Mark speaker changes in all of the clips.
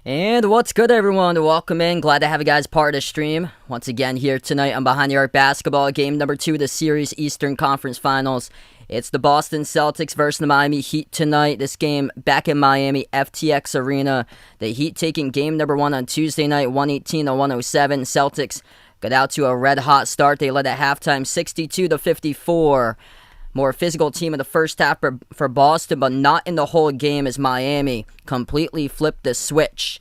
Speaker 1: And what's good, everyone? Welcome in. Glad to have you guys part of the stream. Once again, here tonight on Behind the Arc Basketball, game number 2 of the series Eastern Conference Finals. It's the Boston Celtics versus the Miami Heat tonight. This game back in Miami, FTX Arena. The Heat taking game number 1 on Tuesday night, 118-107. Celtics got out to a red-hot start. They led at halftime 62-54. More physical team in the first half for Boston, but not in the whole game as Miami completely flipped the switch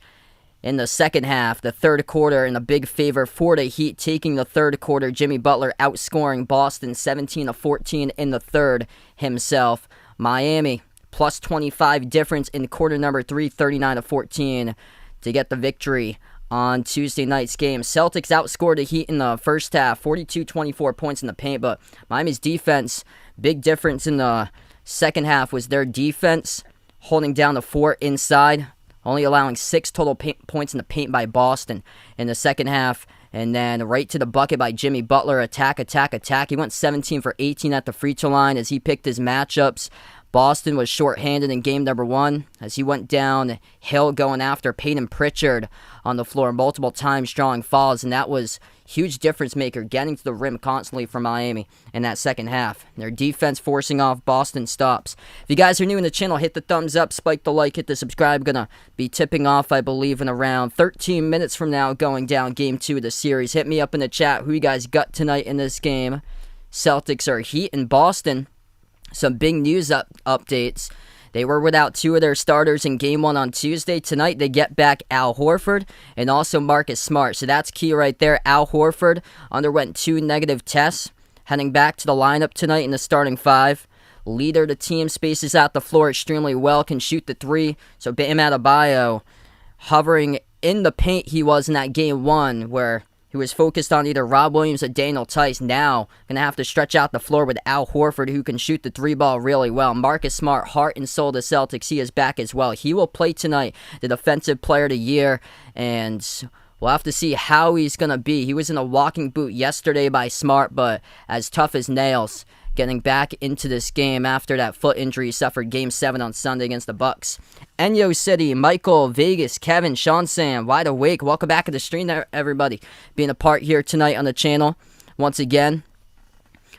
Speaker 1: in the second half. The third quarter in a big favor for the Heat, taking the third quarter. Jimmy Butler outscoring Boston 17-14 in the third himself. Miami plus 25 difference in quarter number 3, 39-14 to get the victory on Tuesday night's game. Celtics outscored the Heat in the first half, 42-24 points in the paint, but Miami's defense, big difference in the second half was their defense, holding down the fort inside, only allowing 6 total points in the paint by Boston in the second half, and then right to the bucket by Jimmy Butler, attack. He went 17 for 18 at the free throw line as he picked his matchups. Boston was shorthanded in game number 1 as he went downhill going after Peyton Pritchard on the floor multiple times, drawing fouls, and that was huge difference maker, getting to the rim constantly for Miami in that second half. Their defense forcing off Boston stops. If you guys are new in the channel, hit the thumbs up, spike the like, hit the subscribe. Gonna be tipping off, I believe, in around 13 minutes from now, going down game 2 of the series. Hit me up in the chat who you guys got tonight in this game. Celtics or Heat in Boston. Some big news updates. They were without 2 of their starters in Game 1 on Tuesday. Tonight, they get back Al Horford and also Marcus Smart. So that's key right there. Al Horford underwent 2 negative tests, heading back to the lineup tonight in the starting 5. Leader of the team, spaces out the floor extremely well, can shoot the 3. So Bam Adebayo, hovering in the paint he was in that Game 1, where he was focused on either Rob Williams or Daniel Tice. Now, going to have to stretch out the floor with Al Horford, who can shoot the 3 ball really well. Marcus Smart, heart and soul of the Celtics, he is back as well. He will play tonight, the Defensive Player of the Year, and we'll have to see how he's going to be. He was in a walking boot yesterday by Smart, but as tough as nails, getting back into this game after that foot injury he suffered Game 7 on Sunday against the Bucks. Enyo City, Michael, Vegas, Kevin, Sean Sam, Wide Awake. Welcome back to the stream, everybody. Being a part here tonight on the channel. Once again,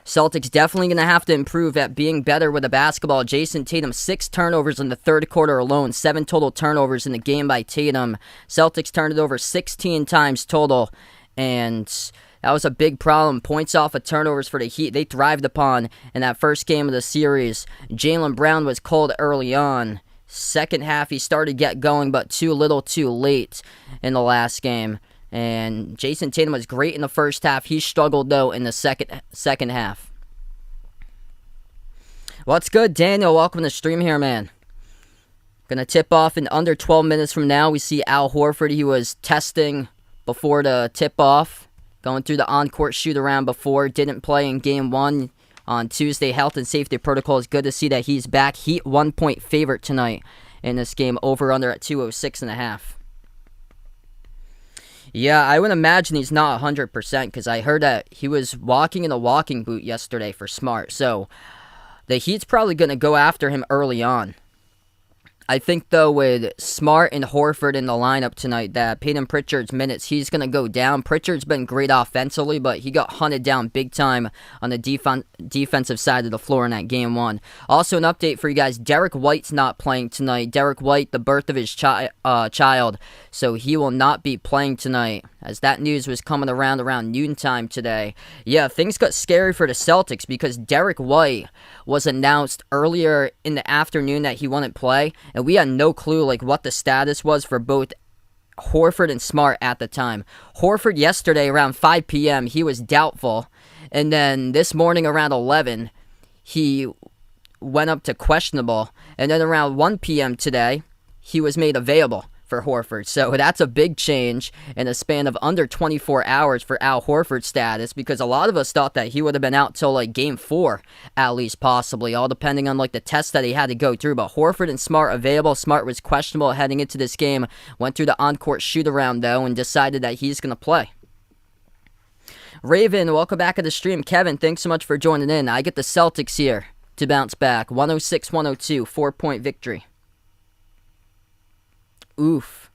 Speaker 1: Celtics definitely going to have to improve at being better with the basketball. Jason Tatum, 6 turnovers in the third quarter alone. 7 total turnovers in the game by Tatum. Celtics turned it over 16 times total, and that was a big problem. Points off of turnovers for the Heat. They thrived upon in that first game of the series. Jaylen Brown was cold early on. Second half, he started to get going, but too little too late in the last game. And Jason Tatum was great in the first half. He struggled, though, in the second half. What's good, Daniel? Welcome to the stream here, man. Gonna tip off in under 12 minutes from now. We see Al Horford. He was testing before the tip-off, going through the on-court shoot-around before. Didn't play in Game 1 on Tuesday. Health and safety protocol. Is good to see that he's back. Heat 1-point favorite tonight in this game. Over-under at 206.5. Yeah, I would imagine he's not 100% because I heard that he was walking in a walking boot yesterday for Smart. So the Heat's probably going to go after him early on. I think, though, with Smart and Horford in the lineup tonight, that Peyton Pritchard's minutes, he's going to go down. Pritchard's been great offensively, but he got hunted down big time on the defensive side of the floor in that Game 1. Also, an update for you guys, Derek White's not playing tonight. Derek White, the birth of his child, so he will not be playing tonight, as that news was coming around noontime today. Yeah, things got scary for the Celtics because Derek White was announced earlier in the afternoon that he wouldn't play, and we had no clue what the status was for both Horford and Smart at the time. Horford yesterday around 5 p.m., he was doubtful, and then this morning around 11, he went up to questionable, and then around 1 p.m. today, he was made available for Horford. So that's a big change in a span of under 24 hours for Al Horford's status, because a lot of us thought that he would have been out till Game 4, at least possibly, all depending on the tests that he had to go through. But Horford and Smart available. Smart was questionable heading into this game, went through the on-court shoot-around though, and decided that he's going to play. Raven, welcome back to the stream. Kevin, thanks so much for joining in. I get the Celtics here to bounce back. 106-102, 4-point victory. Oof.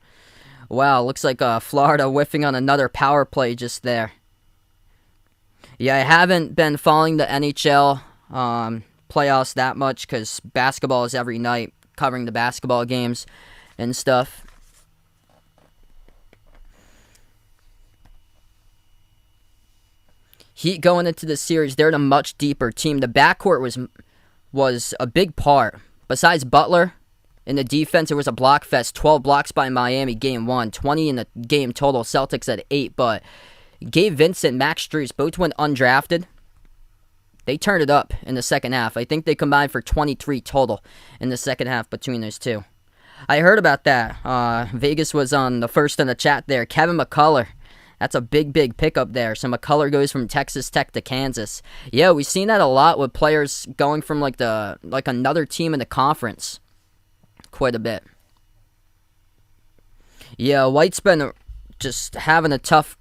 Speaker 1: Wow, looks like Florida whiffing on another power play just there. Yeah, I haven't been following the NHL playoffs that much because basketball is every night, covering the basketball games and stuff. Heat going into the series, they're a much deeper team. The backcourt was a big part. Besides Butler, in the defense, it was a block fest. 12 blocks by Miami, game 1. 20 in the game total. Celtics at 8. But Gabe Vincent, Max Strus, both went undrafted. They turned it up in the second half. I think they combined for 23 total in the second half between those two. I heard about that. Vegas was on the first in the chat there. Kevin McCullough. That's a big pickup there. So McCullough goes from Texas Tech to Kansas. Yeah, we've seen that a lot with players going from like another team in the conference. Quite a bit. Yeah, White's been just having a tough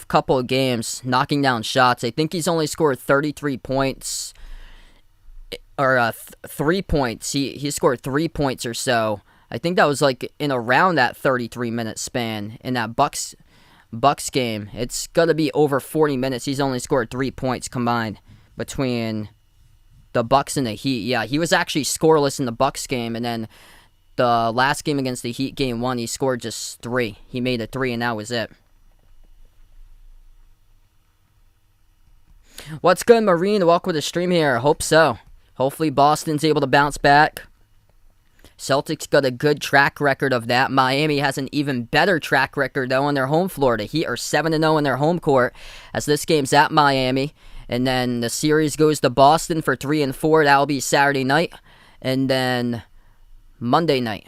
Speaker 1: couple of games, knocking down shots. I think he's only scored 33 points, or 3 points. He scored 3 points or so. I think that was like in around that 33-minute span in that Bucks game. It's got to be over 40 minutes. He's only scored 3 points combined between the Bucks and the Heat. Yeah, he was actually scoreless in the Bucks game, and then the last game against the Heat, game 1, he scored just 3. He made a 3, and that was it. What's good, Marine? Welcome to the stream here. Hope so. Hopefully Boston's able to bounce back. Celtics got a good track record of that. Miami has an even better track record, though, on their home floor. The Heat are 7-0 in their home court, as this game's at Miami. And then the series goes to Boston for 3 and 4. That'll be Saturday night. And then Monday night.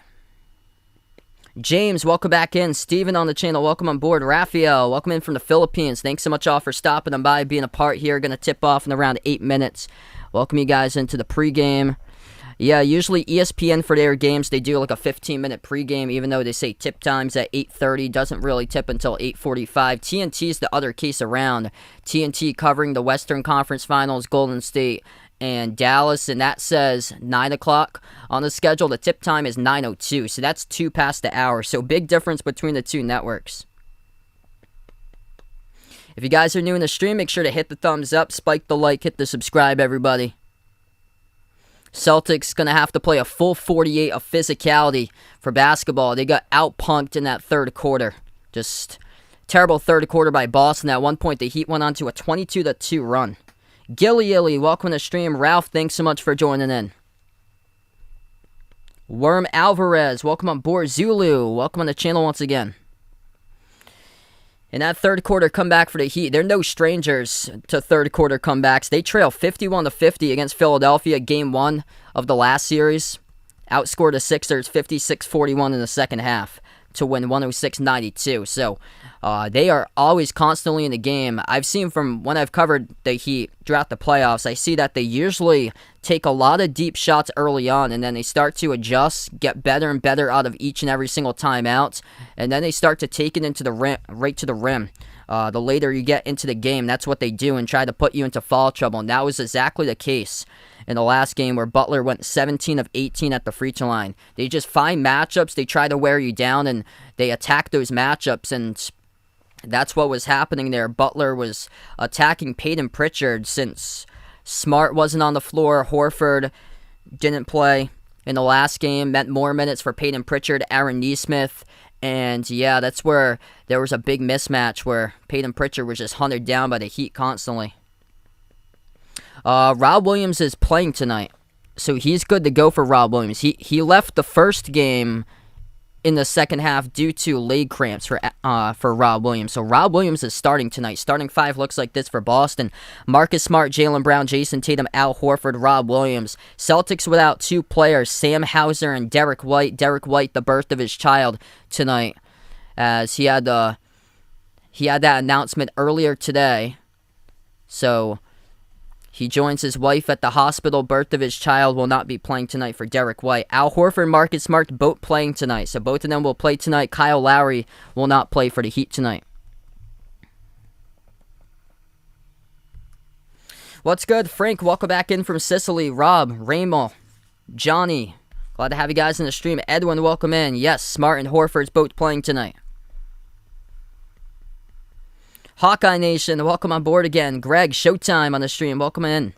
Speaker 1: James, welcome back in. Steven on the channel, welcome on board. Raphael, welcome in from the Philippines. Thanks so much all for stopping on by, being a part here. Going to tip off in around 8 minutes. Welcome you guys into the pregame. Yeah, usually ESPN for their games, they do like a 15-minute pregame, even though they say tip times at 8:30. Doesn't really tip until 8:45. TNT's the other case around. TNT covering the Western Conference Finals, Golden State and Dallas, and that says 9 o'clock on the schedule. The tip time is 9:02, so that's 2 past the hour. So big difference between the two networks. If you guys are new in the stream, make sure to hit the thumbs up, spike the like, hit the subscribe, everybody. Celtics going to have to play a full 48 of physicality for basketball. They got outpunked in that third quarter. Just terrible third quarter by Boston. At one point, the Heat went on to a 22-2 run. Gilly, welcome to the stream. Ralph, thanks so much for joining in. Worm Alvarez, welcome on board. Zulu, welcome on the channel once again. In that third quarter comeback for the Heat, they're no strangers to third quarter comebacks. They trail 51-50 against Philadelphia, game 1 of the last series. Outscored the Sixers 56-41 in the second half to win 106-92. So they are always constantly in the game. I've seen from when I've covered the Heat throughout the playoffs, I see that they usually take a lot of deep shots early on, and then they start to adjust, get better and better out of each and every single timeout, and then they start to take it into the rim, right to the rim. The later you get into the game, that's what they do, and try to put you into foul trouble, and that was exactly the case in the last game where Butler went 17 of 18 at the free throw line. They just find matchups, they try to wear you down, and they attack those matchups, and that's what was happening there. Butler was attacking Peyton Pritchard since Smart wasn't on the floor. Horford didn't play in the last game. Meant more minutes for Peyton Pritchard, Aaron Nesmith. And yeah, that's where there was a big mismatch where Peyton Pritchard was just hunted down by the Heat constantly. Rob Williams is playing tonight, so he's good to go for Rob Williams. He left the first game in the second half due to leg cramps for Rob Williams. So Rob Williams is starting tonight. Starting 5 looks like this for Boston. Marcus Smart, Jaylen Brown, Jason Tatum, Al Horford, Rob Williams. Celtics without 2 players, Sam Hauser and Derek White. Derek White, the birth of his child tonight, as he had that announcement earlier today. So he joins his wife at the hospital. Birth of his child will not be playing tonight for Derek White. Al Horford and Marcus Smart both playing tonight. So both of them will play tonight. Kyle Lowry will not play for the Heat tonight. What's good, Frank? Welcome back in from Sicily. Rob, Raymond, Johnny, Glad to have you guys in the stream. Edwin, welcome in. Yes, Smart and Horford's both playing tonight. Hawkeye Nation, welcome on board again. Greg, Showtime on the stream. Welcome in.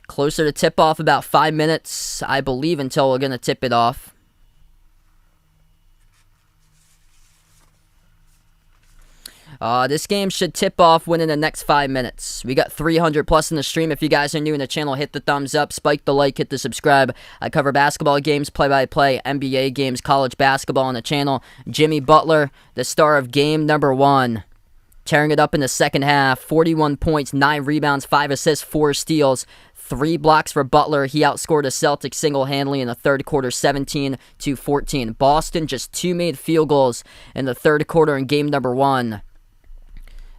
Speaker 1: Closer to tip-off, about 5 minutes, I believe, until we're going to tip it off. This game should tip off within the next 5 minutes. We got 300 plus in the stream. If you guys are new in the channel, hit the thumbs up, spike the like, hit the subscribe. I cover basketball games, play-by-play, NBA games, college basketball on the channel. Jimmy Butler, the star of game number 1. Tearing it up in the second half. 41 points, 9 rebounds, 5 assists, 4 steals. 3 blocks for Butler. He outscored the Celtics single-handedly in the third quarter, 17-14. Boston just 2 made field goals in the third quarter in game number 1.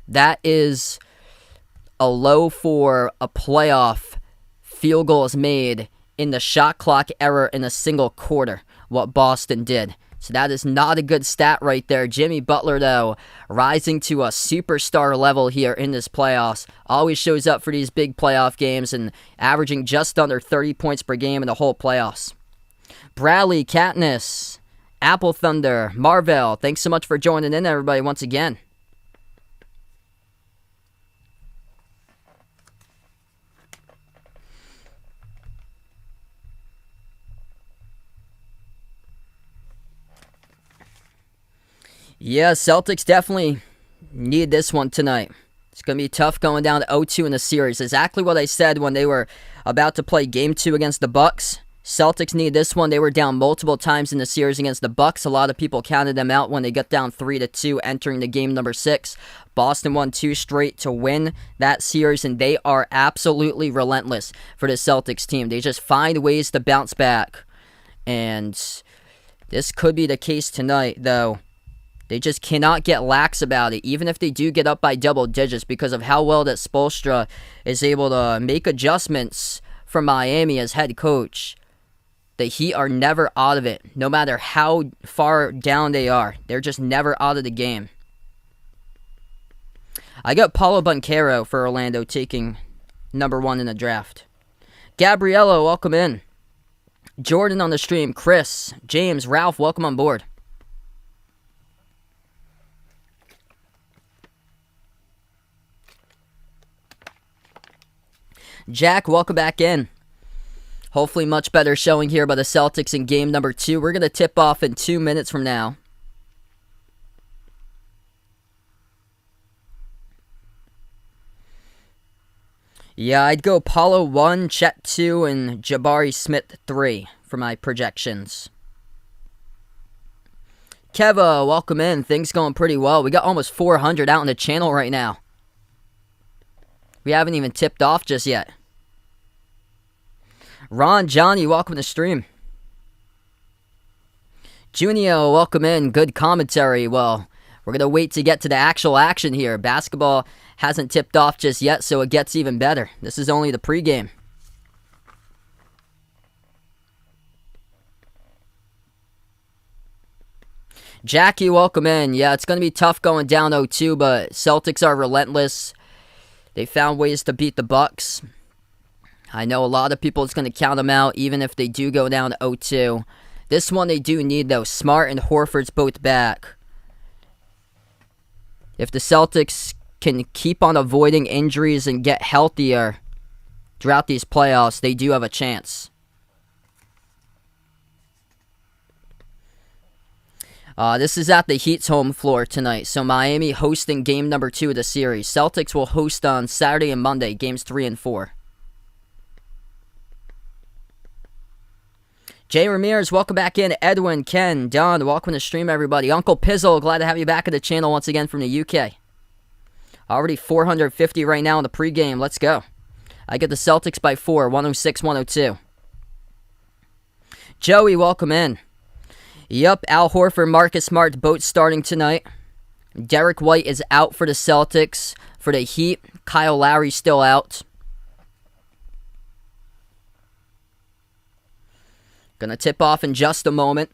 Speaker 1: That is a low for a playoff. Field goals made in the shot clock era in a single quarter, what Boston did. So that is not a good stat right there. Jimmy Butler, though, rising to a superstar level here in this playoffs. Always shows up for these big playoff games and averaging just under 30 points per game in the whole playoffs. Bradley, Katniss, Apple Thunder, Marvel, thanks so much for joining in, everybody, once again. Yeah, Celtics definitely need this one tonight. It's going to be tough going down to 0-2 in the series. Exactly what I said when they were about to play Game 2 against the Bucks. Celtics need this one. They were down multiple times in the series against the Bucks. A lot of people counted them out when they got down 3-2 entering the game number 6. Boston won 2 straight to win that series, and they are absolutely relentless for the Celtics team. They just find ways to bounce back. And this could be the case tonight, though. They just cannot get lax about it, even if they do get up by double digits, because of how well that Spoelstra is able to make adjustments for Miami as head coach. The Heat are never out of it, no matter how far down they are. They're just never out of the game. I got Paulo Banchero for Orlando taking number 1 in the draft. Gabriello, welcome in. Jordan on the stream. Chris, James, Ralph, welcome on board. Jack, welcome back in. Hopefully much better showing here by the Celtics in game number 2. We're going to tip off in 2 minutes from now. Yeah, I'd go Paulo 1, Chet 2, and Jabari Smith 3 for my projections. Keva, welcome in. Things going pretty well. We got almost 400 out on the channel right now. We haven't even tipped off just yet. Ron, Johnny, welcome to the stream. Junio, welcome in. Good commentary. Well, we're going to wait to get to the actual action here. Basketball hasn't tipped off just yet, so it gets even better. This is only the pregame. Jackie, welcome in. Yeah, it's going to be tough going down 0-2, but Celtics are relentless. They found ways to beat the Bucks. I know a lot of people is going to count them out, even if they do go down 0-2. This one they do need, though. Smart and Horford's both back. If the Celtics can keep on avoiding injuries and get healthier throughout these playoffs, they do have a chance. This is at the Heat's home floor tonight. So Miami hosting game number 2 of the series. Celtics will host on Saturday and Monday, games 3 and 4. Jay Ramirez, welcome back in. Edwin, Ken, Don, welcome to the stream, everybody. Uncle Pizzle, glad to have you back at the channel once again from the UK. Already 450 right now in the pregame. Let's go. I get the Celtics by 4, 106-102. Joey, welcome in. Yup, Al Horford, Marcus Smart, both starting tonight. Derek White is out for the Celtics. For the Heat, Kyle Lowry still out. Gonna tip off in just a moment.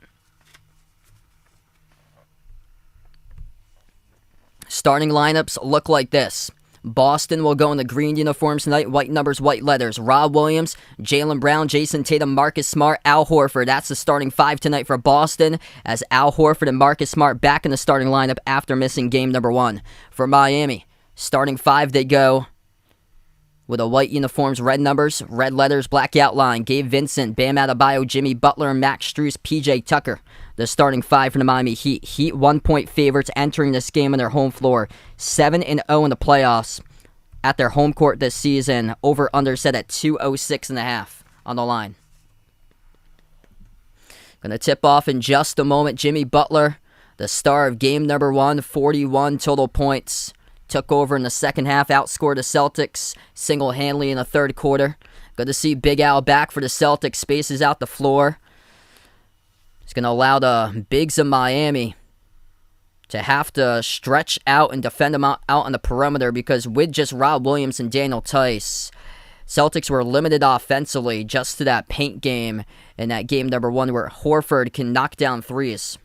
Speaker 1: Starting lineups look like this. Boston will go in the green uniforms tonight, white numbers, white letters. Rob Williams, Jaylen Brown, Jason Tatum, Marcus Smart, Al Horford. That's the starting five tonight for Boston, as Al Horford and Marcus Smart back in the starting lineup after missing game number 1. For Miami, starting five, they go with the white uniforms, red numbers, red letters, black outline. Gabe Vincent, Bam Adebayo, Jimmy Butler, Max Strus, PJ Tucker. The starting five for the Miami Heat. Heat 1-point favorites entering this game on their home floor. 7-0 in the playoffs at their home court this season. Over-under set at 206.5 on the line. Going to tip off in just a moment. Jimmy Butler, the star of game number 1, 41 total points. Took over in the second half, outscored the Celtics single-handedly in the third quarter. Good to see Big Al back for the Celtics. Spaces out the floor. It's going to allow the bigs of Miami to have to stretch out and defend them out on the perimeter, because with just Rob Williams and Daniel Tice, Celtics were limited offensively just to that paint game in that game number 1 where Horford can knock down threes.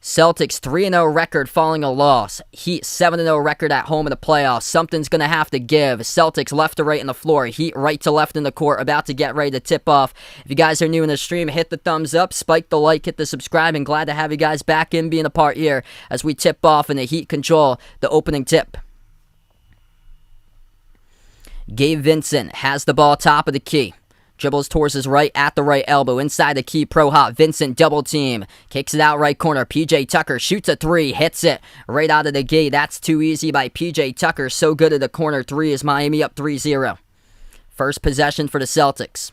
Speaker 1: Celtics 3-0 record following a loss. Heat 7-0 record at home in the playoffs. Something's going to have to give. Celtics left to right in the floor. Heat right to left in the court. About to get ready to tip off. If you guys are new in the stream, hit the thumbs up, spike the like, hit the subscribe, and glad to have you guys back in being a part here as we tip off and the Heat control the opening tip. Gabe Vincent has the ball top of the key. Dribbles towards his right at the right elbow. Inside the key, pro hop. Vincent double team. Kicks it out right corner. PJ Tucker shoots a three. Hits it right out of the gate. That's too easy by PJ Tucker. So good at the corner three as Miami up 3-0. First possession for the Celtics.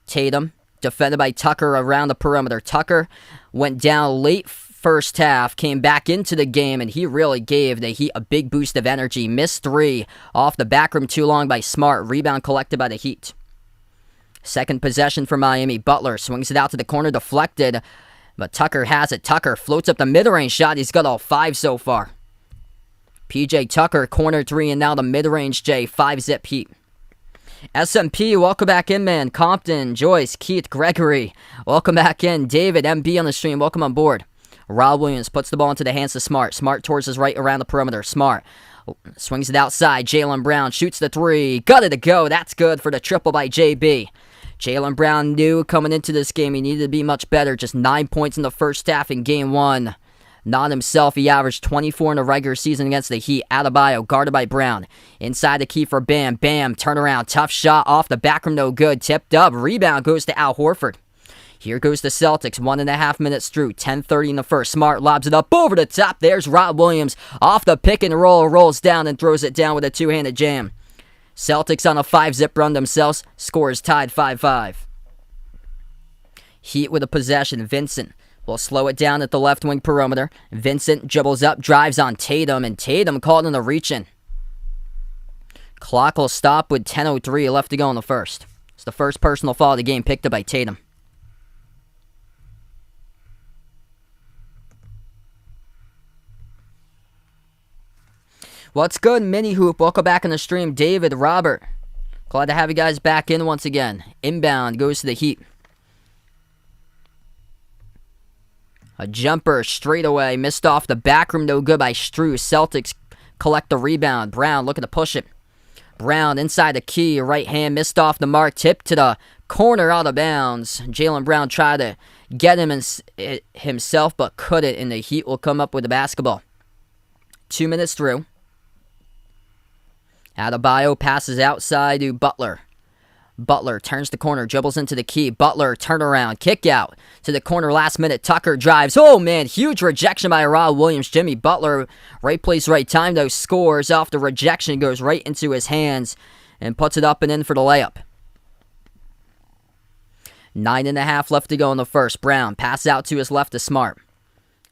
Speaker 1: Tatum defended by Tucker around the perimeter. Tucker went down late first half, came back into the game, and he really gave the Heat a big boost of energy. Missed three off the back rim too long by Smart. Rebound collected by the Heat. Second possession for Miami. Butler swings it out to the corner, deflected, but Tucker has it. Tucker floats up the mid-range shot. He's got all 5 so far. PJ Tucker, corner 3, and now the mid-range J. 5-zip Heat. SMP, welcome back in, man. Compton, Joyce, Keith, Gregory, welcome back in. David, MB on the stream, welcome on board. Rob Williams puts the ball into the hands of Smart. Smart towards his right around the perimeter. Smart swings it outside. Jaylen Brown shoots the three. Got it to go. That's good for the triple by JB. Jaylen Brown knew coming into this game he needed to be much better. Just 9 points in the first half in game 1. Not himself. He averaged 24 in the regular season against the Heat. Adebayo guarded by Brown. Inside the key for Bam. Bam, turnaround. Tough shot off the back rim. No good. Tipped up. Rebound goes to Al Horford. Here goes the Celtics, 1.5 minutes through, 10:30 in the first. Smart lobs it up over the top. There's Rob Williams off the pick and roll, rolls down and throws it down with a two-handed jam. Celtics on a 5-zip run themselves, score is tied 5-5. Heat with a possession. Vincent will slow it down at the left wing perimeter. Vincent dribbles up, drives on Tatum, and Tatum called in the reach-in. Clock will stop with 10:03 left to go in the first. It's the first personal foul of the game picked up by Tatum. What's good, Mini Hoop? Welcome back on the stream. David, Robert. Glad to have you guys back in once again. Inbound goes to the Heat. A jumper straight away. Missed off the back rim. No good by Strus. Celtics collect the rebound. Brown looking to push it. Brown inside the key. Right hand missed off the mark. Tip to the corner out of bounds. Jaylen Brown tried to get him himself but couldn't. And the Heat will come up with the basketball. 2 minutes through. Adebayo passes outside to Butler. Butler turns the corner, dribbles into the key. Butler, turnaround, kick out to the corner last minute. Tucker drives. Oh, man, huge rejection by Rob Williams. Jimmy Butler, right place, right time, though, scores off the rejection, goes right into his hands and puts it up and in for the layup. 9.5 left to go in the first. Brown, pass out to his left to Smart.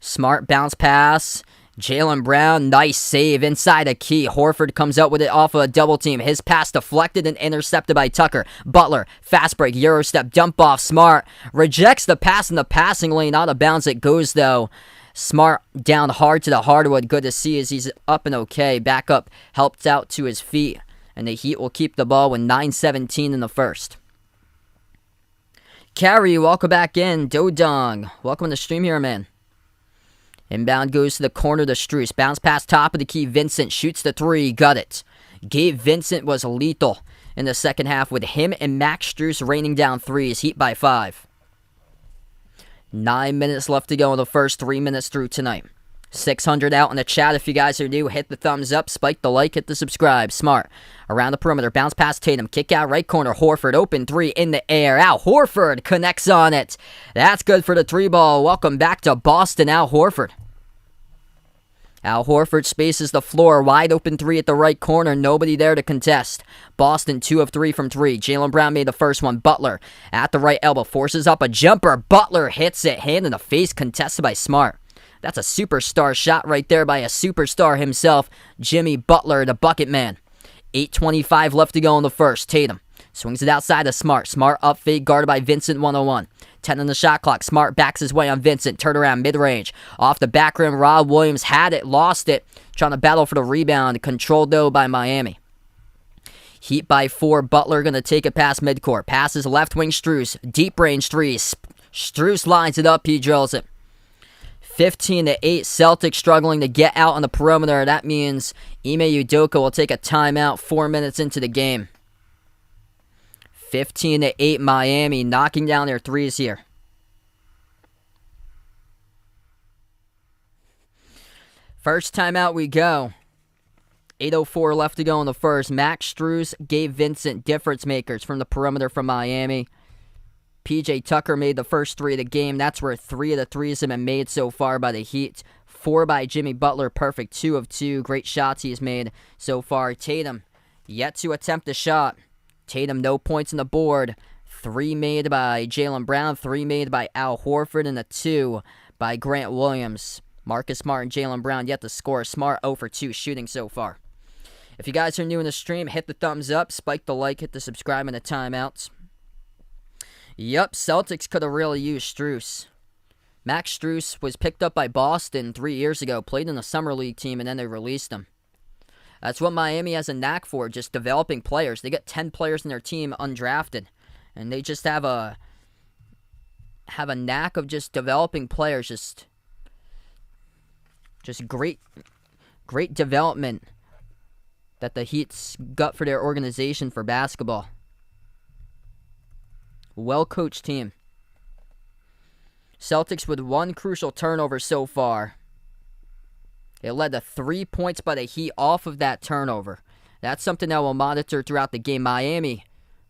Speaker 1: Smart bounce pass. Jaylen Brown, nice save inside a key. Horford comes out with it off of a double team. His pass deflected and intercepted by Tucker. Butler, fast break, Euro step, dump off. Smart rejects the pass in the passing lane. Out of bounds it goes, though. Smart down hard to the hardwood. Good to see as he's up and okay. Back up, helped out to his feet. And the Heat will keep the ball with 9:17 in the first. Carrie, welcome back in. Dodong, welcome to the stream here, man. Inbound goes to the corner to Strus. Bounce pass top of the key. Vincent shoots the three. Got it. Gabe Vincent was lethal in the second half with him and Max Strus raining down threes. Heat by 5. 9 minutes left to go in the first 3 minutes through tonight. 600 out in the chat. If you guys are new, hit the thumbs up, spike the like, hit the subscribe. Smart. Around the perimeter. Bounce past Tatum. Kick out right corner. Horford. Open three in the air. Al Horford connects on it. That's good for the three ball. Welcome back to Boston, Al Horford. Al Horford spaces the floor. Wide open three at the right corner. Nobody there to contest. Boston 2 of 3 from 3. Jaylen Brown made the first one. Butler at the right elbow. Forces up a jumper. Butler hits it. Hand in the face. Contested by Smart. That's a superstar shot right there by a superstar himself, Jimmy Butler, the bucket man. 8:25 left to go in the first. Tatum swings it outside to Smart. Smart up fade guarded by Vincent 101. 10 on the shot clock. Smart backs his way on Vincent. Turn around mid-range. Off the back rim, Rob Williams had it, lost it. Trying to battle for the rebound. Controlled though by Miami. Heat by 4. Butler going to take it past midcourt. Passes left wing Strus. Deep range threes. Strus lines it up. He drills it. 15-8, Celtics struggling to get out on the perimeter. That means Ime Udoka will take a timeout 4 minutes into the game. 15-8, Miami knocking down their threes here. First timeout we go. 8:04 left to go in the first. Max Strus, Gabe Vincent, difference makers from the perimeter from Miami. PJ Tucker made the first 3 of the game. That's where 3 of the threes have been made so far by the Heat. 4 by Jimmy Butler, perfect. 2 of 2. Great shots he's made so far. Tatum, yet to attempt a shot. Tatum, no points on the board. 3 made by Jaylen Brown, 3 made by Al Horford, and a 2 by Grant Williams. Marcus Smart and Jaylen Brown yet to score. Smart 0 for 2 shooting so far. If you guys are new in the stream, hit the thumbs up, spike the like, hit the subscribe, and the timeouts. Yep, Celtics could have really used Strus. Max Strus was picked up by Boston 3 years ago, played in the Summer League team, and then they released him. That's what Miami has a knack for, just developing players. They got 10 players in their team undrafted, and they just have a knack of just developing players, just great development that the Heat's got for their organization for basketball. Well-coached team. Celtics with 1 crucial turnover so far. It led to 3 points by the Heat off of that turnover. That's something that we'll monitor throughout the game. Miami,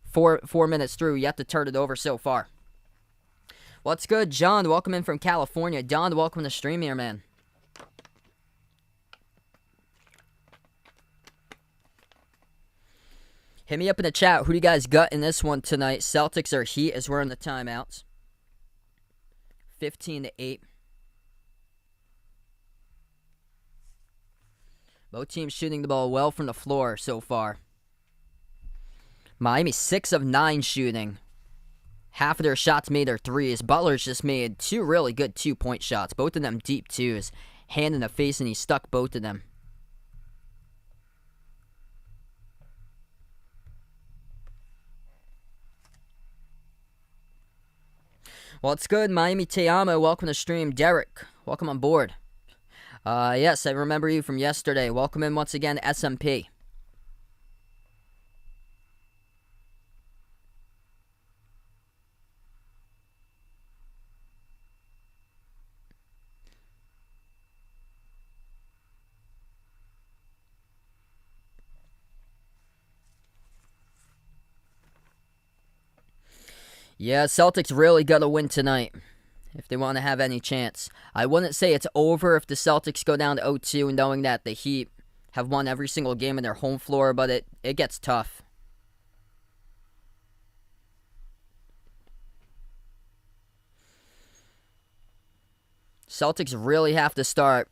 Speaker 1: 4 minutes through, yet to turn it over so far. What's good, John? Welcome in from California. Don, welcome to the stream here, man. Hit me up in the chat. Who do you guys got in this one tonight? Celtics or Heat as we're in the timeouts. 15-8. Both teams shooting the ball well from the floor so far. Miami 6 of 9 shooting. Half of their shots made are threes. Butler's just made 2 really good 2-point shots. Both of them deep twos. Hand in the face, and he stuck both of them. Well, it's good. Miami Te Amo, welcome to the stream. Derek, welcome on board. Yes, I remember you from yesterday. Welcome in once again, SMP. Yeah, Celtics really got to win tonight if they want to have any chance. I wouldn't say it's over if the Celtics go down to 0-2, knowing that the Heat have won every single game in their home floor, but it gets tough. Celtics really have to start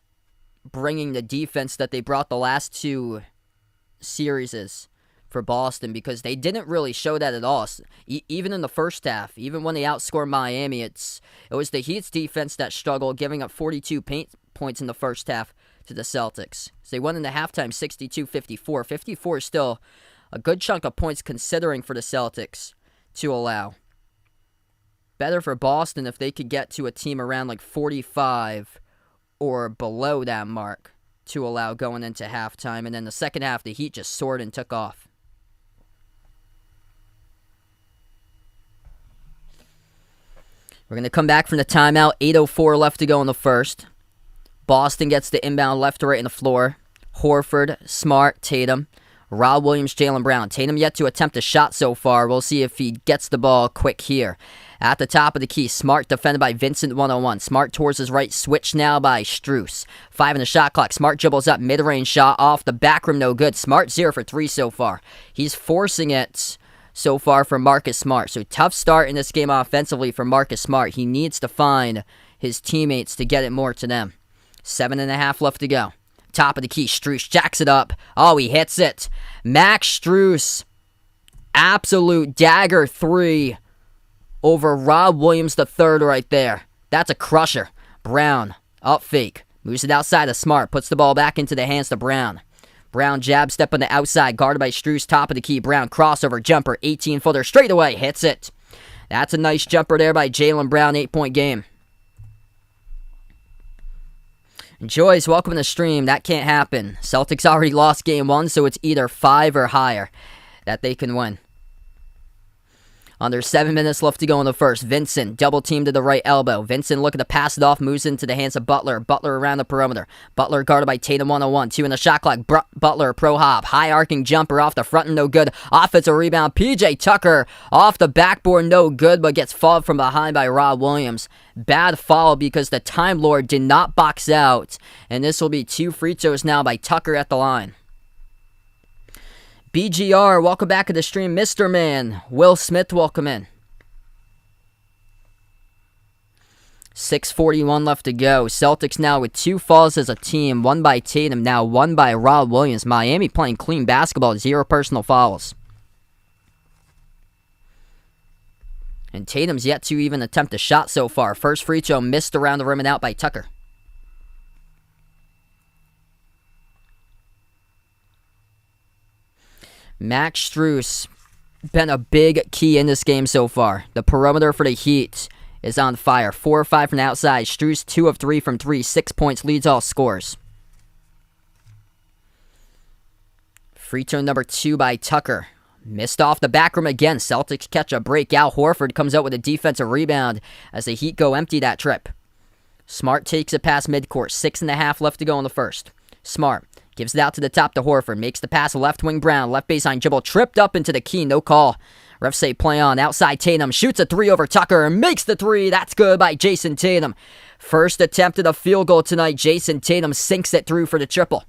Speaker 1: bringing the defense that they brought the last 2 series for Boston, because they didn't really show that at all. Even in the first half, even when they outscored Miami, it was the Heat's defense that struggled, giving up 42 points in the first half to the Celtics. So they went into halftime 62-54. 54 is still a good chunk of points considering for the Celtics to allow. Better for Boston if they could get to a team around like 45 or below that mark to allow going into halftime. And then the second half, the Heat just soared and took off. We're going to come back from the timeout. 8:04 left to go in the first. Boston gets the inbound left to right in the floor. Horford, Smart, Tatum, Rob Williams, Jaylen Brown. Tatum yet to attempt a shot so far. We'll see if he gets the ball quick here. At the top of the key, Smart defended by Vincent 101. Smart towards his right, switch now by Strus. 5 in the shot clock. Smart dribbles up, mid-range shot off the back rim, no good. Smart 0 for 3 so far. He's forcing it so far for Marcus Smart. So tough start in this game offensively for Marcus Smart. He needs to find his teammates to get it more to them. 7.5 left to go. Top of the key, Strus jacks it up. Oh, he hits it. Max Strus, absolute dagger 3 over Rob Williams III right there. That's a crusher. Brown, up fake. Moves it outside of Smart. Puts the ball back into the hands to Brown. Brown jab step on the outside. Guarded by Strus. Top of the key. Brown crossover jumper. 18-footer straight away. Hits it. That's a nice jumper there by Jaylen Brown. 8-point game. Joyce, welcome to the stream. That can't happen. Celtics already lost game 1, so it's either 5 or higher that they can win. Under 7 minutes left to go in the first. Vincent, double team to the right elbow. Vincent looking to pass it off, moves into the hands of Butler. Butler around the perimeter. Butler guarded by Tatum 101. 2 in the shot clock. Butler, pro hop. High arcing jumper off the front and no good. Offensive rebound. PJ Tucker off the backboard, no good, but gets fouled from behind by Rob Williams. Bad foul because the Time Lord did not box out. And this will be 2 free throws now by Tucker at the line. BGR, welcome back to the stream. Mr. Man, Will Smith, welcome in. 6:41 left to go. Celtics now with 2 fouls as a team. 1 by Tatum, now 1 by Rob Williams. Miami playing clean basketball, 0 personal fouls. And Tatum's yet to even attempt a shot so far. First free throw missed around the rim and out by Tucker. Max Strus been a big key in this game so far. The perimeter for the Heat is on fire. 4 or 5 from the outside. Strus 2 of 3 from 3. 6 points, leads all scores. Free throw number 2 by Tucker. Missed off the back rim again. Celtics catch a break. Al Horford comes out with a defensive rebound as the Heat go empty that trip. Smart takes it past midcourt. 6.5 left to go in the first. Smart gives it out to the top to Horford. Makes the pass left wing Brown. Left baseline dribble. Tripped up into the key. No call. Refs say play on. Outside Tatum. Shoots a 3 over Tucker. Makes the 3. That's good by Jason Tatum. First attempt at a field goal tonight. Jason Tatum sinks it through for the triple.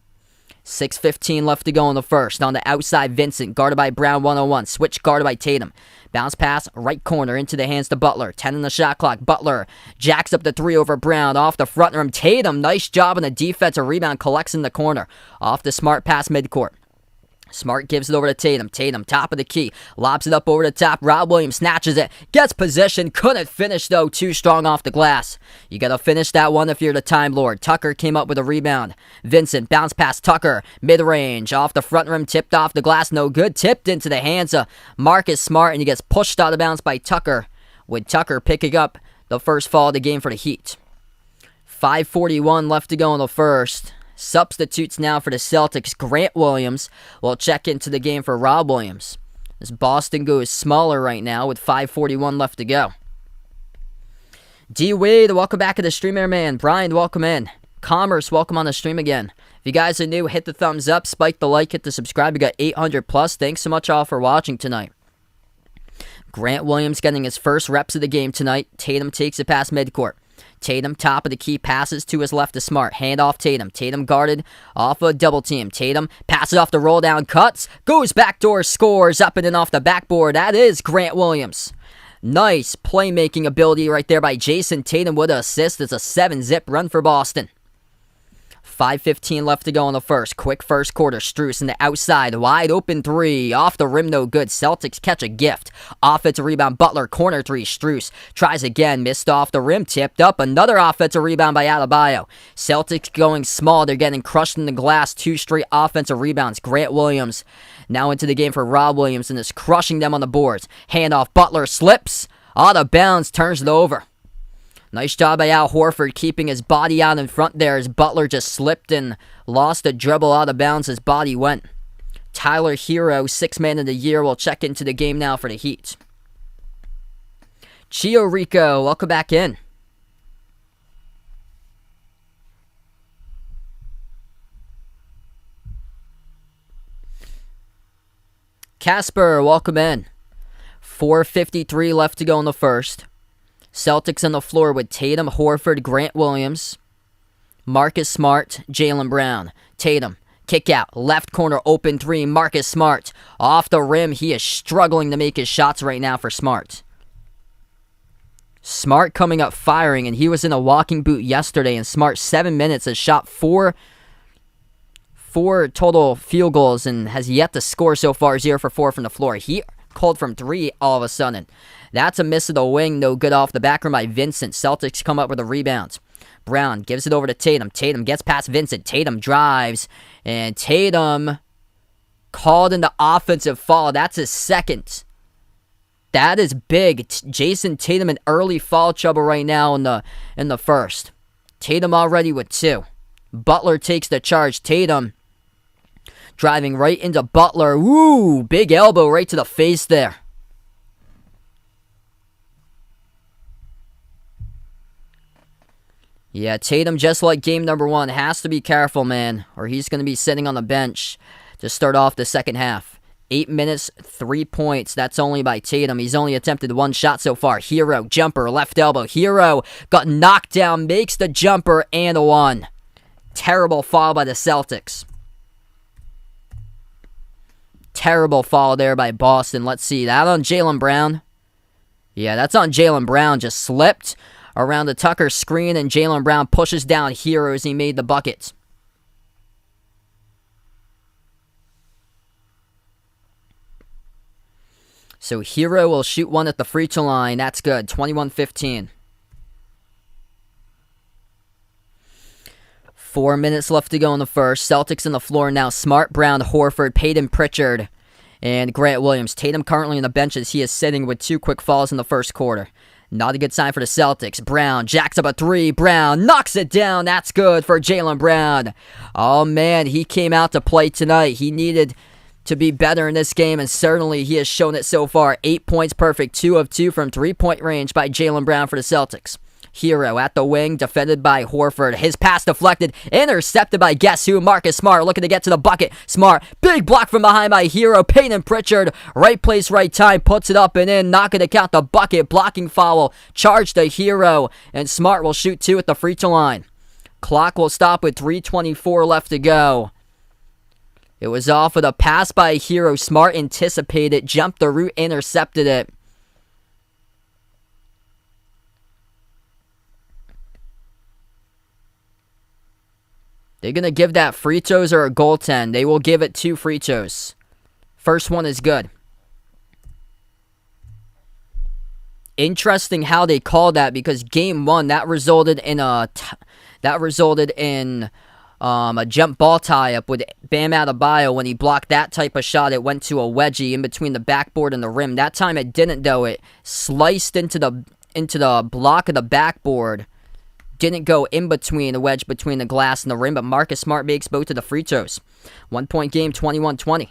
Speaker 1: 6:15 left to go in the first. On the outside, Vincent. Guarded by Brown 101. Switch guarded by Tatum. Bounce pass, right corner into the hands to Butler. 10 in the shot clock. Butler jacks up the 3 over Brown. Off the front rim. Tatum, nice job on the defensive rebound. Collects in the corner. Off the Smart pass midcourt. Smart gives it over to Tatum. Tatum, top of the key. Lobs it up over the top. Rob Williams snatches it. Gets possession. Couldn't finish, though. Too strong off the glass. You got to finish that one if you're the Time Lord. Tucker came up with a rebound. Vincent bounce past Tucker. Mid-range. Off the front rim. Tipped off the glass. No good. Tipped into the hands of Marcus Smart. And he gets pushed out of bounds by Tucker. With Tucker picking up the first fall of the game for the Heat. 5:41 left to go in the first. Substitutes now for the Celtics. Grant Williams will check into the game for Rob Williams. As Boston goes smaller right now with 5:41 left to go. D. Wade, welcome back to the stream, man. Brian, welcome in. Commerce, welcome on the stream again. If you guys are new, hit the thumbs up, spike the like, hit the subscribe. We got 800 plus. Thanks so much all for watching tonight. Grant Williams getting his first reps of the game tonight. Tatum takes it past midcourt. Tatum, top of the key, passes to his left to Smart. Hand off Tatum. Tatum guarded off a double team. Tatum passes off the roll down, cuts, goes backdoor, scores up and in off the backboard. That is Grant Williams. Nice playmaking ability right there by Jason Tatum with an assist. It's a 7-zip run for Boston. 5:15 left to go in the first. Quick first quarter. Strus in the outside. Wide open 3. Off the rim, no good. Celtics catch a gift. Offensive rebound. Butler. Corner 3. Strus tries again. Missed off the rim. Tipped up. Another offensive rebound by Adebayo. Celtics going small. They're getting crushed in the glass. 2 straight offensive rebounds. Grant Williams now into the game for Rob Williams and is crushing them on the boards. Handoff. Butler slips. Out of bounds. Turns it over. Nice job by Al Horford keeping his body out in front there as Butler just slipped and lost a dribble out of bounds. His body went. Tyler Hero, 6th man of the year, will check into the game now for the Heat. Chio Rico, welcome back in. Casper, welcome in. 4:53 left to go in the first. Celtics on the floor with Tatum, Horford, Grant Williams, Marcus Smart, Jaylen Brown. Tatum, kick out, left corner, open three. Marcus Smart, off the rim. He is struggling to make his shots right now for Smart. Smart coming up firing, and he was in a walking boot yesterday, and Smart, 7 minutes, has shot four total field goals and has yet to score so far, 0 for 4 from the floor. He called from 3 all of a sudden. That's a miss of the wing, no good off the back rim by Vincent. Celtics come up with a rebound. Brown gives it over to Tatum. Tatum gets past Vincent. Tatum drives, and Tatum called into offensive foul. That's his second. That is big. Jason Tatum in early foul trouble right now in the first. Tatum already with 2. Butler takes the charge. Tatum driving right into Butler. Woo! Big elbow right to the face there. Yeah, Tatum, just like game number 1, has to be careful, man, or he's going to be sitting on the bench to start off the second half. 8 minutes, 3 points. That's only by Tatum. He's only attempted 1 shot so far. Hero, jumper, left elbow. Hero got knocked down, makes the jumper, and a 1. Terrible foul by the Celtics. Terrible foul there by Boston. Let's see, that on Jaylen Brown? Yeah, that's on Jaylen Brown. Just slipped around the Tucker screen, and Jaylen Brown pushes down Hero as he made the bucket. So Hero will shoot 1 at the free throw line. That's good. 21-15. 4 minutes left to go in the first. Celtics on the floor now. Smart, Brown, Horford, Peyton Pritchard, and Grant Williams. Tatum currently on the bench as he is sitting with 2 quick fouls in the first quarter. Not a good sign for the Celtics. Brown jacks up a 3. Brown knocks it down. That's good for Jaylen Brown. Oh, man, he came out to play tonight. He needed to be better in this game, and certainly he has shown it so far. 8 points perfect, 2 of 2 from 3-point range by Jaylen Brown for the Celtics. Hero at the wing, defended by Horford. His pass deflected, intercepted by guess who? Marcus Smart, looking to get to the bucket. Smart, big block from behind by Hero. Peyton Pritchard, right place, right time, puts it up and in. Not going to count the bucket. Blocking foul, charge to Hero, and Smart will shoot 2 at the free throw line. Clock will stop with 3:24 left to go. It was off of a pass by Hero. Smart anticipated, jumped the route, intercepted it. They're going to give that free throws or a goaltend. They will give it 2 free throws. First one is good. Interesting how they called that, because game 1 that resulted in a jump ball tie-up with Bam Adebayo. When he blocked that type of shot, it went to a wedgie in between the backboard and the rim. That time it didn't, though. It sliced into the block of the backboard. Didn't go in between the wedge between the glass and the rim, but Marcus Smart makes both of the free throws. 1-point game, 21-20.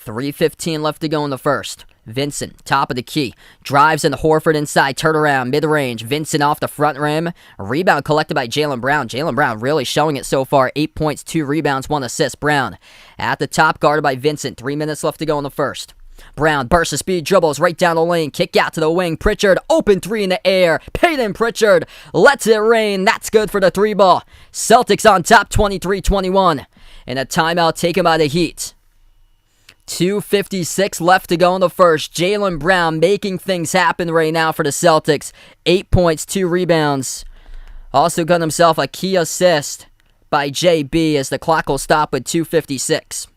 Speaker 1: 3:15 left to go in the first. Vincent, top of the key, drives into Horford inside, turn around, mid-range. Vincent off the front rim. Rebound collected by Jaylen Brown. Jaylen Brown really showing it so far. 8 points, 2 rebounds, 1 assist. Brown at the top, guarded by Vincent. 3 minutes left to go in the first. Brown bursts of speed, dribbles right down the lane, kick out to the wing. Pritchard, open 3 in the air. Peyton Pritchard lets it rain. That's good for the 3 ball. Celtics on top, 23-21. And a timeout taken by the Heat. 2:56 left to go in the first. Jaylen Brown making things happen right now for the Celtics. 8 points, 2 rebounds. Also got himself a key assist by JB as the clock will stop with 2:56.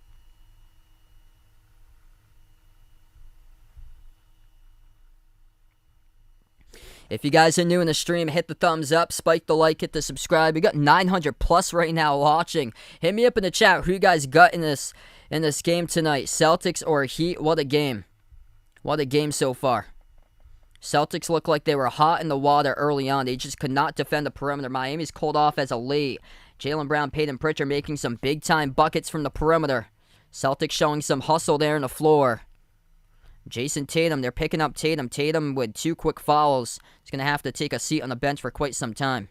Speaker 1: If you guys are new in the stream, hit the thumbs up, spike the like, hit the subscribe. We got 900 plus right now watching. Hit me up in the chat who you guys got in this game tonight. Celtics or Heat? What a game. What a game so far. Celtics look like they were hot in the water early on. They just could not defend the perimeter. Miami's cooled off as of late. Jaylen Brown, Peyton Pritchard making some big-time buckets from the perimeter. Celtics showing some hustle there on the floor. Jason Tatum, they're picking up Tatum. Tatum with 2 quick fouls. He's going to have to take a seat on the bench for quite some time.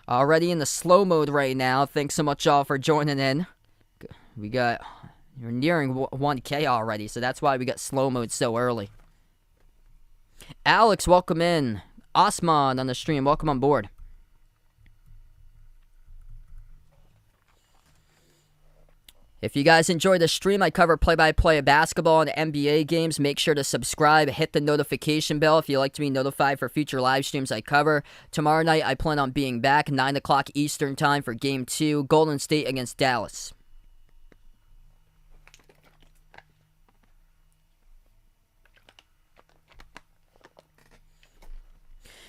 Speaker 1: Already in the slow mode right now. Thanks so much all for joining in. We're nearing 1K already, so that's why we got slow mode so early. Alex, welcome in. Osman on the stream, welcome on board. If you guys enjoy the stream, I cover play-by-play of basketball and NBA games. Make sure to subscribe, hit the notification bell if you like to be notified for future live streams I cover. Tomorrow night, I plan on being back 9 o'clock Eastern time for Game 2, Golden State against Dallas.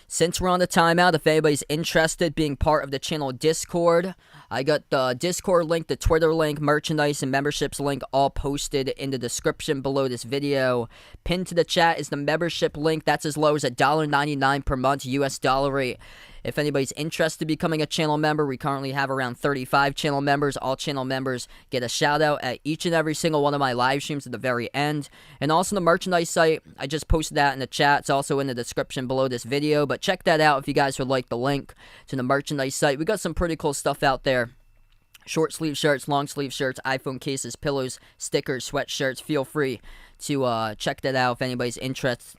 Speaker 1: Since we're on the timeout, if anybody's interested being part of the channel Discord, I got the Discord link, the Twitter link, merchandise, and memberships link all posted in the description below this video. Pinned to the chat is the membership link. That's as low as $1.99 per month US dollar rate. If anybody's interested in becoming a channel member, we currently have around 35 channel members. All channel members get a shout out at each and every single one of my live streams at the very end. And also the merchandise site, I just posted that in the chat. It's also in the description below this video. But check that out if you guys would like the link to the merchandise site. We got some pretty cool stuff out there. Short sleeve shirts, long sleeve shirts, iPhone cases, pillows, stickers, sweatshirts. Feel free to check that out if anybody's interested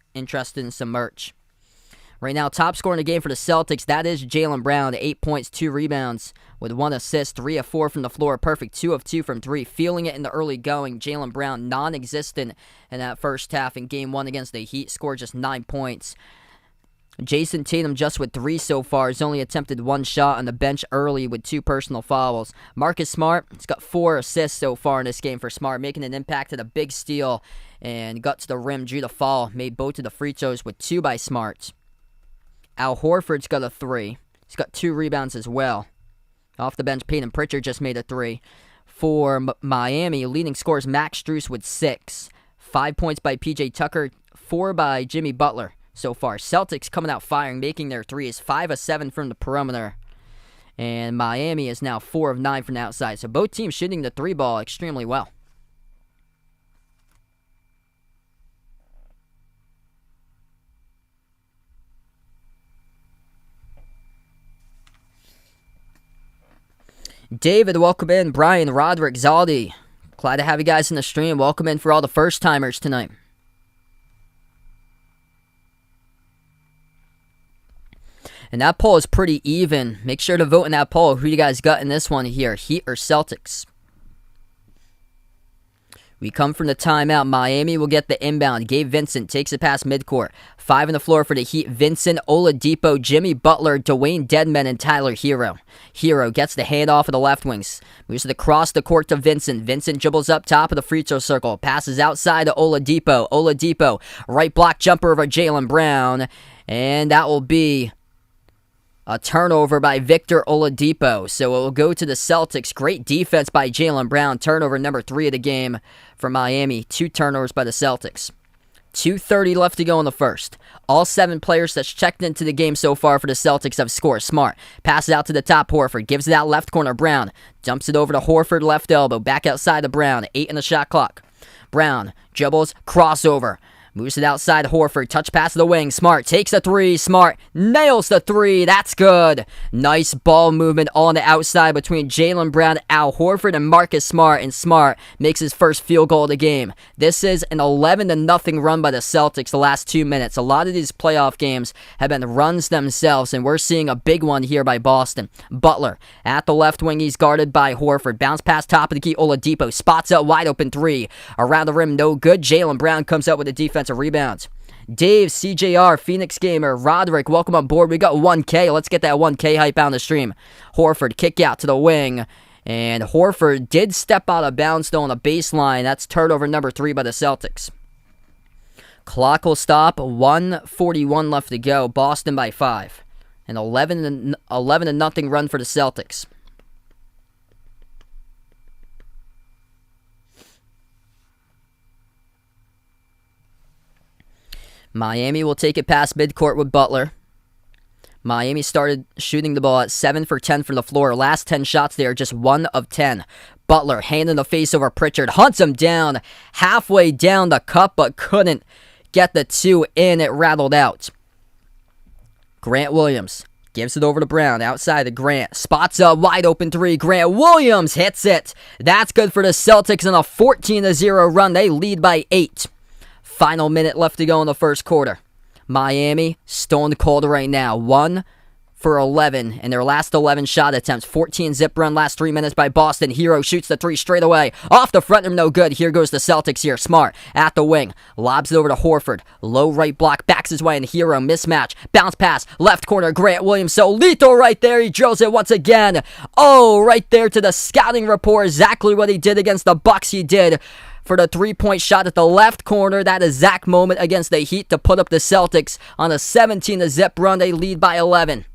Speaker 1: in some merch. Right now, top scorer in the game for the Celtics, that is Jaylen Brown. 8 points, 2 rebounds with 1 assist, 3 of 4 from the floor. Perfect 2 of 2 from 3. Feeling it in the early going. Jaylen Brown non-existent in that first half in Game 1 against the Heat. Scored just 9 points. Jason Tatum just with 3 so far. He's only attempted 1 shot on the bench early with 2 personal fouls. Marcus Smart, he's got 4 assists so far in this game for Smart, making an impact at a big steal and got to the rim, drew the foul, made both of the free throws with 2 by Smart. Al Horford's got a 3. He's got 2 rebounds as well. Off the bench, Peyton Pritchard just made a 3. For Miami, leading scorers Max Strus with 6. 5 points by PJ Tucker, 4 by Jimmy Butler so far. Celtics coming out firing, making their 3s. 5 of 7 from the perimeter. And Miami is now 4 of 9 from the outside. So both teams shooting the 3 ball extremely well. David, welcome in. Brian, Roderick, Zaldi. Glad to have you guys in the stream. Welcome in for all the first-timers tonight. And that poll is pretty even. Make sure to vote in that poll. Who you guys got in this one here, Heat or Celtics? We come from the timeout. Miami will get the inbound. Gabe Vincent takes it past midcourt. 5 on the floor for the Heat. Vincent, Oladipo, Jimmy Butler, Dwayne Dedmon, and Tyler Hero. Hero gets the handoff of the left wings. Moves it across the court to Vincent. Vincent dribbles up top of the free throw circle. Passes outside to Oladipo. Oladipo, right block jumper over Jaylen Brown. And that will be a turnover by Victor Oladipo. So it will go to the Celtics. Great defense by Jaylen Brown. Turnover number 3 of the game for Miami. 2 turnovers by the Celtics. 2:30 left to go in the first. All 7 players that's checked into the game so far for the Celtics have scored. Smart passes out to the top. Horford gives it out left corner. Brown dumps it over to Horford, left elbow. Back outside to Brown. 8 in the shot clock. Brown dribbles, crossover. Moves it outside Horford. Touch pass to the wing. Smart takes the 3. Smart nails the 3. That's good. Nice ball movement on the outside between Jaylen Brown, Al Horford, and Marcus Smart. And Smart makes his first field goal of the game. This is an 11-0 run by the Celtics the last 2 minutes. A lot of these playoff games have been runs themselves, and we're seeing a big one here by Boston. Butler at the left wing. He's guarded by Horford. Bounce pass top of the key. Oladipo spots up wide open 3. Around the rim, no good. Jaylen Brown comes out with a defensive rebound. Dave, CJR, Phoenix Gamer, Roderick, welcome on board. We got 1K. Let's get that 1K hype on the stream. Horford, kick out to the wing. And Horford did step out of bounds, though, on the baseline. That's turnover number 3 by the Celtics. Clock will stop. 1:41 left to go. Boston by 5. An 11-0 run for the Celtics. Miami will take it past midcourt with Butler. Miami started shooting the ball at 7 for 10 from the floor. Last 10 shots there, just 1 of 10. Butler, hand in the face over Pritchard, hunts him down halfway down the cup, but couldn't get the 2 in. It rattled out. Grant Williams gives it over to Brown, outside to Grant. Spots a wide open 3. Grant Williams hits it. That's good for the Celtics in a 14-0 run. They lead by 8. Final minute left to go in the first quarter. Miami, stone cold right now. 1 for 11 in their last 11 shot attempts. 14 zip run last 3 minutes by Boston. Hero shoots the 3 straight away. Off the front rim, no good. Here goes the Celtics here. Smart at the wing. Lobs it over to Horford. Low right block. Backs his way in. Hero mismatch. Bounce pass. Left corner. Grant Williams so lethal right there. He drills it once again. Oh, right there to the scouting report. Exactly what he did against the Bucks he did. For the 3-point shot at the left corner, that exact moment against the Heat to put up the Celtics on a 17-zip run. They lead by 11.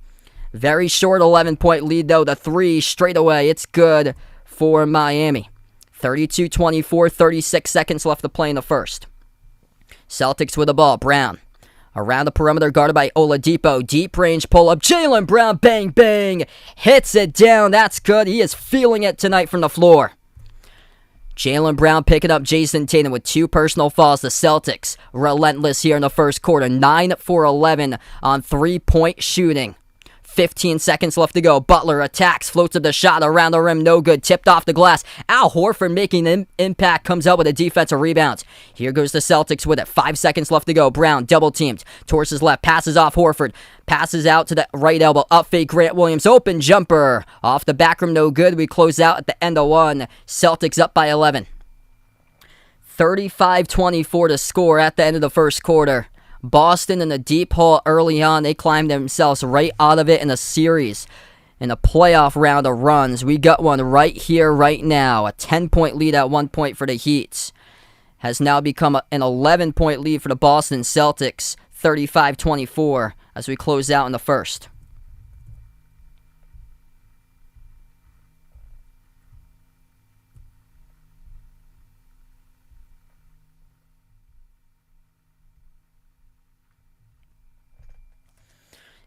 Speaker 1: Very short 11-point lead, though. The 3 straight away. It's good for Miami. 32-24, 36 seconds left to play in the first. Celtics with the ball. Brown around the perimeter, guarded by Oladipo. Deep range pull-up. Jaylen Brown, bang, bang. Hits it down. That's good. He is feeling it tonight from the floor. Jaylen Brown picking up Jason Tatum with 2 personal fouls. The Celtics relentless here in the first quarter. 9 for 11 on 3-point shooting. 15 seconds left to go. Butler attacks, floats up the shot around the rim, no good. Tipped off the glass. Al Horford making an impact, comes up with a defensive rebound. Here goes the Celtics with it. 5 seconds left to go. Brown double teamed. Towards his left, passes off Horford. Passes out to the right elbow. Up fake Grant Williams. Open jumper. Off the back rim, no good. We close out at the end of 1. Celtics up by 11. 35-24 to score at the end of the first quarter. Boston in the deep hole early on. They climbed themselves right out of it in a series. In a playoff round of runs. We got one right here, right now. A 10-point lead at 1 point for the Heat. Has now become an 11-point lead for the Boston Celtics. 35-24 as we close out in the first.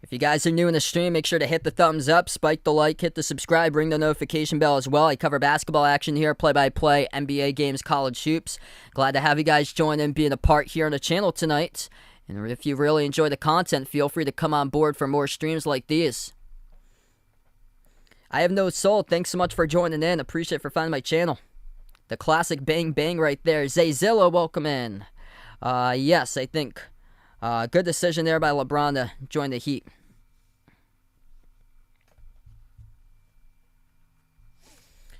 Speaker 1: If you guys are new in the stream, make sure to hit the thumbs up, spike the like, hit the subscribe, ring the notification bell as well. I cover basketball action here, play-by-play, NBA games, college hoops. Glad to have you guys join in, being a part here on the channel tonight. And if you really enjoy the content, feel free to come on board for more streams like these. I have no soul. Thanks so much for joining in. Appreciate it for finding my channel. The classic bang bang right there. Zayzilla, welcome in. Yes, I think good decision there by LeBron to join the Heat.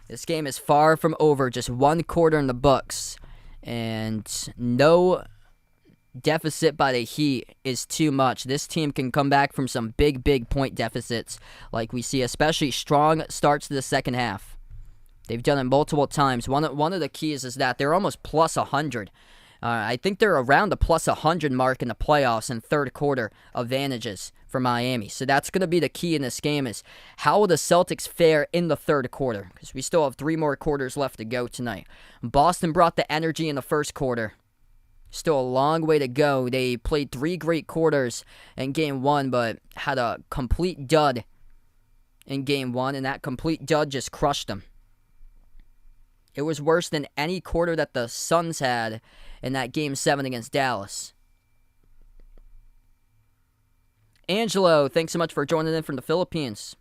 Speaker 1: This game is far from over. Just 1 quarter in the books. And no deficit by the Heat is too much. This team can come back from some big point deficits like we see, especially strong starts to the second half. They've done it multiple times. One of the keys is that they're almost plus 100. I think they're around the plus 100 mark in the playoffs in third quarter advantages for Miami. So that's going to be the key in this game, is how will the Celtics fare in the third quarter? Because we still have 3 more quarters left to go tonight. Boston brought the energy in the first quarter. Still a long way to go. They played 3 great quarters in Game 1, but had a complete dud in Game 1, and that complete dud just crushed them. It was worse than any quarter that the Suns had in that Game 7 against Dallas. Angelo, thanks so much for joining in from the Philippines.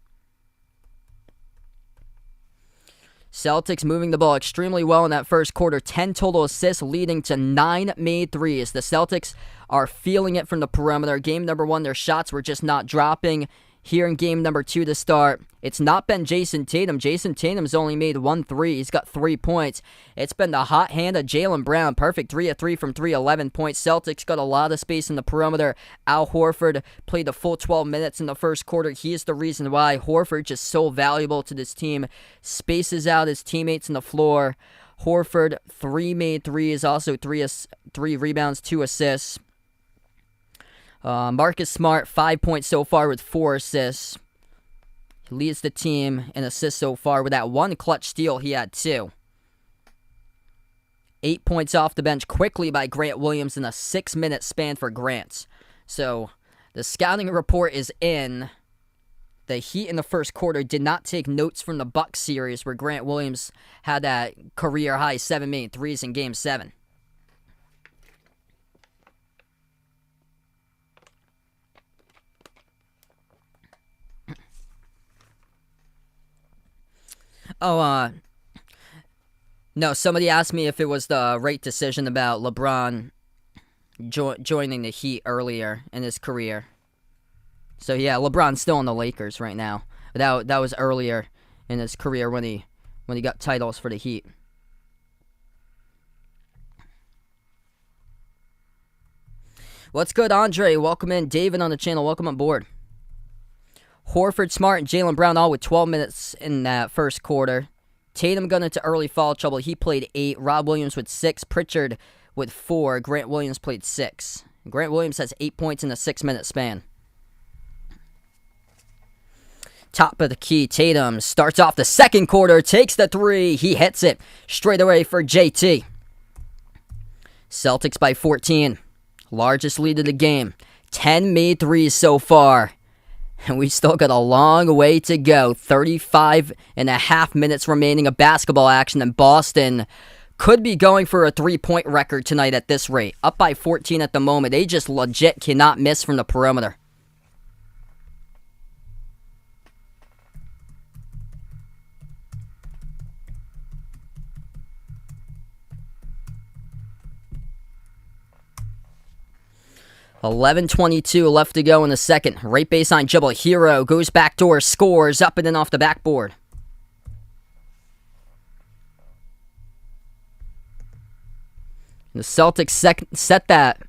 Speaker 1: Celtics moving the ball extremely well in that first quarter. 10 total assists leading to 9 made threes. The Celtics are feeling it from the perimeter. Game number 1, their shots were just not dropping. Here in game number 2 to start, it's not been Jason Tatum. Jason Tatum's only made 1 3. He's got 3 points. It's been the hot hand of Jaylen Brown. Perfect 3 of 3 from 3, 11 points. Celtics got a lot of space in the perimeter. Al Horford played the full 12 minutes in the first quarter. He is the reason why Horford just so valuable to this team. Spaces out his teammates on the floor. Horford, 3 made threes, also 3 rebounds, 2 assists. Marcus Smart, 5 points so far with 4 assists. He leads the team in assists so far with that 1 clutch steal. He had 2. 8 points off the bench quickly by Grant Williams in a 6-minute span for Grant. So the scouting report is in. The Heat in the first quarter did not take notes from the Bucks series where Grant Williams had that career-high 7 made threes in Game 7. No, somebody asked me if it was the right decision about LeBron joining the Heat earlier in his career. So yeah, LeBron's still on the Lakers right now. That was earlier in his career when he got titles for the Heat. What's good, Andre? Welcome in. David on the channel. Welcome on board. Horford, Smart, and Jaylen Brown all with 12 minutes in that first quarter. Tatum got into early foul trouble. He played 8. Rob Williams with 6. Pritchard with 4. Grant Williams played 6. Grant Williams has 8 points in a 6-minute span. Top of the key, Tatum starts off the second quarter, takes the 3. He hits it straight away for JT. Celtics by 14. Largest lead of the game. 10 made threes so far. And we still got a long way to go. 35 and a half minutes remaining of basketball action. And Boston could be going for a 3-point record tonight at this rate. Up by 14 at the moment. They just legit cannot miss from the perimeter. $11:22 left to go in the second. Right baseline dribble. Hero goes backdoor, scores up and in off the backboard. The Celtics set that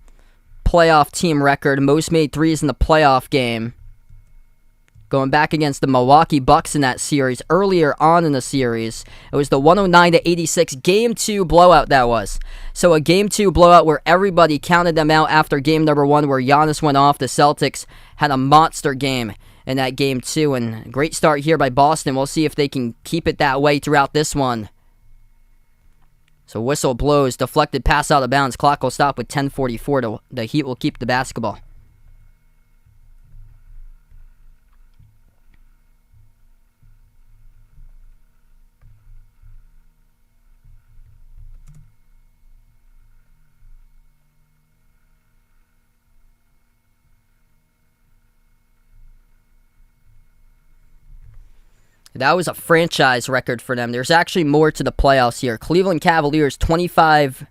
Speaker 1: playoff team record. Most made threes in the playoff game. Going back against the Milwaukee Bucks in that series. Earlier on in the series, it was the 109-86 Game 2 blowout that was. So a Game 2 blowout where everybody counted them out after Game number 1 where Giannis went off. The Celtics had a monster game in that Game 2. And great start here by Boston. We'll see if they can keep it that way throughout this one. So whistle blows. Deflected pass out of bounds. Clock will stop with 10:44. The Heat will keep the basketball. That was a franchise record for them. There's actually more to the playoffs here. Cleveland Cavaliers, 25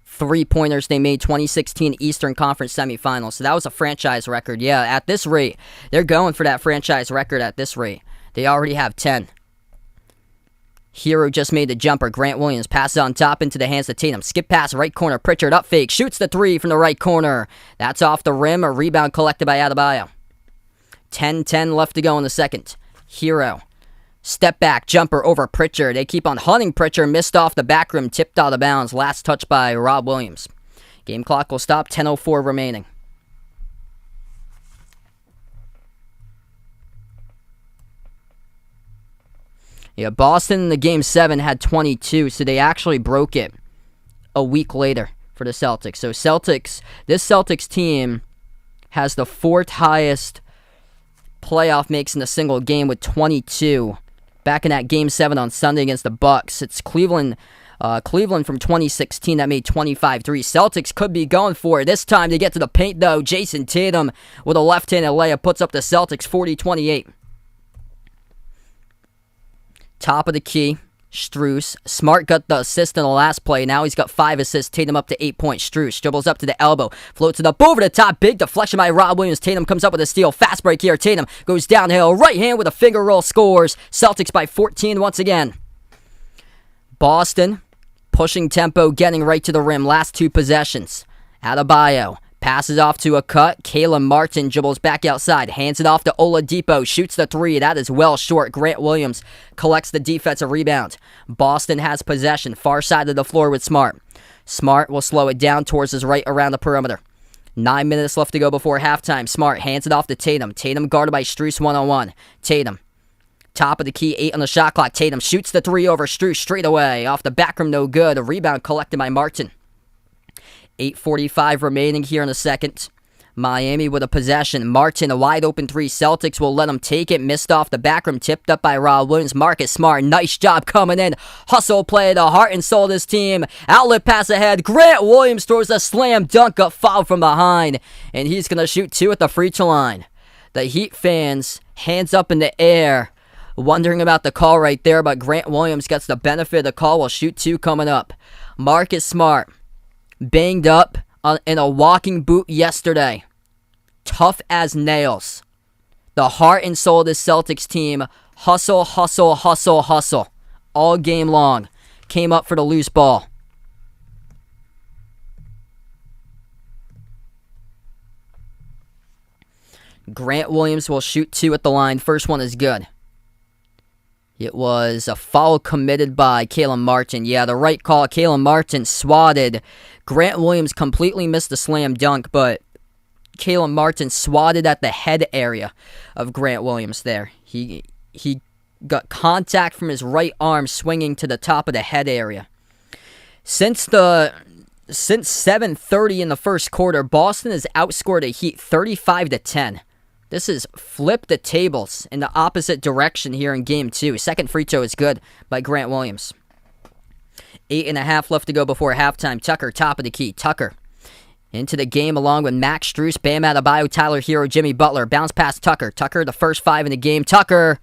Speaker 1: three-pointers they made 2016 Eastern Conference semifinals. So that was a franchise record. Yeah, at this rate, they're going for that franchise record at this rate. They already have 10. Hero just made the jumper. Grant Williams passes on top into the hands of Tatum. Skip pass, right corner. Pritchard up fake. Shoots the 3 from the right corner. That's off the rim. A rebound collected by Adebayo. 10-10 left to go in the second. Hero. Step back, jumper over Pritchard. They keep on hunting Pritchard. Missed off the back rim, tipped out of bounds. Last touch by Rob Williams. Game clock will stop, 10:04 remaining. Yeah, Boston in the Game 7 had 22, so they actually broke it a week later for the Celtics. So this Celtics team has the 4th highest playoff makes in a single game with 22. Back in that Game 7 on Sunday against the Bucks. It's Cleveland from 2016 that made 25 threes. Celtics could be going for it. This time to get to the paint, though. Jason Tatum with a left-handed layup puts up the Celtics 40-28. Top of the key. Strus. Smart got the assist in the last play. Now he's got 5 assists. Tatum up to 8 points. Strus dribbles up to the elbow. Floats it up over the top. Big deflection by Rob Williams. Tatum comes up with a steal. Fast break here. Tatum goes downhill. Right hand with a finger roll. Scores. Celtics by 14 once again. Boston pushing tempo. Getting right to the rim. Last 2 possessions. Adebayo. Passes off to a cut. Caleb Martin dribbles back outside. Hands it off to Oladipo. Shoots the 3. That is well short. Grant Williams collects the defensive rebound. Boston has possession. Far side of the floor with Smart. Smart will slow it down towards his right around the perimeter. 9 minutes left to go before halftime. Smart hands it off to Tatum. Tatum guarded by Strus one-on-one. Tatum Top of the key, 8 on the shot clock. Tatum shoots the 3 over Strus straight away. Off the back rim, no good. A rebound collected by Martin. 8:45 remaining here in the second. Miami with a possession. Martin, a wide open 3. Celtics will let him take it. Missed off the back rim. Tipped up by Rob Williams. Marcus Smart, nice job coming in. Hustle play, the heart and soul of this team. Outlet pass ahead. Grant Williams throws a slam dunk. Got fouled from behind. And he's going to shoot 2 at the free throw line. The Heat fans, hands up in the air. Wondering about the call right there, but Grant Williams gets the benefit of the call. Will shoot 2 coming up. Marcus Smart, banged up in a walking boot yesterday. Tough as nails. The heart and soul of this Celtics team. Hustle, hustle, hustle, hustle. All game long. Came up for the loose ball. Grant Williams will shoot 2 at the line. First one is good. It was a foul committed by Caleb Martin. Yeah, the right call. Caleb Martin swatted. Grant Williams completely missed the slam dunk, but Caleb Martin swatted at the head area of Grant Williams there. He got contact from his right arm swinging to the top of the head area. Since 7:30 in the first quarter, Boston has outscored the Heat 35-10. This is flipped the tables in the opposite direction here in Game 2. Second free throw is good by Grant Williams. 8.5 left to go before halftime. Tucker, top of the key. Tucker into the game along with Max Strus, Bam Adebayo, Tyler Hero, Jimmy Butler. Bounce past Tucker. Tucker, the first 5 in the game. Tucker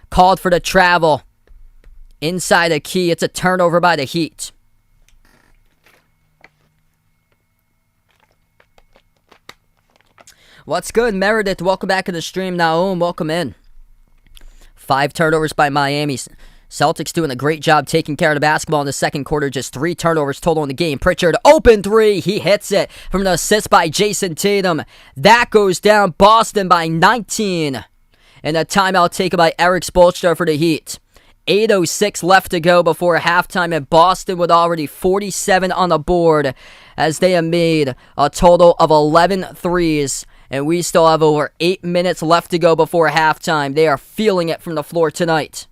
Speaker 1: called for the travel. Inside the key. It's a turnover by the Heat. What's good, Meredith? Welcome back to the stream. Naum, welcome in. 5 turnovers by Miami. Celtics doing a great job taking care of the basketball in the second quarter. Just 3 turnovers total in the game. Pritchard, open 3. He hits it from the assist by Jason Tatum. That goes down. Boston by 19. And a timeout taken by Eric Spoelstra for the Heat. 8:06 left to go before halftime, and Boston with already 47 on the board as they have made a total of 11 threes. And we still have over 8 minutes left to go before halftime. They are feeling it from the floor tonight.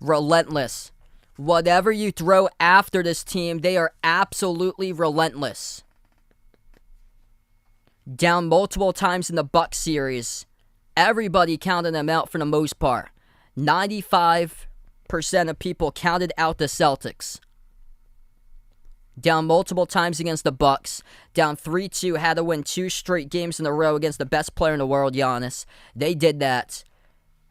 Speaker 1: Relentless. Whatever you throw after this team, they are absolutely relentless. Down multiple times in the Bucks series. Everybody counted them out for the most part. 95% of people counted out the Celtics. Down multiple times against the Bucks. Down 3-2, had to win 2 straight games in a row against the best player in the world, Giannis. They did that.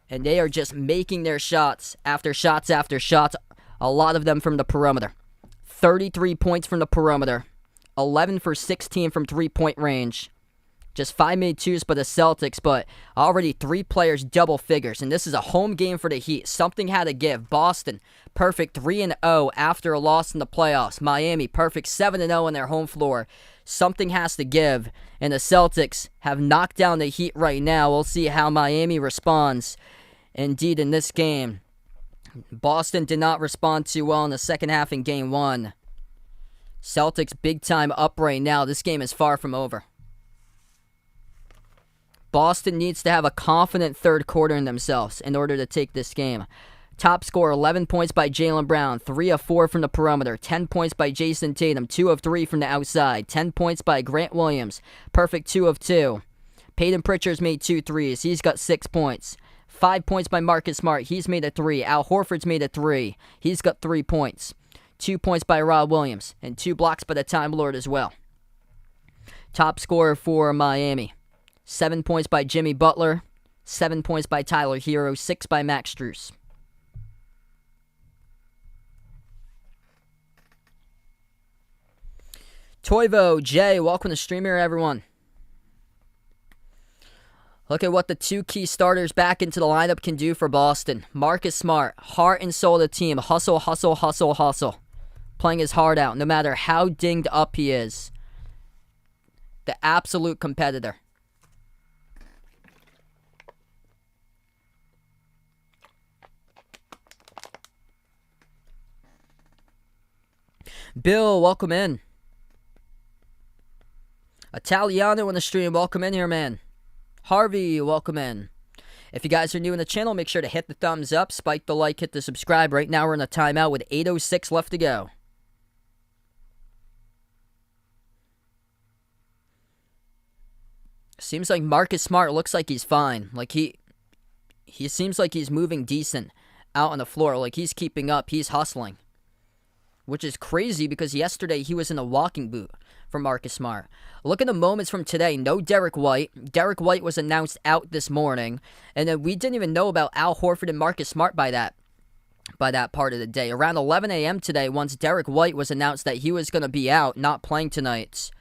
Speaker 1: And they are just making their shots after shots after shots. A lot of them from the perimeter. 33 points from the perimeter. 11 for 16 from 3-point range. Just 5 made 2s by the Celtics, but already 3 players double figures. And this is a home game for the Heat. Something had to give. Boston, perfect 3-0 after a loss in the playoffs. Miami, perfect 7-0 on their home floor. Something has to give. And the Celtics have knocked down the Heat right now. We'll see how Miami responds. Indeed, in this game, Boston did not respond too well in the second half in Game 1. Celtics big time up right now. This game is far from over. Boston needs to have a confident third quarter in themselves in order to take this game. Top score, 11 points by Jaylen Brown, 3 of 4 from the perimeter, 10 points by Jason Tatum, 2 of 3 from the outside, 10 points by Grant Williams, perfect 2 of 2. Peyton Pritchard's made 2 threes, he's got 6 points. 5 points by Marcus Smart, he's made a 3. Al Horford's made a 3, he's got 3 points. 2 points by Rob Williams, and 2 blocks by the Time Lord as well. Top scorer for Miami. 7 points by Jimmy Butler, 7 points by Tyler Hero, 6 by Max Strus. Toivo, Jay, welcome to stream here, everyone. Look at what the 2 key starters back into the lineup can do for Boston. Marcus Smart, heart and soul of the team. Hustle, hustle, hustle, hustle. Playing his heart out, no matter how dinged up he is. The absolute competitor. Bill, welcome in. Italiano on the stream, welcome in here, man. Harvey, welcome in. If you guys are new in the channel, make sure to hit the thumbs up, spike the like, hit the subscribe. Right now we're in a timeout with 8:06 left to go. Seems like Marcus Smart looks like he's fine. Like he seems like he's moving decent out on the floor. Like he's keeping up. He's hustling. Which is crazy because yesterday he was in a walking boot for Marcus Smart. Look at the moments from today. No Derek White. Derek White was announced out this morning. And then we didn't even know about Al Horford and Marcus Smart by that part of the day. Around 11 a.m. today, once Derek White was announced that he was going to be out, not playing tonight,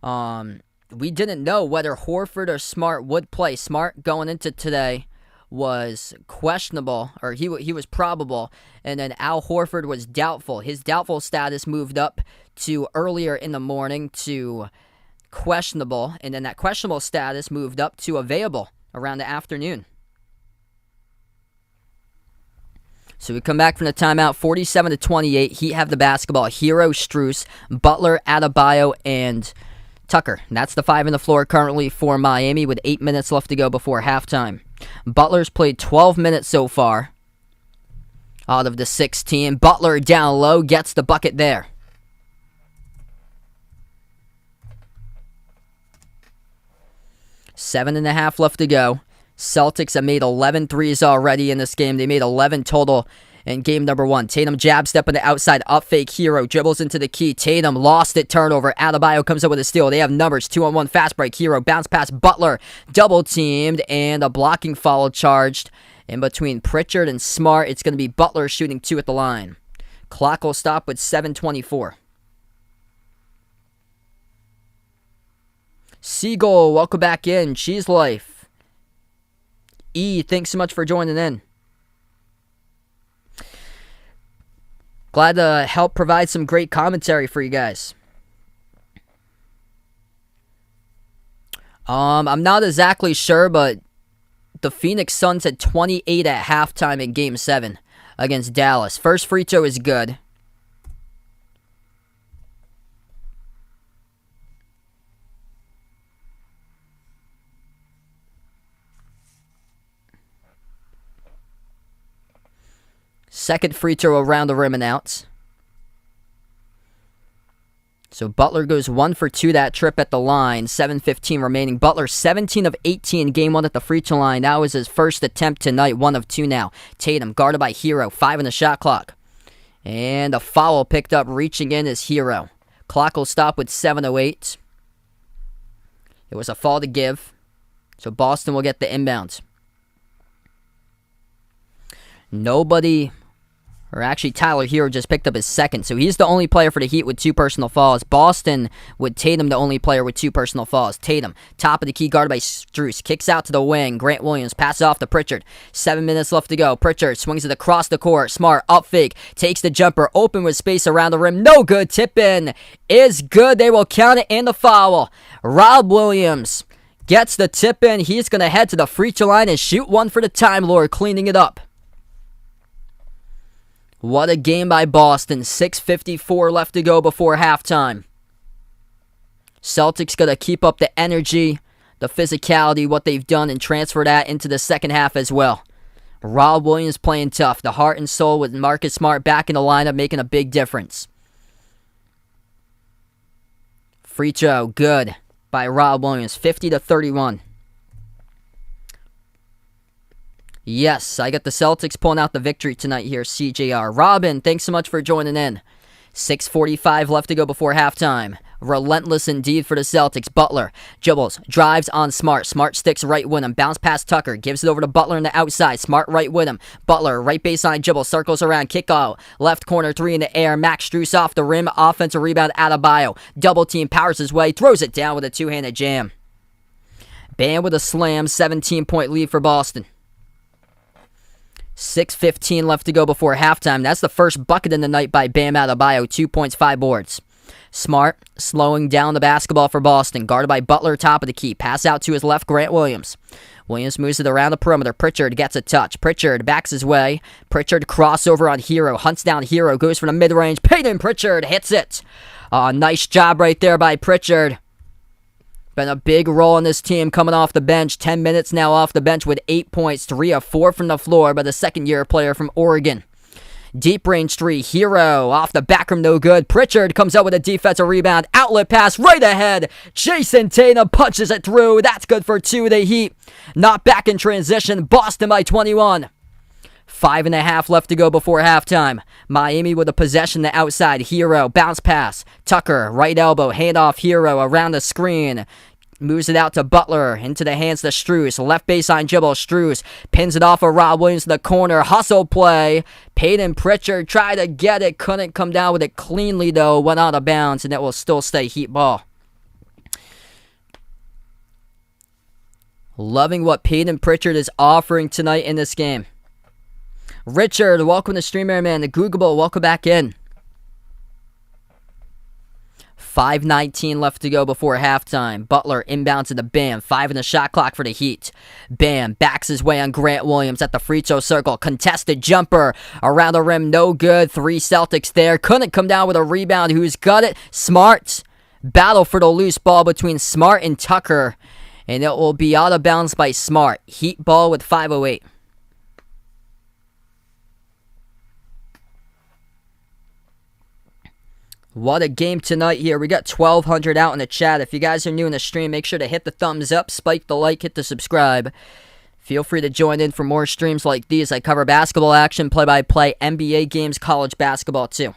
Speaker 1: we didn't know whether Horford or Smart would play. Smart going into today was questionable, or he was probable, and then Al Horford was doubtful. His doubtful status moved up to earlier in the morning to questionable, and then that questionable status moved up to available around the afternoon. So we come back from the timeout, 47-28. Heat have the basketball. Hero, Strus, Butler, Adebayo, and Tucker. And that's the five on the floor currently for Miami with 8 minutes left to go before halftime. Butler's played 12 minutes so far out of the 16. Butler down low, gets the bucket there. 7.5 left to go. Celtics have made 11 threes already in this game. They made 11 total in game number 1. Tatum jab step on the outside, up fake, Hero dribbles into the key. Tatum lost it, turnover. Adebayo comes up with a steal. They have numbers, 2-on-1 fast break. Hero bounce pass, Butler double teamed, and a blocking foul charged in between Pritchard and Smart. It's going to be Butler shooting 2 at the line. Clock will stop with 7:24. Siegel, welcome back in. Cheese Life. E, thanks so much for joining in. Glad to help provide some great commentary for you guys. I'm not exactly sure, but the Phoenix Suns had 28 at halftime in Game 7 against Dallas. First free throw is good. Second free throw around the rim and out. So Butler goes 1 for 2 that trip at the line. 7:15 remaining. Butler 17 of 18 game 1 at the free throw line. That was his first attempt tonight. 1 of 2 now. Tatum guarded by Hero. 5 on the shot clock. And a foul picked up reaching in is Hero. Clock will stop with 7:08. It was a foul to give. So Boston will get the inbound. Nobody... Or actually, Tyler Hero just picked up his second. So he's the only player for the Heat with 2 personal fouls. Boston with Tatum, the only player with 2 personal fouls. Tatum, top of the key, guarded by Strus. Kicks out to the wing. Grant Williams passes off to Pritchard. 7 minutes left to go. Pritchard swings it across the court. Smart, up fake. Takes the jumper. Open with space around the rim. No good. Tip in is good. They will count it in the foul. Rob Williams gets the tip in. He's going to head to the free throw line and shoot 1 for the Time Lord, cleaning it up. What a game by Boston. 6:54 left to go before halftime. Celtics got to keep up the energy, the physicality, what they've done, and transfer that into the second half as well. Rob Williams playing tough. The heart and soul with Marcus Smart back in the lineup making a big difference. Free throw, good by Rob Williams. 50-31. Yes, I got the Celtics pulling out the victory tonight here, CJR. Robin, thanks so much for joining in. 6:45 left to go before halftime. Relentless indeed for the Celtics. Butler dribbles, drives on Smart. Smart sticks right with him. Bounce past Tucker. Gives it over to Butler on the outside. Smart right with him. Butler, right baseline dribble. Circles around. Kick out. Left corner 3 in the air. Max Strus off the rim. Offensive rebound. Adebayo. Double team. Powers his way. Throws it down with a 2-handed jam. Bam with a slam. 17-point lead for Boston. 6:15 left to go before halftime. That's the first bucket in the night by Bam Adebayo. 2 points, 5 boards. Smart slowing down the basketball for Boston. Guarded by Butler, top of the key. Pass out to his left, Grant Williams. Williams moves it around the perimeter. Pritchard gets a touch. Pritchard backs his way. Pritchard crossover on Hero. Hunts down Hero. Goes for the mid-range. Peyton Pritchard hits it. Nice job right there by Pritchard. Been a big role in this team coming off the bench. 10 minutes now off the bench with 8 points, 3 of 4 from the floor by the second-year player from Oregon. Deep range three, Hero off the back rim, no good. Pritchard comes out with a defensive rebound. Outlet pass right ahead. Jason Tatum punches it through. That's good for 2. The Heat not back in transition. Boston by 21. 5.5 left to go before halftime. Miami with a possession to outside. Hero, bounce pass. Tucker, right elbow, handoff. Hero around the screen. Moves it out to Butler, into the hands to Strus. Left baseline dribble, Strus pins it off of Rob Williams in the corner. Hustle play. Peyton Pritchard tried to get it, couldn't come down with it cleanly though. Went out of bounds, and it will still stay Heat ball. Loving what Peyton Pritchard is offering tonight in this game. Richard, welcome to Streamer Man. The Googleable, welcome back in. 5:19 left to go before halftime. Butler inbounds to the Bam. 5 in the shot clock for the Heat. Bam backs his way on Grant Williams at the free throw circle. Contested jumper around the rim. No good. 3 Celtics there. Couldn't come down with a rebound. Who's got it? Smart. Battle for the loose ball between Smart and Tucker. And it will be out of bounds by Smart. Heat ball with 5:08. What a game tonight here. We got 1,200 out in the chat. If you guys are new in the stream, make sure to hit the thumbs up, spike the like, hit the subscribe. Feel free to join in for more streams like these. I cover basketball action, play-by-play, NBA games, college basketball too.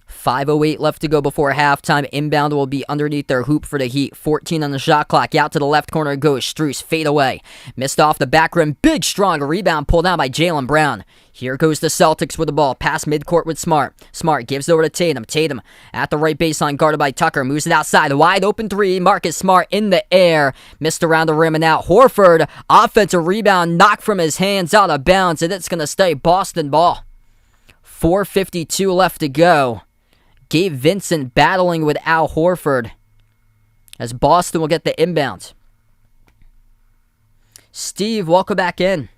Speaker 1: 5:08 left to go before halftime. Inbound will be underneath their hoop for the Heat. 14 on the shot clock. Out to the left corner goes Strus. Fade away. Missed off the back rim. Big, strong rebound pulled down by Jaylen Brown. Here goes the Celtics with the ball. Pass midcourt with Smart. Smart gives it over to Tatum. Tatum at the right baseline, guarded by Tucker. Moves it outside. Wide open 3. Marcus Smart in the air. Missed around the rim and out. Horford, offensive rebound, knocked from his hands out of bounds, and it's going to stay Boston ball. 4:52 left to go. Gabe Vincent battling with Al Horford as Boston will get the inbound. Steve, welcome back in.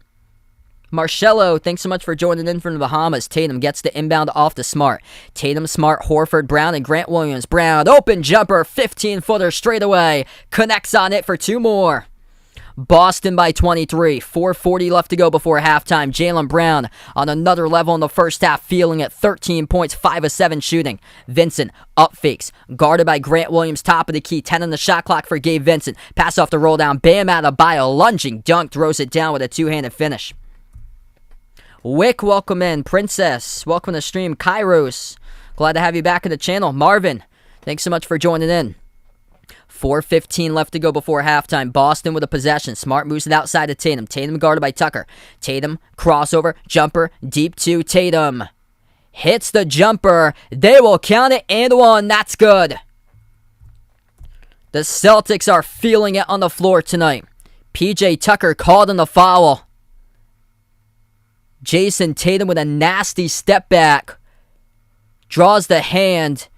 Speaker 1: Marcello, thanks so much for joining in from the Bahamas. Tatum gets the inbound off to Smart. Tatum, Smart, Horford, Brown, and Grant Williams. Brown, open jumper, 15-footer straight away. Connects on it for 2 more. Boston by 23. 4:40 left to go before halftime. Jaylen Brown on another level in the first half, feeling it. 13 points, 5 of 7 shooting. Vincent up fakes, guarded by Grant Williams, top of the key. 10 on the shot clock for Gabe Vincent. Pass off the roll down. Bam Adebayo, lunging dunk, throws it down with a 2-handed finish. Wick, welcome in. Princess, welcome to the stream. Kairos, glad to have you back in the channel. Marvin, thanks so much for joining in. 4:15 left to go before halftime. Boston with a possession. Smart moves it outside to Tatum. Tatum guarded by Tucker. Tatum, crossover, jumper, deep 2. Tatum hits the jumper. They will count it and 1. That's good. The Celtics are feeling it on the floor tonight. PJ Tucker called on the foul. Jason Tatum with a nasty step back. Draws the hand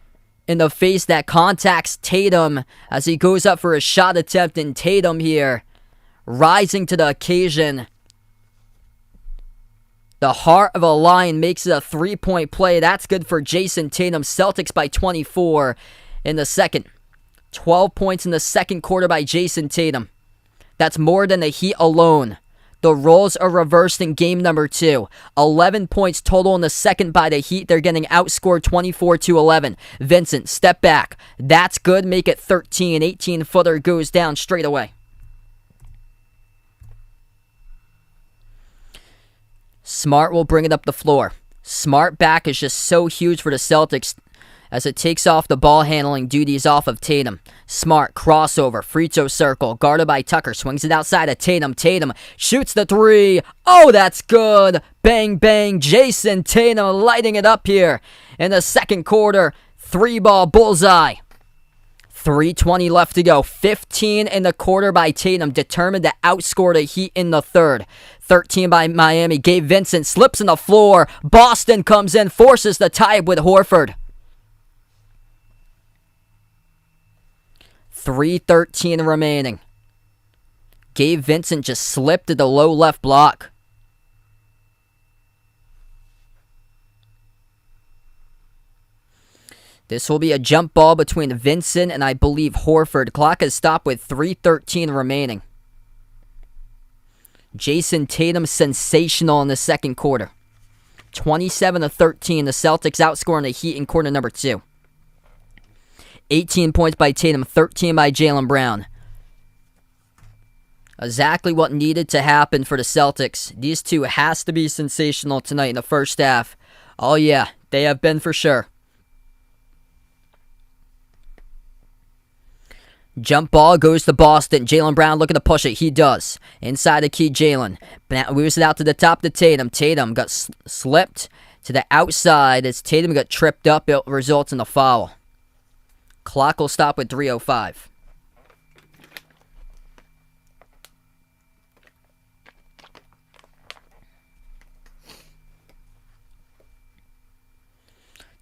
Speaker 1: in the face that contacts Tatum as he goes up for a shot attempt, and Tatum here rising to the occasion. The heart of a lion makes it a 3-point play. That's good for Jason Tatum. Celtics by 24 in the second. 12 points in the second quarter by Jason Tatum. That's more than the Heat alone. The roles are reversed in game number 2. 11 points total in the second by the Heat. They're getting outscored 24-11. Vincent, step back. That's good. Make it 13. 18-footer goes down straight away. Smart will bring it up the floor. Smart back is just so huge for the Celtics as it takes off the ball handling duties off of Tatum. Smart, crossover, free throw circle, guarded by Tucker, swings it outside of Tatum. Tatum shoots the 3. Oh, that's good. Bang, bang. Jason Tatum lighting it up here in the second quarter. 3-ball bullseye. 3:20 left to go. 15 in the quarter by Tatum, determined to outscore the Heat in the third. 13 by Miami. Gabe Vincent slips on the floor. Boston comes in, forces the tie with Horford. 3:13 remaining. Gabe Vincent just slipped to the low left block. This will be a jump ball between Vincent and I believe Horford. Clock is stopped with 3:13 remaining. Jason Tatum sensational in the second quarter. 27-13. The Celtics outscoring the Heat in quarter number 2. 18 points by Tatum, 13 by Jaylen Brown. Exactly what needed to happen for the Celtics. These two has to be sensational tonight in the first half. Oh yeah, they have been for sure. Jump ball goes to Boston. Jaylen Brown looking to push it. He does. Inside the key, Jaylen. Moves it out to the top to Tatum. Tatum got slipped to the outside as Tatum got tripped up. It results in a foul. Clock will stop with 3:05.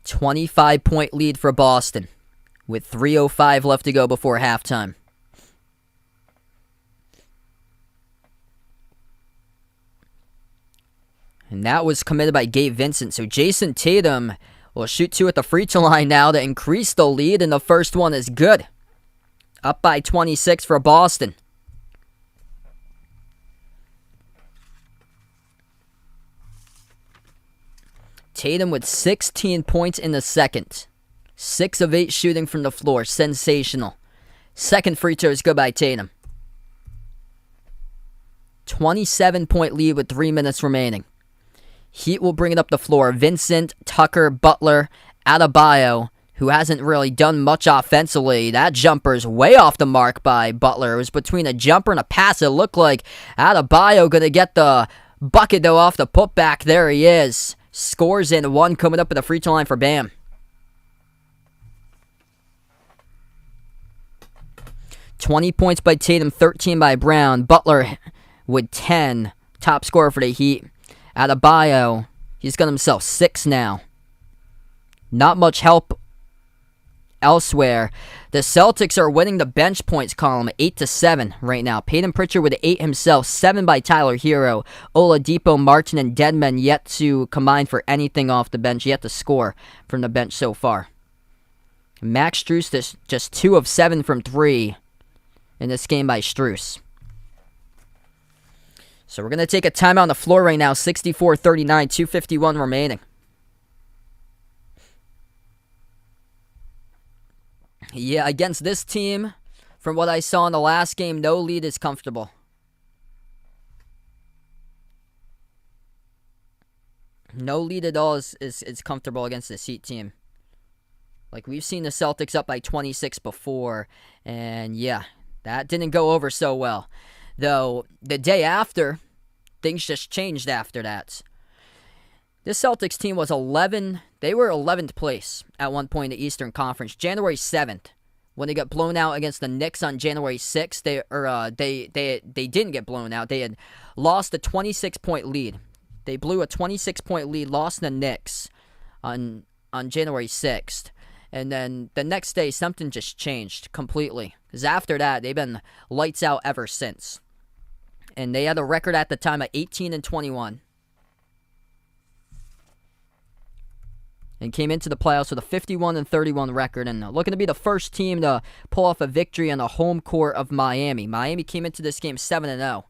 Speaker 1: $25-point lead for Boston, with 3:05 left to go before halftime. And that was committed by Gabe Vincent. So Jason Tatum will shoot 2 at the free throw line now to increase the lead, and the first one is good. Up by 26 for Boston. Tatum with 16 points in the second. 6 of 8 shooting from the floor. Sensational. Second free throw is good by Tatum. 27-point lead with 3 minutes remaining. Heat will bring it up the floor. Vincent, Tucker, Butler, Adebayo, who hasn't really done much offensively. That jumper's way off the mark by Butler. It was between a jumper and a pass. It looked like Adebayo going to get the bucket, though, off the putback. There he is. Scores in 1 coming up at the free throw line for Bam. $20 points by Tatum, 13 by Brown. Butler with 10. Top scorer for the Heat. Adebayo, he's got himself 6 now. Not much help elsewhere. The Celtics are winning the bench points column 8-7 right now. Peyton Pritchard with 8 himself, 7 by Tyler Hero. Oladipo, Martin, and Dedmon yet to combine for anything off the bench, yet to score from the bench so far. Max Strus just 2 of 7 from 3 in this game by Strus. So we're going to take a timeout on the floor right now. 64-39, 2:51 remaining. Yeah, against this team, from what I saw in the last game, no lead is comfortable. No lead at all is comfortable against this Heat team. Like, we've seen the Celtics up by 26 before, and yeah, that didn't go over so well. Though, the day after, things just changed after that. This Celtics team was 11. They were 11th place at one point in the Eastern Conference. January 7th, when they got blown out against the Knicks on January 6th, they didn't get blown out. They had lost a 26-point lead. They blew a 26-point lead, lost the Knicks on January 6th. And then the next day, something just changed completely. Because after that, they've been lights out ever since. And they had a record at the time of 18-21. And came into the playoffs with a 51-31 record. And looking to be the first team to pull off a victory on the home court of Miami. Miami came into this game 7-0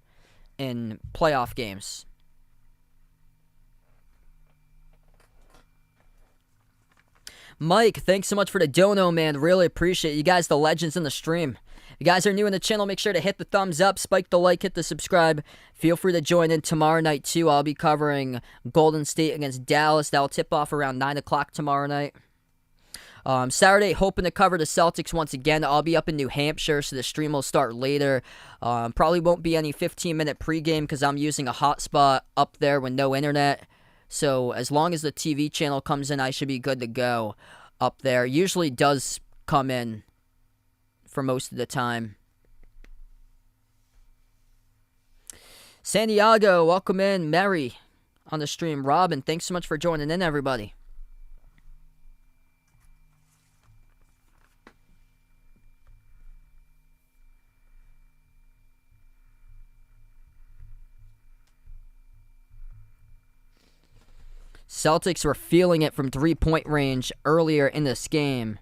Speaker 1: in playoff games. Mike, thanks so much for the dono, man. Really appreciate it. You guys, the legends in the stream. If you guys are new in the channel, make sure to hit the thumbs up, spike the like, hit the subscribe. Feel free to join in tomorrow night, too. I'll be covering Golden State against Dallas. That'll tip off around 9 o'clock tomorrow night. Saturday, hoping to cover the Celtics once again. I'll be up in New Hampshire, so the stream will start later. Probably won't be any 15-minute pregame because I'm using a hotspot up there with no internet. So as long as the TV channel comes in, I should be good to go up there. Usually does come in for most of the time. San Diego, welcome in. Mary on the stream. Robin, thanks so much for joining in, everybody. Celtics were feeling it from three-point range earlier in this game.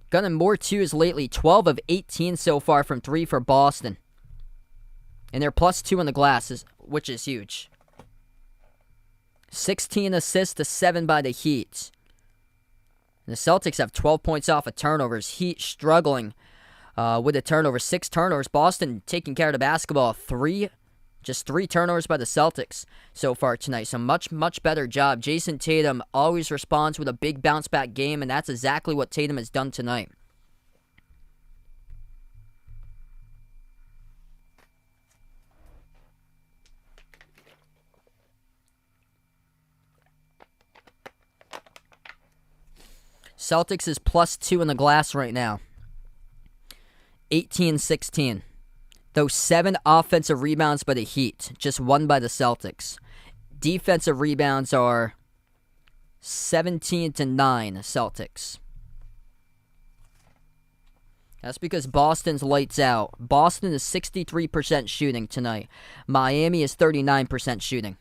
Speaker 1: Gotten more twos lately, 12 of 18 so far from three for Boston. And they're +2 on the glass, which is huge. 16 assists to 7 by the Heat. And the Celtics have 12 points off of turnovers. Heat struggling with the turnovers. 6 turnovers. Boston taking care of the basketball. Just 3 turnovers by the Celtics so far tonight. So much better job. Jason Tatum always responds with a big bounce back game, and that's exactly what Tatum has done tonight. Celtics is +2 in the glass right now. 18-16. Those 7 offensive rebounds by the Heat, just 1 by the Celtics. Defensive rebounds are 17-9 Celtics. That's because Boston's lights out. Boston is 63% shooting tonight. Miami is 39% shooting.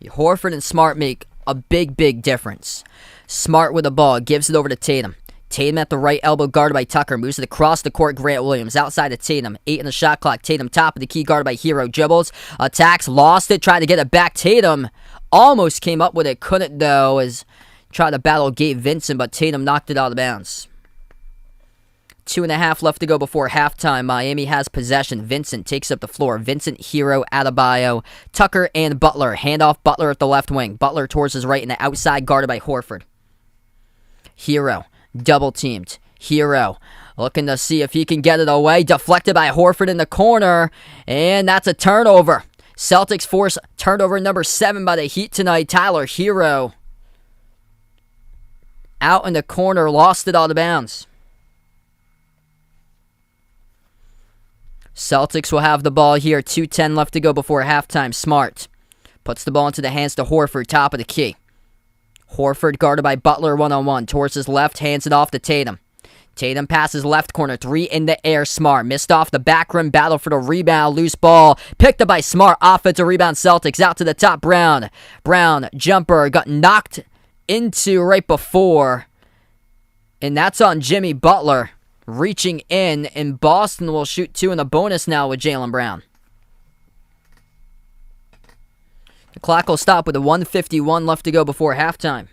Speaker 1: Horford and Smart make a big difference. Smart with the ball, gives it over to Tatum. Tatum at the right elbow, guarded by Tucker. Moves it across the court, Grant Williams. Outside of Tatum. 8 in the shot clock. Tatum top of the key, guarded by Hero. Dribbles, attacks, lost it, tried to get it back. Tatum almost came up with it. Couldn't, though, as tried to battle Gabe Vincent, but Tatum knocked it out of bounds. 2.5 left to go before halftime. Miami has possession. Vincent takes up the floor. Vincent, Hero, Adebayo, Tucker, and Butler. Handoff, Butler at the left wing. Butler towards his right in the outside, guarded by Horford. Hero, double teamed. Hero looking to see if he can get it away. Deflected by Horford in the corner, and that's a turnover. Celtics force turnover number 7 by the Heat tonight. Tyler Hero out in the corner, lost it out of bounds. Celtics will have the ball here. 2:10 left to go before halftime. Smart puts the ball into the hands to Horford, top of the key. Horford guarded by Butler one-on-one. Towards his left, hands it off to Tatum. Tatum passes left corner, 3 in the air. Smart missed off the back rim, battle for the rebound. Loose ball picked up by Smart. Offensive rebound Celtics. Out to the top, Brown. Brown, jumper, got knocked into right before. And that's on Jimmy Butler. Reaching in, and Boston will shoot 2 in the bonus now with Jaylen Brown. The clock will stop with 1:51 left to go before halftime.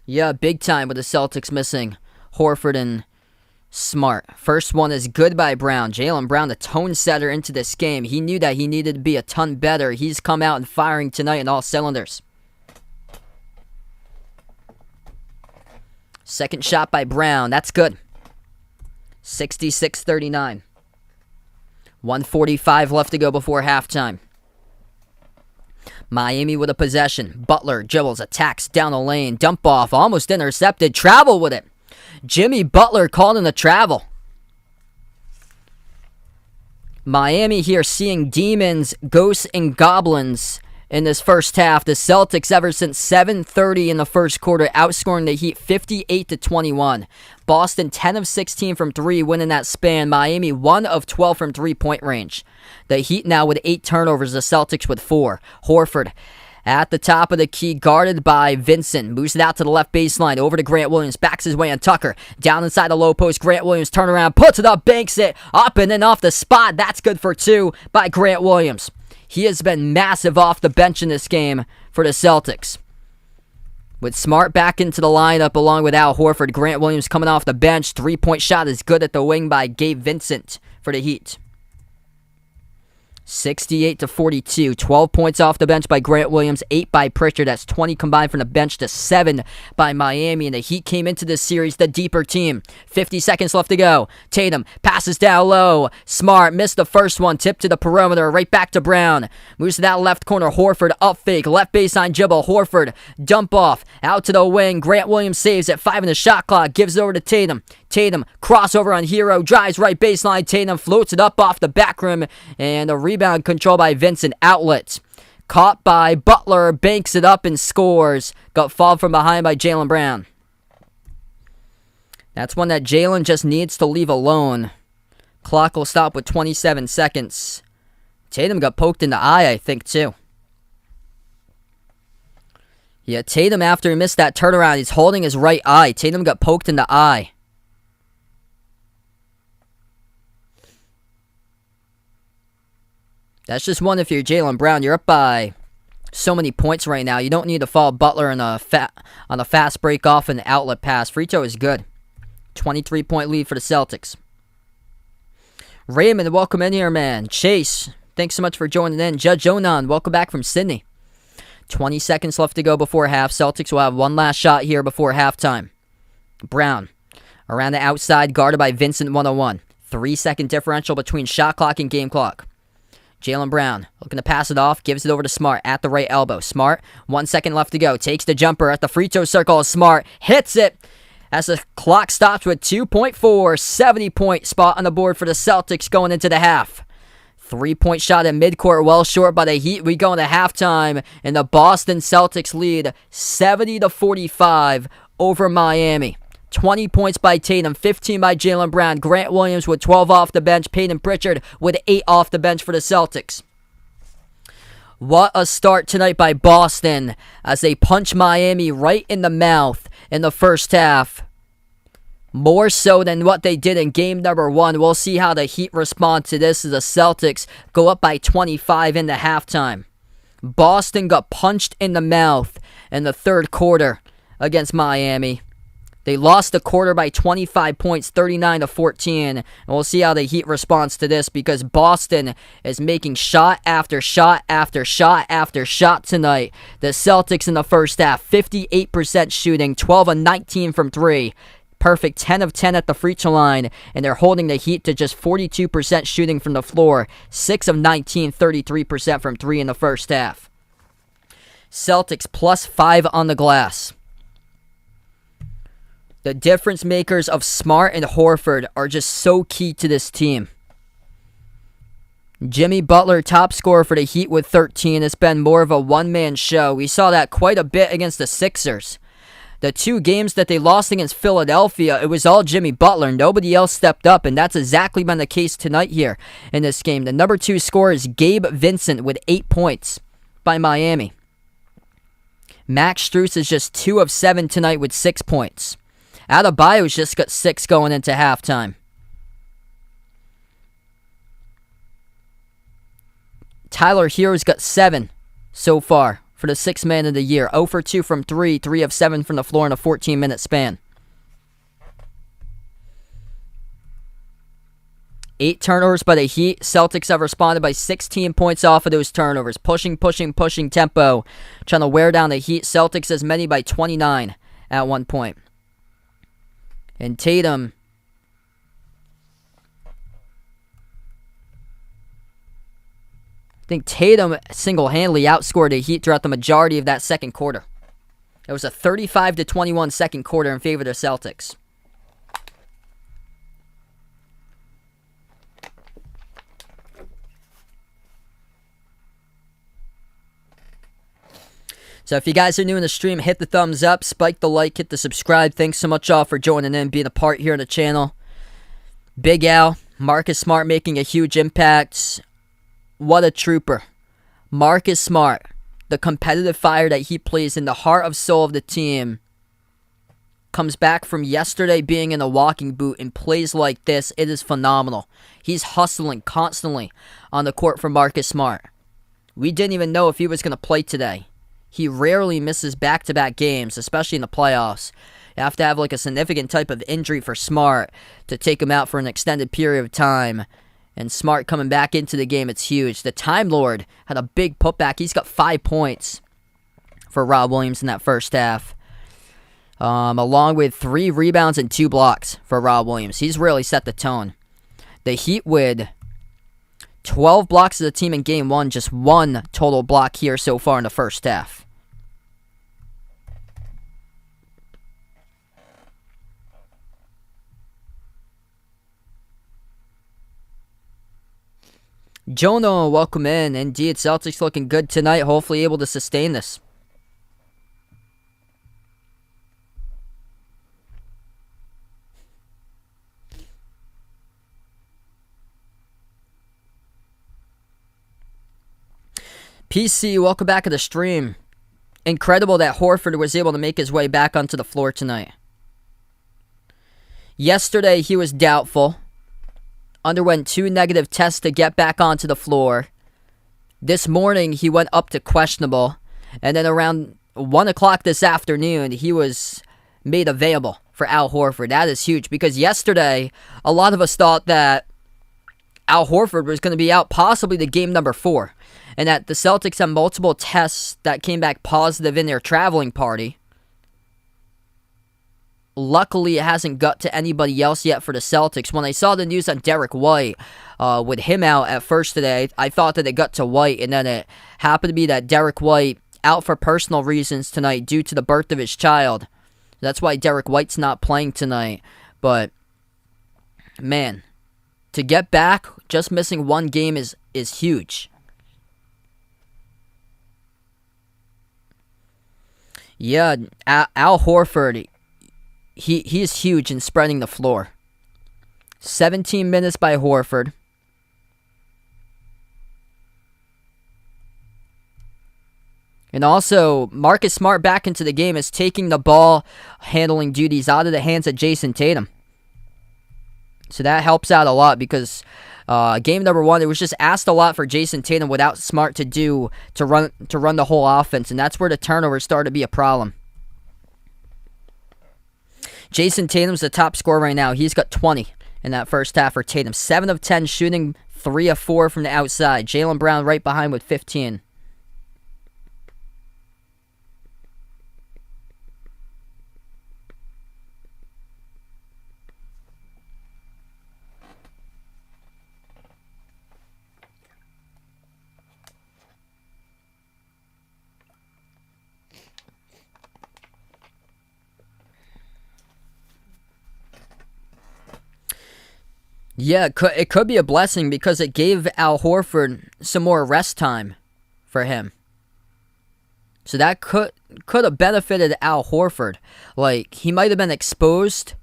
Speaker 1: Yeah, big time with the Celtics missing Horford and Smart. First one is good by Brown. Jaylen Brown, the tone setter into this game. He knew that he needed to be a ton better. He's come out and firing tonight in all cylinders. Second shot by Brown. That's good. 66-39. 1:45 left to go before halftime. Miami with a possession. Butler dribbles, attacks down the lane. Dump off, almost intercepted. Travel with it. Jimmy Butler called in the travel. Miami here seeing demons, ghosts, and goblins in this first half. The Celtics, ever since 7:30 in the first quarter, outscoring the Heat 58-21. Boston 10 of 16 from 3, winning that span. Miami 1 of 12 from 3-point range. The Heat now with 8 turnovers, the Celtics with 4. Horford at the top of the key, guarded by Vincent. Moves it out to the left baseline, over to Grant Williams. Backs his way on Tucker. Down inside the low post, Grant Williams turn around, puts it up, banks it, up and then off the spot. That's good for 2 by Grant Williams. He has been massive off the bench in this game for the Celtics. With Smart back into the lineup along with Al Horford, Grant Williams coming off the bench. 3-point shot is good at the wing by Gabe Vincent for the Heat. 68-42. 12 points off the bench by Grant Williams, 8 by Pritchard. That's 20 combined from the bench to 7 by Miami. And the Heat came into this series the deeper team. 50 seconds left to go. Tatum passes down low. Smart missed the first one. Tip to the perimeter. Right back to Brown. Moves to that left corner. Horford up fake. Left baseline dribble. Horford dump off. Out to the wing. Grant Williams saves at 5 in the shot clock. Gives it over to Tatum. Tatum crossover on Hero. Drives right baseline. Tatum floats it up off the back rim. And a rebound control by Vincent. Outlet. Caught by Butler. Banks it up and scores. Got fouled from behind by Jaylen Brown. That's one that Jaylen just needs to leave alone. Clock will stop with 27 seconds Tatum got poked in the eye, I think, too. Yeah, Tatum, after he missed that turnaround, he's holding his right eye. Tatum got poked in the eye. That's just one if you're Jaylen Brown. You're up by so many points right now. You don't need to follow Butler on a fast break off an outlet pass. Free throw is good. 23-point lead for the Celtics. Raymond, welcome in here, man. Chase, thanks so much for joining in. Judge Onan, welcome back from Sydney. 20 seconds left to go before half. Celtics will have one last shot here before halftime. Brown, around the outside, guarded by Vincent 101. 3-second differential between shot clock and game clock. Jaylen Brown looking to pass it off, gives it over to Smart at the right elbow. Smart, 1 second left to go, takes the jumper at the free throw circle. Smart hits it as the clock stops with 2.4. 70-point spot on the board for the Celtics going into the half. 3-point shot in midcourt, well short by the Heat. We go into halftime, and the Boston Celtics lead 70-45 over Miami. 20 points by Tatum, 15 by Jaylen Brown, Grant Williams with 12 off the bench, Peyton Pritchard with 8 off the bench for the Celtics. What a start tonight by Boston as they punch Miami right in the mouth in the first half. More so than what they did in game number 1. We'll see how the Heat respond to this as the Celtics go up by 25 in the halftime. Boston got punched in the mouth in the third quarter against Miami. They lost the quarter by 25 points, 39-14. And we'll see how the Heat responds to this because Boston is making shot after shot after shot after shot tonight. The Celtics in the first half, 58% shooting, 12 of 19 from 3. Perfect 10 of 10 at the free throw line. And they're holding the Heat to just 42% shooting from the floor. 6 of 19, 33% from 3 in the first half. Celtics +5 on the glass. The difference makers of Smart and Horford are just so key to this team. Jimmy Butler, top scorer for the Heat with 13. It's been more of a one-man show. We saw that quite a bit against the Sixers. The 2 games that they lost against Philadelphia, it was all Jimmy Butler. Nobody else stepped up, and that's exactly been the case tonight here in this game. The number 2 scorer is Gabe Vincent with 8 points by Miami. Max Strus is just 2 of 7 tonight with 6 points. Adebayo's just got 6 going into halftime. Tyler Hero's got 7 so far for the 6th man of the year. 0 for 2 from 3, 3 of 7 from the floor in a 14-minute span. 8 turnovers by the Heat. Celtics have responded by 16 points off of those turnovers. Pushing tempo. Trying to wear down the Heat. Celtics as many by 29 at one point. And Tatum, I think Tatum single-handedly outscored the Heat throughout the majority of that second quarter. It was a 35-21 second quarter in favor of the Celtics. So if you guys are new in the stream, hit the thumbs up, spike the like, hit the subscribe. Thanks so much all for joining in, being a part here on the channel. Big Al, Marcus Smart making a huge impact. What a trooper. Marcus Smart, the competitive fire that he plays in the heart of soul of the team, comes back from yesterday being in a walking boot and plays like this. It is phenomenal. He's hustling constantly on the court for Marcus Smart. We didn't even know if he was going to play today. He rarely misses back-to-back games, especially in the playoffs. You have to have like a significant type of injury for Smart to take him out for an extended period of time. And Smart coming back into the game, it's huge. The Time Lord had a big putback. He's got 5 points for Rob Williams in that first half. Along with 3 rebounds and 2 blocks for Rob Williams. He's really set the tone. The Heat with 12 blocks as a team in game 1. Just 1 total block here so far in the first half. Jono, welcome in. Indeed, Celtics looking good tonight. Hopefully able to sustain this. PC, welcome back to the stream. Incredible that Horford was able to make his way back onto the floor tonight. Yesterday, he was doubtful. Underwent 2 negative tests to get back onto the floor. This morning, he went up to questionable. And then around 1 o'clock this afternoon, he was made available for Al Horford. That is huge because yesterday, a lot of us thought that Al Horford was going to be out possibly to game number 4. And that the Celtics had multiple tests that came back positive in their traveling party. Luckily, it hasn't got to anybody else yet for the Celtics. When I saw the news on Derek White, with him out at first today, I thought that it got to White, and then it happened to be that Derek White out for personal reasons tonight due to the birth of his child. That's why Derek White's not playing tonight. But, man, to get back, just missing 1 game is huge. Yeah, Al Horford, he is huge in spreading the floor. 17 minutes by Horford. And also, Marcus Smart back into the game is taking the ball handling duties out of the hands of Jason Tatum. So that helps out a lot because game number 1, it was just asked a lot for Jason Tatum without Smart to run the whole offense, and that's where the turnovers started to be a problem. Jason Tatum's the top scorer right now. He's got 20 in that first half for Tatum. 7 of 10 shooting, 3 of 4 from the outside. Jaylen Brown right behind with 15. Yeah, it could be a blessing because it gave Al Horford some more rest time for him. So that could have benefited Al Horford. Like, he might have been exposed.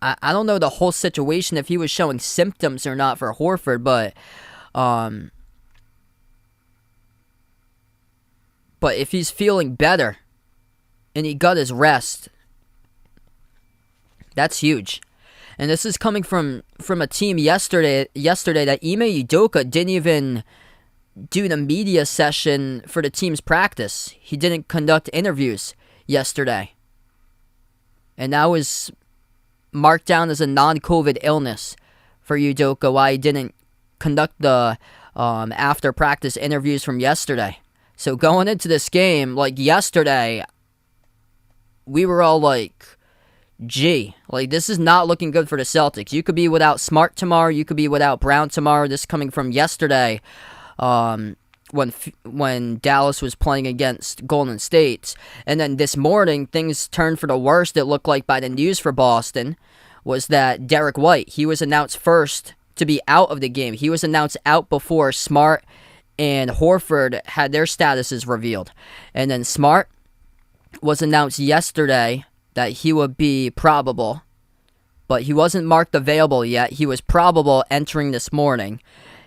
Speaker 1: I don't know the whole situation if he was showing symptoms or not for Horford, but if he's feeling better and he got his rest, that's huge. And this is coming from a team yesterday that Ime Udoka didn't even do the media session for the team's practice. He didn't conduct interviews yesterday. And that was marked down as a non-COVID illness for Udoka, why he didn't conduct the after practice interviews from yesterday. So going into this game, like yesterday, we were all like, gee, like this is not looking good for the Celtics. You could be without Smart tomorrow. You could be without Brown tomorrow. This coming from yesterday, when Dallas was playing against Golden State, and then this morning things turned for the worst. It looked like by the news for Boston was that Derek White, he was announced first to be out of the game. He was announced out before Smart and Horford had their statuses revealed, and then Smart was announced yesterday that he would be probable, but he wasn't marked available yet. He was probable entering this morning.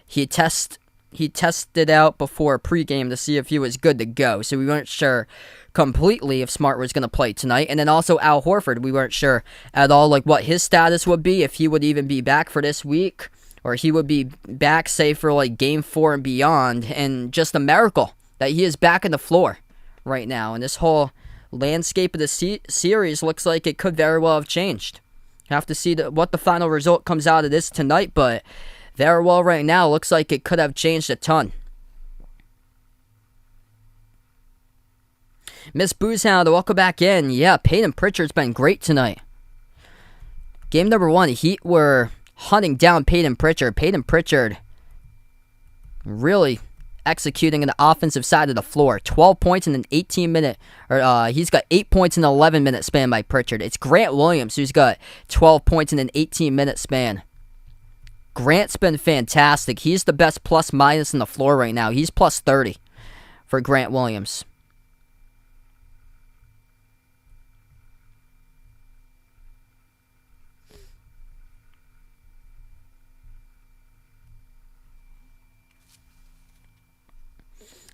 Speaker 1: He tested out before pregame to see if he was good to go, so we weren't sure completely if Smart was going to play tonight. And then also Al Horford, we weren't sure at all like what his status would be, if he would even be back for this week, or he would be back, say, for like Game 4 and beyond. And just a miracle that he is back on the floor right now, and this whole landscape of the series looks like it could very well have changed. Have to see what the final result comes out of this tonight, but very well right now looks like it could have changed a ton. Miss Boozehound, welcome back in. Yeah, Peyton Pritchard's been great tonight. Game number 1, the Heat were hunting down Peyton Pritchard. Peyton Pritchard really executing on the offensive side of the floor. 12 points in an 18-minute, he's got 8 points in an 11-minute span by Pritchard. It's Grant Williams who's got 12 points in an 18-minute span. Grant's been fantastic. He's the best plus-minus in the floor right now. He's plus 30 for Grant Williams.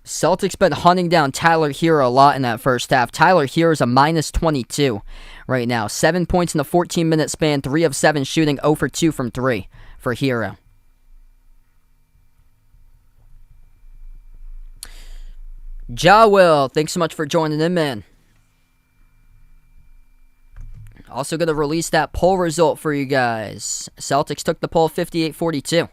Speaker 1: Celtics been hunting down Tyler Hero a lot in that first half. Tyler Hero is a minus 22 right now. 7 points in the 14-minute span, 3 of 7 shooting, 0 for 2 from 3 for Hero. Ja Will, thanks so much for joining in, man. Also going to release that poll result for you guys. Celtics took the poll 58-42.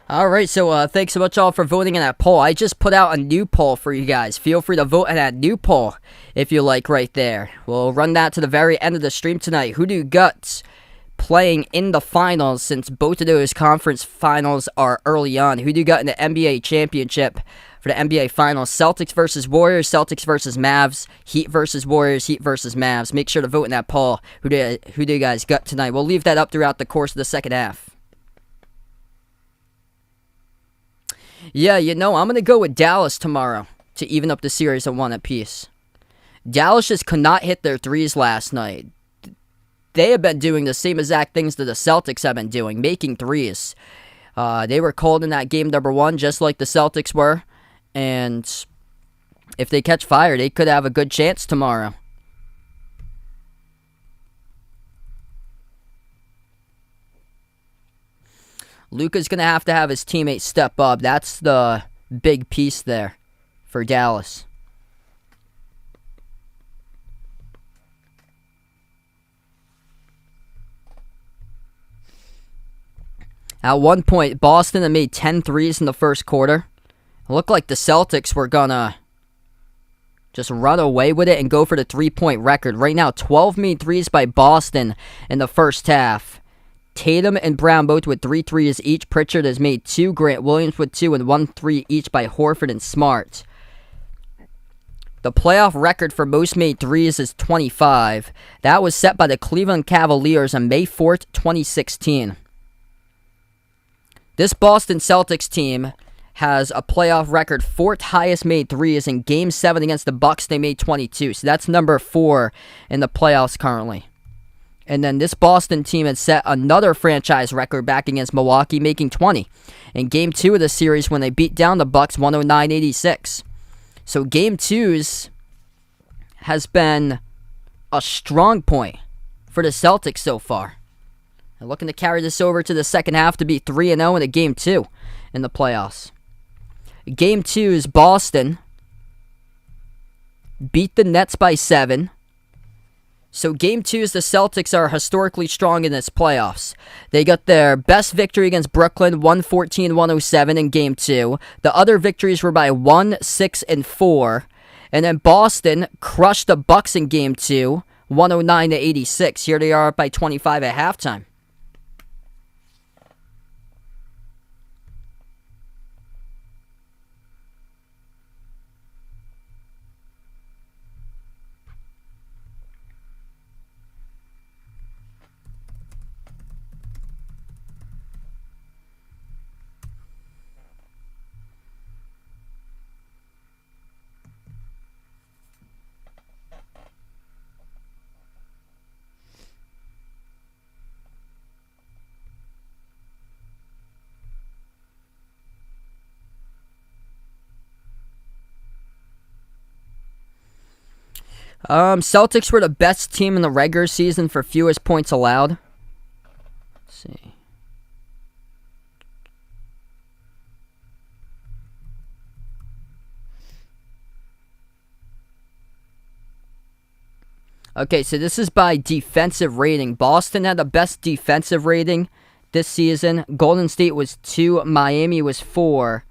Speaker 1: Alright, so thanks so much all for voting in that poll. I just put out a new poll for you guys. Feel free to vote in that new poll if you like right there. We'll run that to the very end of the stream tonight. Who do you got playing in the finals, since both of those conference finals are early on? Who do you got in the NBA championship for the NBA finals? Celtics versus Warriors, Celtics versus Mavs, Heat versus Warriors, Heat versus Mavs. Make sure to vote in that poll. Who do you guys got tonight? We'll leave that up throughout the course of the second half. Yeah, I'm going to go with Dallas tomorrow to even up the series at 1 apiece. Dallas just could not hit their threes last night. They have been doing the same exact things that the Celtics have been doing, making threes. They were cold in that game number 1, just like the Celtics were. And if they catch fire, they could have a good chance tomorrow. Luka's going to have his teammates step up. That's the big piece there for Dallas. At one point, Boston had made 10 threes in the first quarter. It looked like the Celtics were going to just run away with it and go for the three-point record. Right now, 12 made threes by Boston in the first half. Tatum and Brown both with 3 threes each. Pritchard has made 2. Grant Williams with 2 and 1 3 each by Horford and Smart. The playoff record for most made threes is 25. That was set by the Cleveland Cavaliers on May 4th, 2016. This Boston Celtics team has a playoff record 4th highest made threes. In Game 7 against the Bucks, they made 22. So that's number 4 in the playoffs currently. And then this Boston team had set another franchise record back against Milwaukee, making 20 in Game 2 of the series when they beat down the Bucks 109-86. So Game 2's has been a strong point for the Celtics so far. They're looking to carry this over to the second half to be 3-0 in a Game 2 in the playoffs. Game 2's Boston beat the Nets by 7. So Game 2's the Celtics are historically strong in this playoffs. They got their best victory against Brooklyn, 114-107 in Game 2. The other victories were by 1, 6, and 4. And then Boston crushed the Bucks in Game 2, 109-86. Here they are up by 25 at halftime. Celtics were the best team in the regular season for fewest points allowed. Let's see. Okay, so this is by defensive rating. Boston had the best defensive rating this season. Golden State was 2. Miami was 4.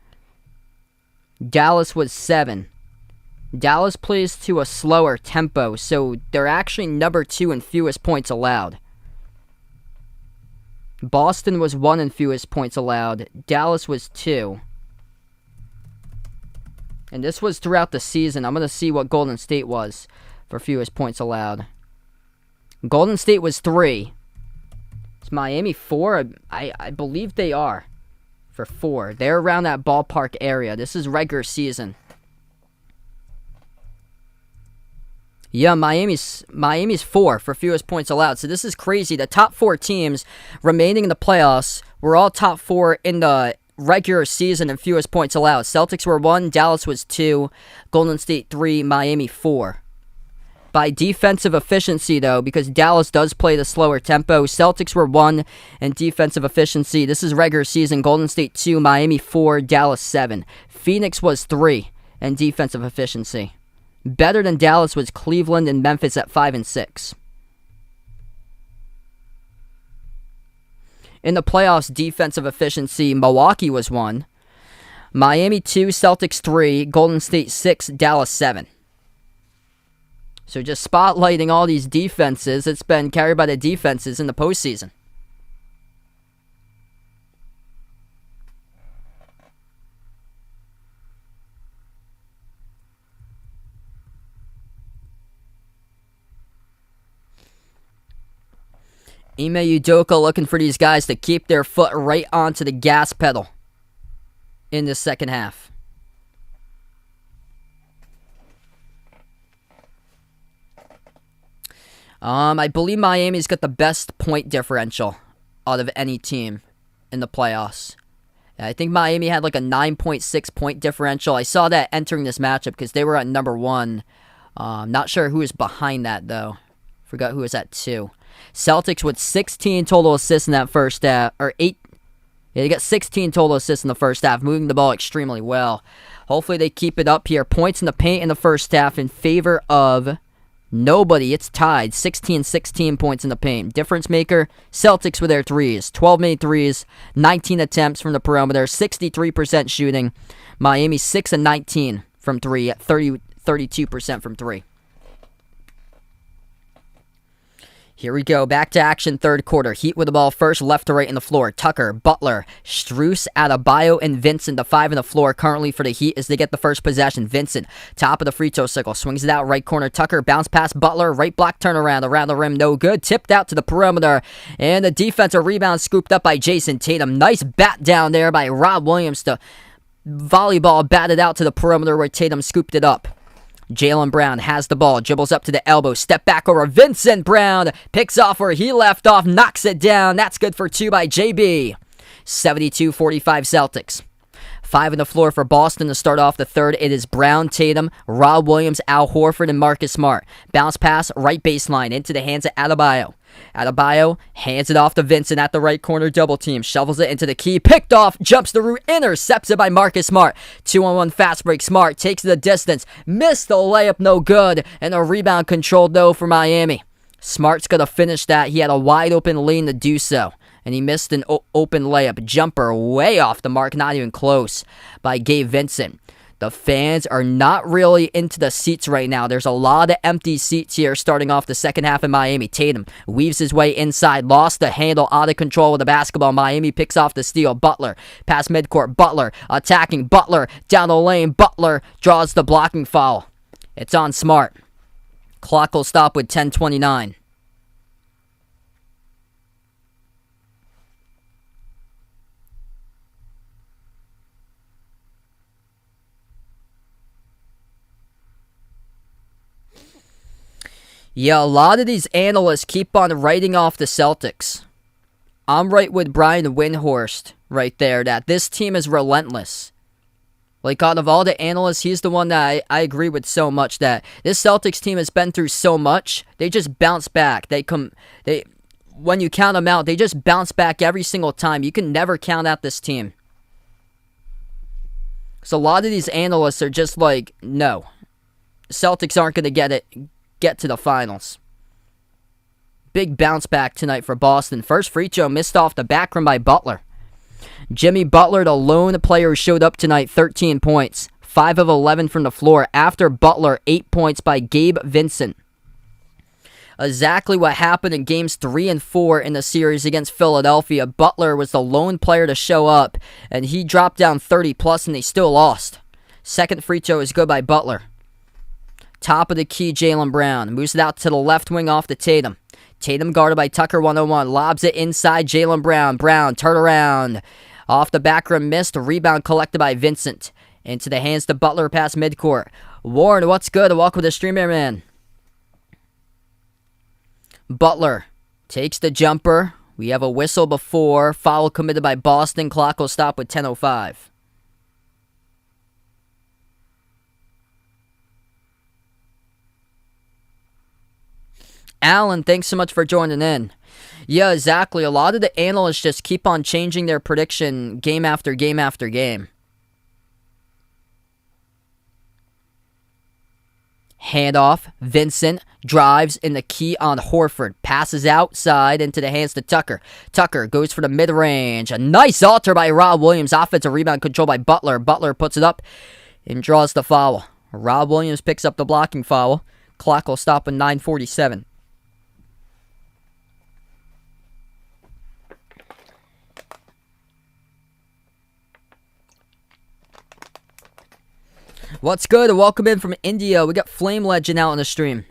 Speaker 1: Dallas was 7. Dallas plays to a slower tempo, so they're actually number 2 in fewest points allowed. Boston was 1 in fewest points allowed. Dallas was 2. And this was throughout the season. I'm going to see what Golden State was for fewest points allowed. Golden State was 3. Is Miami 4? I believe they are for 4. They're around that ballpark area. This is regular season. Yeah, Miami's 4 for fewest points allowed. So this is crazy. The top 4 teams remaining in the playoffs were all top 4 in the regular season and fewest points allowed. Celtics were 1, Dallas was 2, Golden State 3, Miami 4. By defensive efficiency, though, because Dallas does play the slower tempo, Celtics were 1 in defensive efficiency. This is regular season. Golden State 2, Miami 4, Dallas 7. Phoenix was 3 in defensive efficiency. Better than Dallas was Cleveland and Memphis at 5 and 6. In the playoffs, defensive efficiency, Milwaukee was 1. Miami 2, Celtics 3, Golden State 6, Dallas 7. So just spotlighting all these defenses. It's been carried by the defenses in the postseason. Ime Udoka looking for these guys to keep their foot right onto the gas pedal in the second half. I believe Miami's got the best point differential out of any team in the playoffs. I think Miami had like a 9.6 point differential. I saw that entering this matchup because they were at number 1. Not sure who was behind that, though. Forgot who was at 2. Celtics with 16 total assists in that first half. Or 8. Yeah, they got 16 total assists in the first half, moving the ball extremely well. Hopefully they keep it up here. Points in the paint in the first half in favor of nobody. It's tied. 16 points in the paint. Difference maker, Celtics with their threes. 12 made threes, 19 attempts from the perimeter, 63% shooting. Miami 6 and 19 from 3 at 32% from 3. Here we go. Back to action, third quarter. Heat with the ball first, left to right in the floor. Tucker, Butler, Strus, Adebayo, and Vincent, the 5 in the floor currently for the Heat as they get the first possession. Vincent, top of the free throw circle, swings it out right corner. Tucker, bounce past Butler, right block turnaround, around the rim, no good. Tipped out to the perimeter, and the defensive rebound scooped up by Jason Tatum. Nice bat down there by Rob Williams to volleyball batted out to the perimeter where Tatum scooped it up. Jaylen Brown has the ball, dribbles up to the elbow, step back over Vincent Brown, picks off where he left off, knocks it down. That's good for 2 by JB. 72-45 Celtics. 5 on the floor for Boston to start off the third. It is Brown, Tatum, Rob Williams, Al Horford, and Marcus Smart. Bounce pass, right baseline, into the hands of Adebayo. Adebayo hands it off to Vincent at the right corner, double team, shovels it into the key, picked off, jumps the route, intercepts it by Marcus Smart. 2-on-1 fast break, Smart takes the distance, missed the layup, no good, and a rebound controlled though for Miami. Smart's gonna finish that. He had a wide open lane to do so, and he missed an open layup. Jumper way off the mark, not even close, by Gabe Vincent. The fans are not really into the seats right now. There's a lot of empty seats here starting off the second half in Miami. Tatum weaves his way inside, lost the handle, out of control with the basketball. Miami picks off the steal. Butler, past midcourt. Butler attacking. Butler down the lane. Butler draws the blocking foul. It's on Smart. Clock will stop with 10:29. Yeah, a lot of these analysts keep on writing off the Celtics. I'm right with Brian Windhorst right there that this team is relentless. Like, out of all the analysts, he's the one that I agree with so much, that this Celtics team has been through so much. They just bounce back. When you count them out, they just bounce back every single time. You can never count out this team. So a lot of these analysts are just like, no, Celtics aren't going to get to the finals. Big bounce back tonight for Boston. First free throw missed off the back rim by Butler. Jimmy Butler, the lone player who showed up tonight, 13 points. 5 of 11 from the floor. After Butler, 8 points by Gabe Vincent. Exactly what happened in games 3 and 4 in the series against Philadelphia. Butler was the lone player to show up, and he dropped down 30 plus, and they still lost. Second free throw is good by Butler. Top of the key, Jaylen Brown moves it out to the left wing off to Tatum. Tatum guarded by Tucker 101, lobs it inside Jaylen Brown. Brown turn around off the back rim, missed. Rebound collected by Vincent into the hands to Butler past midcourt. Warren, what's good? Welcome to the stream, man. Butler takes the jumper. We have a whistle before. Foul committed by Boston. Clock will stop with 10:05. Alan, thanks so much for joining in. Yeah, exactly. A lot of the analysts just keep on changing their prediction game after game after game. Handoff. Vincent drives in the key on Horford. Passes outside into the hands to Tucker. Tucker goes for the mid-range. A nice alter by Rob Williams. Offensive rebound controlled by Butler. Butler puts it up and draws the foul. Rob Williams picks up the blocking foul. Clock will stop with 9:47. What's good? Welcome in from India. We got Flame Legend out on the stream.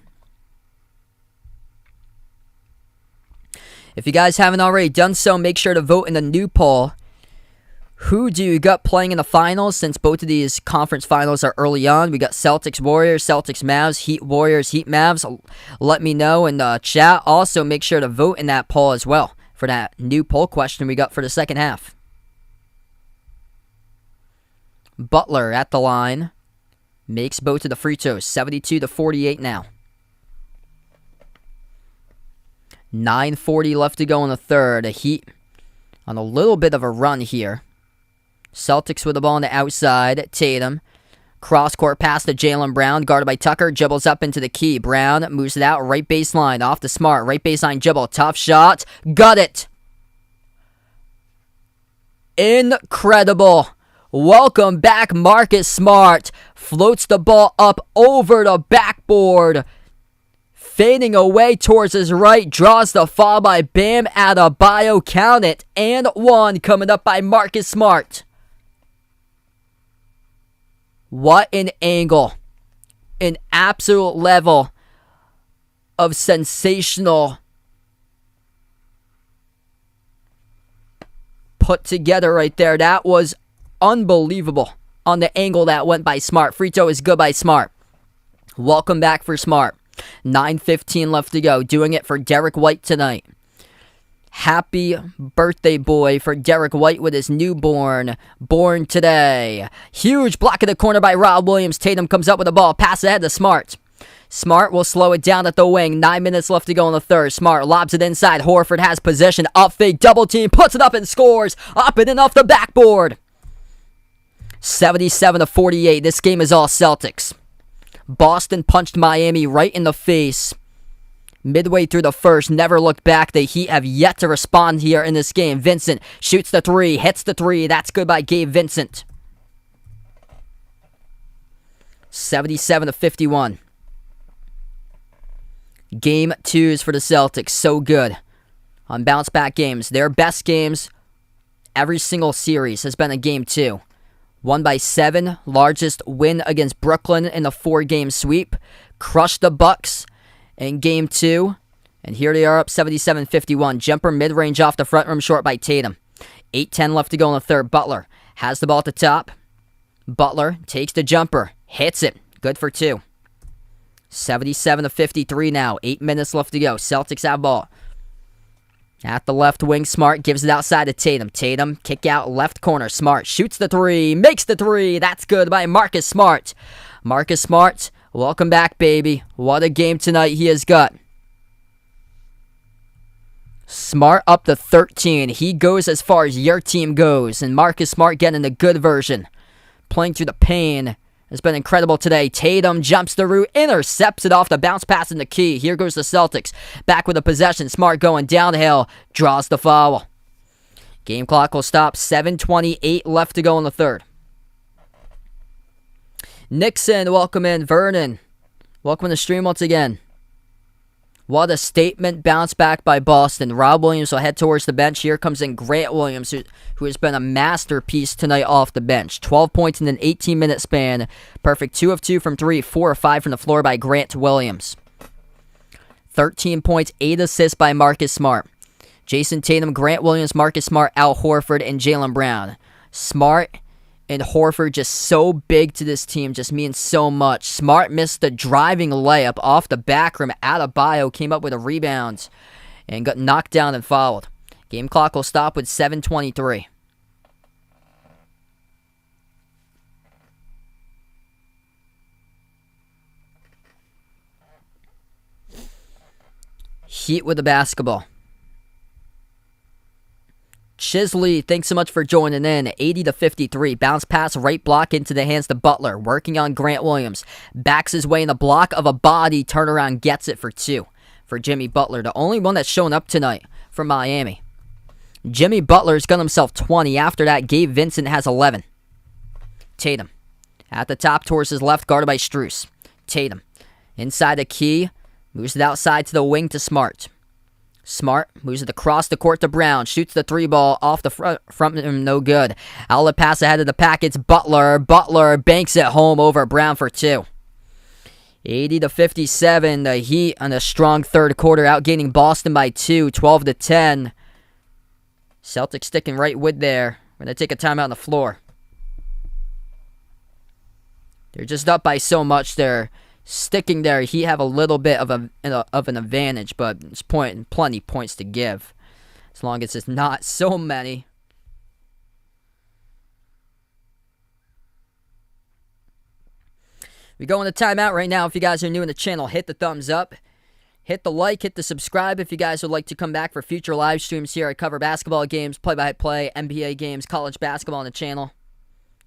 Speaker 1: If you guys haven't already done so, make sure to vote in the new poll. Who do you got playing in the finals, since both of these conference finals are early on? We got Celtics Warriors, Celtics Mavs, Heat Warriors, Heat Mavs. Let me know in the chat. Also, make sure to vote in that poll as well for that new poll question we got for the second half. Butler at the line. Makes both of the free throws. 72-48 now. 9:40 left to go in the third. The Heat on a little bit of a run here. Celtics with the ball on the outside. Tatum. Cross-court pass to Jaylen Brown. Guarded by Tucker. Dribbles up into the key. Brown moves it out. Right baseline. Off to Smart. Right baseline dribble. Tough shot. Got it. Incredible. Welcome back, Marcus Smart. Floats the ball up over the backboard. Fading away towards his right. Draws the foul by Bam Adebayo. Count it. And one coming up by Marcus Smart. What an angle. An absolute level of sensational put together right there. That was unbelievable on the angle that went by Smart. Free throw is good by Smart. Welcome back for Smart. 9:15 left to go. Doing it for Derek White tonight. Happy birthday, boy, for Derek White with his newborn. Born today. Huge block in the corner by Rob Williams. Tatum comes up with the ball. Pass ahead to Smart. Smart will slow it down at the wing. 9 minutes left to go in the third. Smart lobs it inside. Horford has possession. Up fake. Double team. Puts it up and scores. Up and off the backboard. 77-48. This game is all Celtics. Boston punched Miami right in the face midway through the first. Never looked back. The Heat have yet to respond here in this game. Vincent shoots the three. Hits the three. That's good by Gabe Vincent. 77-51. Game 2s for the Celtics. So good on bounce back games. Their best games every single series has been a game 2. Won by 7, largest win against Brooklyn in the 4-game sweep. Crushed the Bucks in Game 2. And here they are up 77-51. Jumper mid-range off the front rim short by Tatum. 8:10 left to go in the third. Butler has the ball at the top. Butler takes the jumper. Hits it. Good for 2. 77-53 now. 8 minutes left to go. Celtics have ball. At the left wing, Smart gives it outside to Tatum. Tatum, kick out left corner. Smart shoots the three, makes the three. That's good by Marcus Smart. Marcus Smart, welcome back, baby. What a game tonight he has got. Smart up to 13. He goes as far as your team goes. And Marcus Smart getting the good version. Playing through the pain has been incredible today. Tatum jumps the route, intercepts it off the bounce pass in the key. Here goes the Celtics. Back with the possession. Smart going downhill. Draws the foul. Game clock will stop. 7:28 left to go in the third. Nixon, welcome in. Vernon, welcome to the stream once again. What a statement bounce back by Boston. Rob Williams will head towards the bench. Here comes in Grant Williams, who has been a masterpiece tonight off the bench. 12 points in an 18-minute span. Perfect 2 of 2 from 3, 4 of 5 from the floor by Grant Williams. 13 points, 8 assists by Marcus Smart. Jason Tatum, Grant Williams, Marcus Smart, Al Horford, and Jaylen Brown. Smart and Horford just so big to this team, just means so much. Smart missed the driving layup off the back rim. Adebayo came up with a rebound and got knocked down and fouled. Game clock will stop with 7:23. Heat with the basketball. Chisley, thanks so much for joining in. 80-53. Bounce pass, right block into the hands to Butler. Working on Grant Williams. Backs his way in the block of a body. Turnaround gets it for 2 for Jimmy Butler. The only one that's shown up tonight for Miami. Jimmy Butler's got himself 20. After that, Gabe Vincent has 11. Tatum. At the top towards his left, guarded by Strus. Tatum. Inside the key. Moves it outside to the wing to Smart. Smart moves it across the court to Brown. Shoots the 3 ball off the front of him, no good. Outlet pass ahead of the pack. It's Butler. Butler banks it home over Brown for 2. 80-57. The Heat on a strong third quarter, outgaining Boston by 2, 12-10. Celtics sticking right with there. We're going to take a timeout on the floor. They're just up by so much there. Sticking there, he have a little bit of an advantage, but it's plenty points to give, as long as it's not so many. We go into timeout right now. If you guys are new in the channel, hit the thumbs up, hit the like, hit the subscribe. If you guys would like to come back for future live streams here, I cover basketball games, play-by-play, NBA games, college basketball on the channel.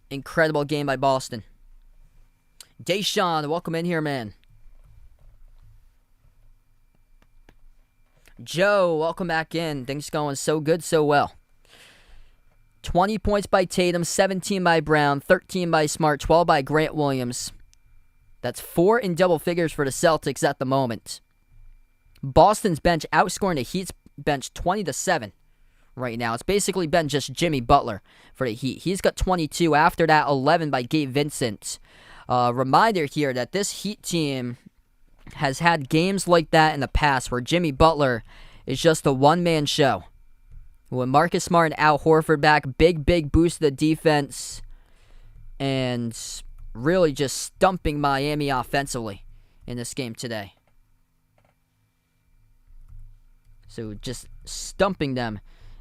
Speaker 1: Incredible game by Boston. Deshaun, welcome in here, man. Joe, welcome back in. Things going so good, so well. 20 points by Tatum, 17 by Brown, 13 by Smart, 12 by Grant Williams. That's 4 in double figures for the Celtics at the moment. Boston's bench outscoring the Heat's bench 20-7 right now. It's basically been just Jimmy Butler for the Heat. He's got 22. After that, 11 by Gabe Vincent. Reminder here that this Heat team has had games like that in the past where Jimmy Butler is just a one-man show. When Marcus Smart and Al Horford back, big boost to the defense and really just stumping Miami offensively in this game today. So just stumping them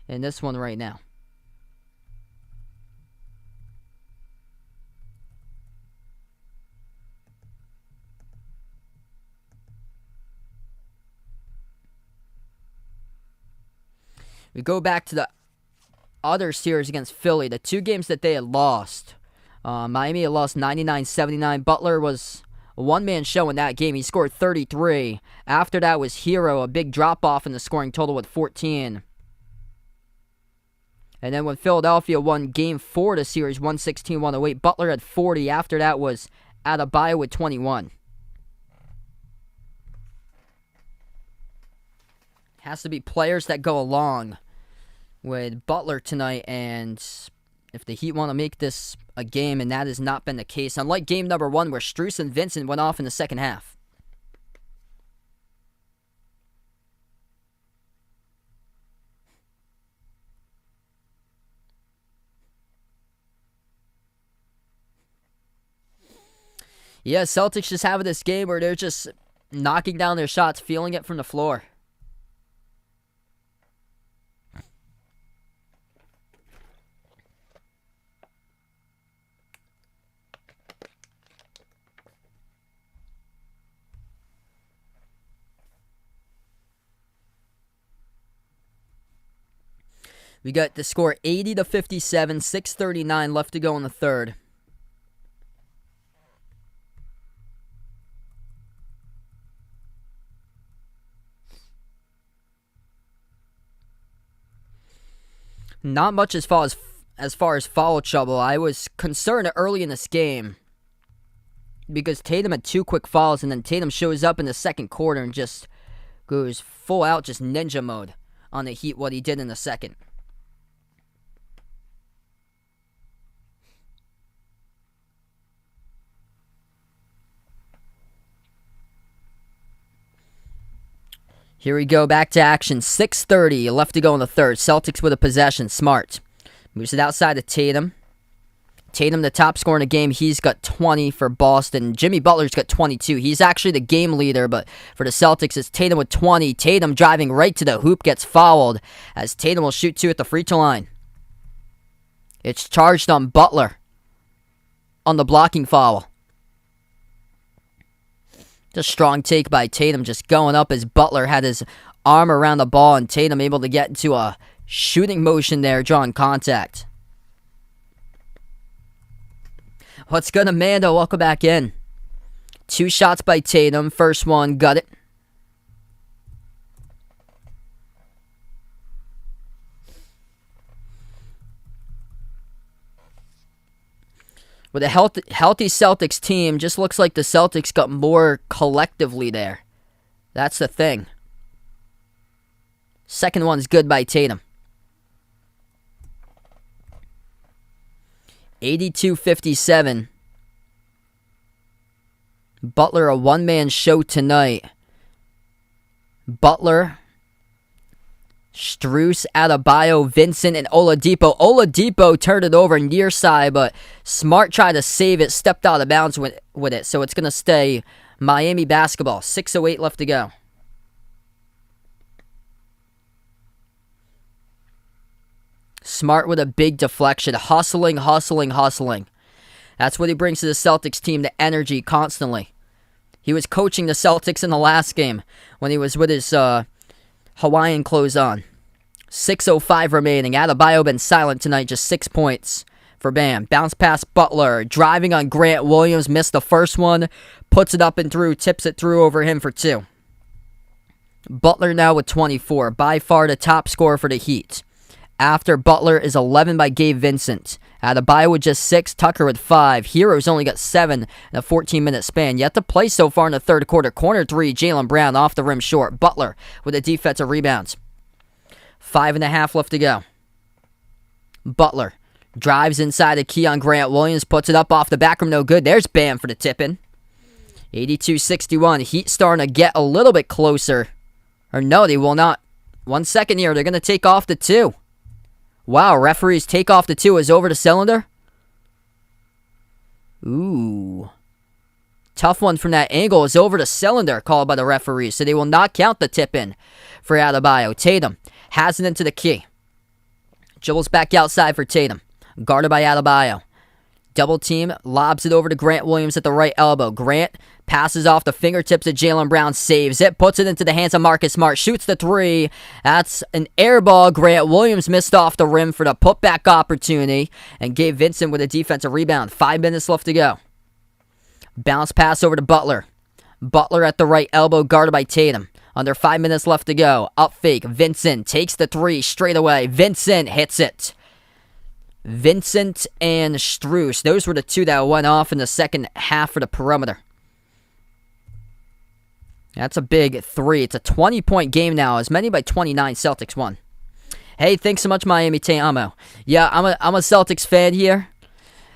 Speaker 1: in this one right now. We go back to the other series against Philly, the 2 games that they had lost. Miami had lost 99-79. Butler was a one-man show in that game. He scored 33. After that was Hero, a big drop-off in the scoring total with 14. And then when Philadelphia won Game 4 of the series, 116-108, Butler had 40. After that was Adebayo with 21. Has to be players that go along with Butler tonight, and if the Heat want to make this a game, and that has not been the case, unlike game number 1 where Strus and Vincent went off in the second half. Yeah, Celtics just having this game where they're just knocking down their shots, feeling it from the floor. We got the score 80-57, 6:39 left to go in the third. Not much as far as foul trouble. I was concerned early in this game because Tatum had 2 quick fouls, and then Tatum shows up in the second quarter and just goes full out, just ninja mode on the Heat, what he did in the second. Here we go, back to action. 6:30 left to go in the third. Celtics with a possession. Smart moves it outside to Tatum. Tatum, the top scorer in the game, he's got 20 for Boston. Jimmy Butler's got 22. He's actually the game leader, but for the Celtics, it's Tatum with 20. Tatum driving right to the hoop, gets fouled, as Tatum will shoot 2 at the free throw line. It's charged on Butler on the blocking foul. Just strong take by Tatum, just going up as Butler had his arm around the ball, and Tatum able to get into a shooting motion there, drawing contact. What's good, Amanda? Welcome back in. 2 shots by Tatum. First one, got it. With a healthy Celtics team, just looks like the Celtics got more collectively there. That's the thing. Second one's good by Tatum. 82-57. Butler, a one-man show tonight. Butler, Strus, Adebayo, Vincent, and Oladipo. Oladipo turned it over near side, but Smart tried to save it, stepped out of bounds with it, so it's going to stay Miami basketball. 6:08 left to go. Smart with a big deflection. Hustling. That's what he brings to the Celtics team, the energy constantly. He was coaching the Celtics in the last game when he was with his Hawaiian clothes on. 6:05 remaining. Adebayo been silent tonight, just 6 points for Bam. Bounce pass Butler. Driving on Grant Williams. Missed the first one. Puts it up and through. Tips it through over him for 2. Butler now with 24. By far the top scorer for the Heat. After Butler is 11 by Gabe Vincent. Adebayo with just 6. Tucker with 5. Heroes only got 7 in a 14-minute span. Yet to play so far in the third quarter. Corner 3, Jaylen Brown off the rim short. Butler with a defensive rebound. 5.5 left to go. Butler drives inside the key on Grant Williams. Puts it up off the back rim. No good. There's Bam for the tip-in. 82-61. Heat starting to get a little bit closer. Or no, they will not. 1 second here. They're going to take off the 2. Wow, referees take off the 2 is over the cylinder. Ooh. Tough one from that angle is over the cylinder called by the referees, so they will not count the tip-in for Adebayo. Tatum has it into the key. Dribbles back outside for Tatum. Guarded by Adebayo. Double team, lobs it over to Grant Williams at the right elbow. Grant passes off the fingertips of Jaylen Brown, saves it, puts it into the hands of Marcus Smart, shoots the 3. That's an air ball. Grant Williams missed off the rim for the putback opportunity and gave Vincent with a defensive rebound. 5 minutes left to go. Bounce pass over to Butler. Butler at the right elbow, guarded by Tatum. Under 5 minutes left to go. Up fake. Vincent takes the 3 straight away. Vincent hits it. Vincent and Strus. Those were the 2 that went off in the second half for the perimeter. That's a big 3. It's a 20-point game now. As many by 29, Celtics won. Hey, thanks so much, Miami Te Amo. Yeah, I'm a Celtics fan here,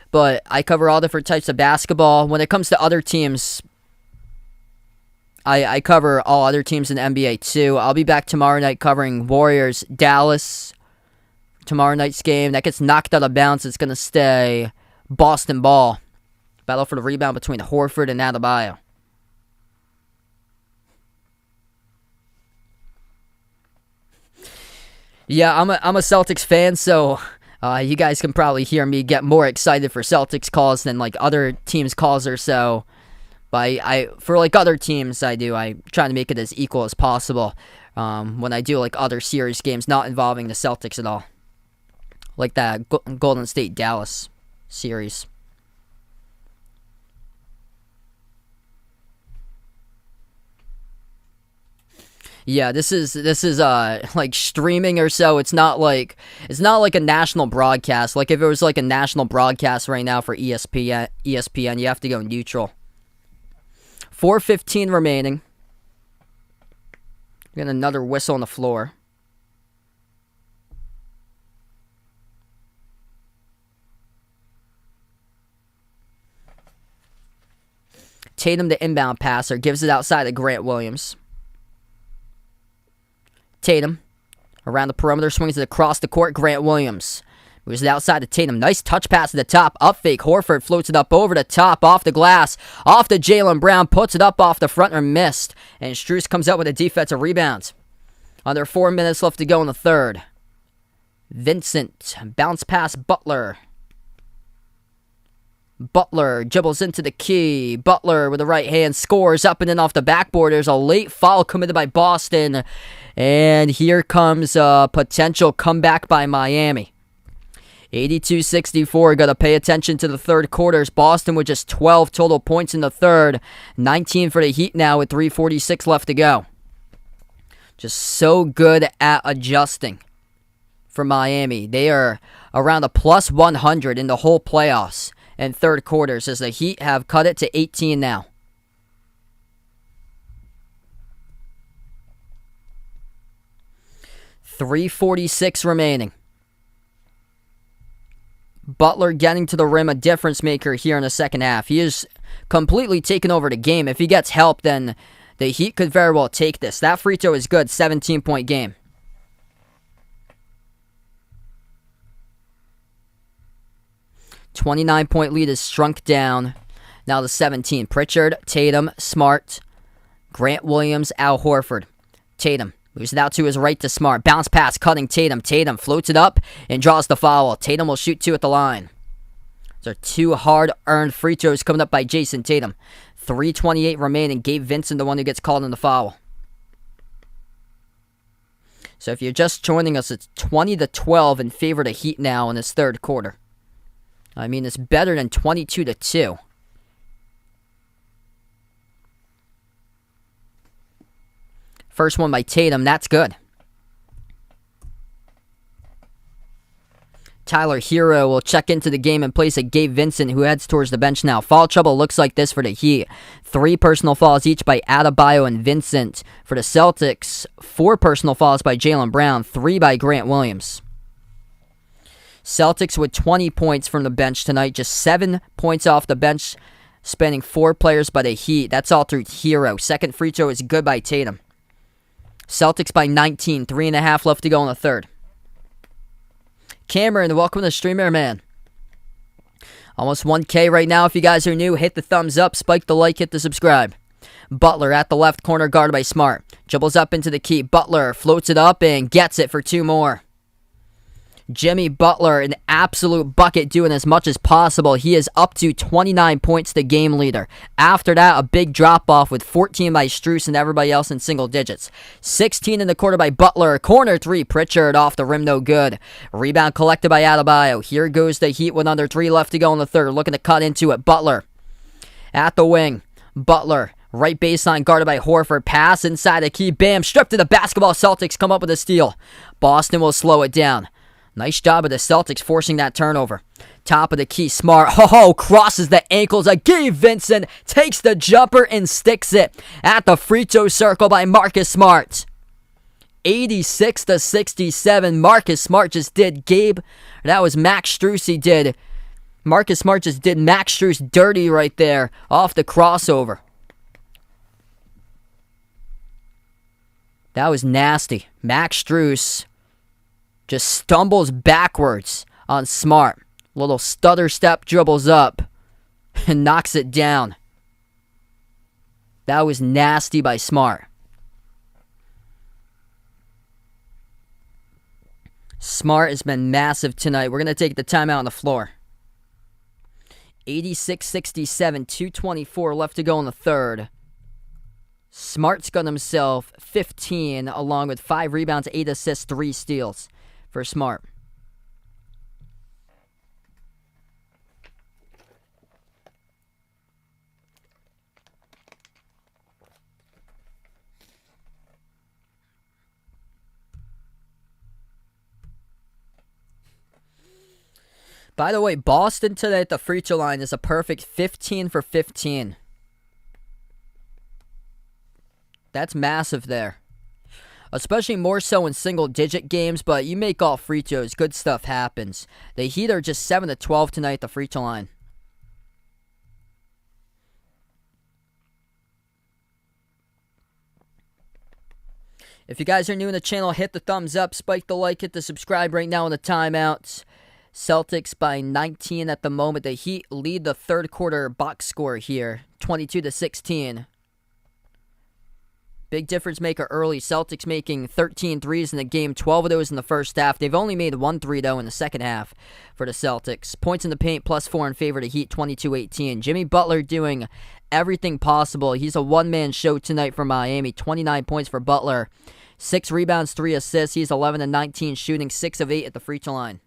Speaker 1: but I cover all different types of basketball. When it comes to other teams, I cover all other teams in the NBA too. I'll be back tomorrow night covering Warriors, Dallas. Tomorrow night's game. That gets knocked out of bounds. It's going to stay Boston ball. Battle for the rebound between Horford and Adebayo. Yeah, I'm a Celtics fan, so you guys can probably hear me get more excited for Celtics calls than like other teams' calls or so. But I for like other teams, I try to make it as equal as possible when I do like other series games not involving the Celtics at all. like that Golden State Dallas series. Yeah, this is like streaming or so. It's not like a national broadcast. Like if it was like a national broadcast right now for ESPN, you have to go neutral. 4:15 remaining. Get another whistle on the floor. Tatum, the inbound passer, gives it outside to Grant Williams. Tatum, around the perimeter, swings it across the court. Grant Williams moves it outside to Tatum. Nice touch pass to the top. Up fake. Horford floats it up over the top, off the glass, off to Jaylen Brown. Puts it up off the front or missed. And Strus comes out with a defensive rebound. Under 4 minutes left to go in the third. Vincent, bounce pass Butler. Butler dribbles into the key. Butler with the right hand scores up and in off the backboard. There's a late foul committed by Boston. And here comes a potential comeback by Miami. 82-64. Got to pay attention to the third quarters. Boston with just 12 total points in the third. 19 for the Heat now with 3:46 left to go. Just so good at adjusting for Miami. They are around a plus 100 in the whole playoffs and third quarters as the Heat have cut it to 18 now. .346 remaining. Butler getting to the rim, a difference maker here in the second half. He is completely taken over the game. If he gets help, then the Heat could very well take this. That free throw is good, 17-point game. .29 lead is shrunk down now to 17. Pritchard, Tatum, Smart, Grant Williams, Al Horford. Tatum moves it out to his right to Smart. Bounce pass, cutting Tatum. Tatum floats it up and draws the foul. Tatum will shoot 2 at the line. Those are 2 hard-earned free throws coming up by Jason Tatum. 3:28 remaining. Gabe Vincent, the one who gets called in the foul. So if you're just joining us, it's 20-12 in favor of the Heat now in this third quarter. I mean, it's better than 22-2. First one by Tatum, that's good. Tyler Hero will check into the game in place of Gabe Vincent, who heads towards the bench now. Foul trouble looks like this for the Heat. 3 personal fouls each by Adebayo and Vincent. For the Celtics, 4 personal fouls by Jaylen Brown, 3 by Grant Williams. Celtics with 20 points from the bench tonight, just 7 points off the bench, spanning 4 players by the Heat. That's all through Hero. Second free throw is good by Tatum. Celtics by 19, 3.5 left to go in the third. Cameron, welcome to the streamer, man. Almost 1K right now. If you guys are new, hit the thumbs up, spike the like, hit the subscribe. Butler at the left corner, guarded by Smart. Dribbles up into the key. Butler floats it up and gets it for 2 more. Jimmy Butler, an absolute bucket, doing as much as possible. He is up to 29 points, the game leader. After that, a big drop-off with 14 by Strus and everybody else in single digits. 16 in the quarter by Butler. Corner 3, Pritchard off the rim, no good. Rebound collected by Adebayo. Here goes the Heat with under 3 left to go in the third. Looking to cut into it. Butler at the wing. Butler, right baseline, guarded by Horford. Pass inside the key. Bam, stripped to the basketball. Celtics come up with a steal. Boston will slow it down. Nice job of the Celtics forcing that turnover. Top of the key, Smart. Crosses the ankles of Gabe Vincent. Takes the jumper and sticks it at the free throw circle by Marcus Smart. 86-67. Marcus Smart just did that was Max Strus he did. Marcus Smart just did Max Strus dirty right there off the crossover. That was nasty. Max Strus just stumbles backwards on Smart. Little stutter step, dribbles up and knocks it down. That was nasty by Smart. Smart has been massive tonight. We're going to take the timeout on the floor. 86-67, 2:24 left to go in the third. Smart's got himself 15, along with 5 rebounds, 8 assists, 3 steals for Smart. By the way, Boston today at the free throw line is a perfect 15 for 15. That's massive there. Especially more so in single-digit games, but you make all free throws, good stuff happens. The Heat are just 7 to 12 tonight at the free throw line. If you guys are new in the channel, hit the thumbs up, spike the like, hit the subscribe right now in the timeouts. Celtics by 19 at the moment. The Heat lead the third quarter box score here, 22 to 16. Big difference maker early. Celtics making 13 threes in the game, 12 of those in the first half. They've only made 1 3, though, in the second half for the Celtics. Points in the paint, +4 in favor of the Heat, 22-18. Jimmy Butler doing everything possible. He's a one-man show tonight for Miami. 29 points for Butler. 6 rebounds, 3 assists. He's 11 and 19 shooting, 6 of 8 at the free throw line.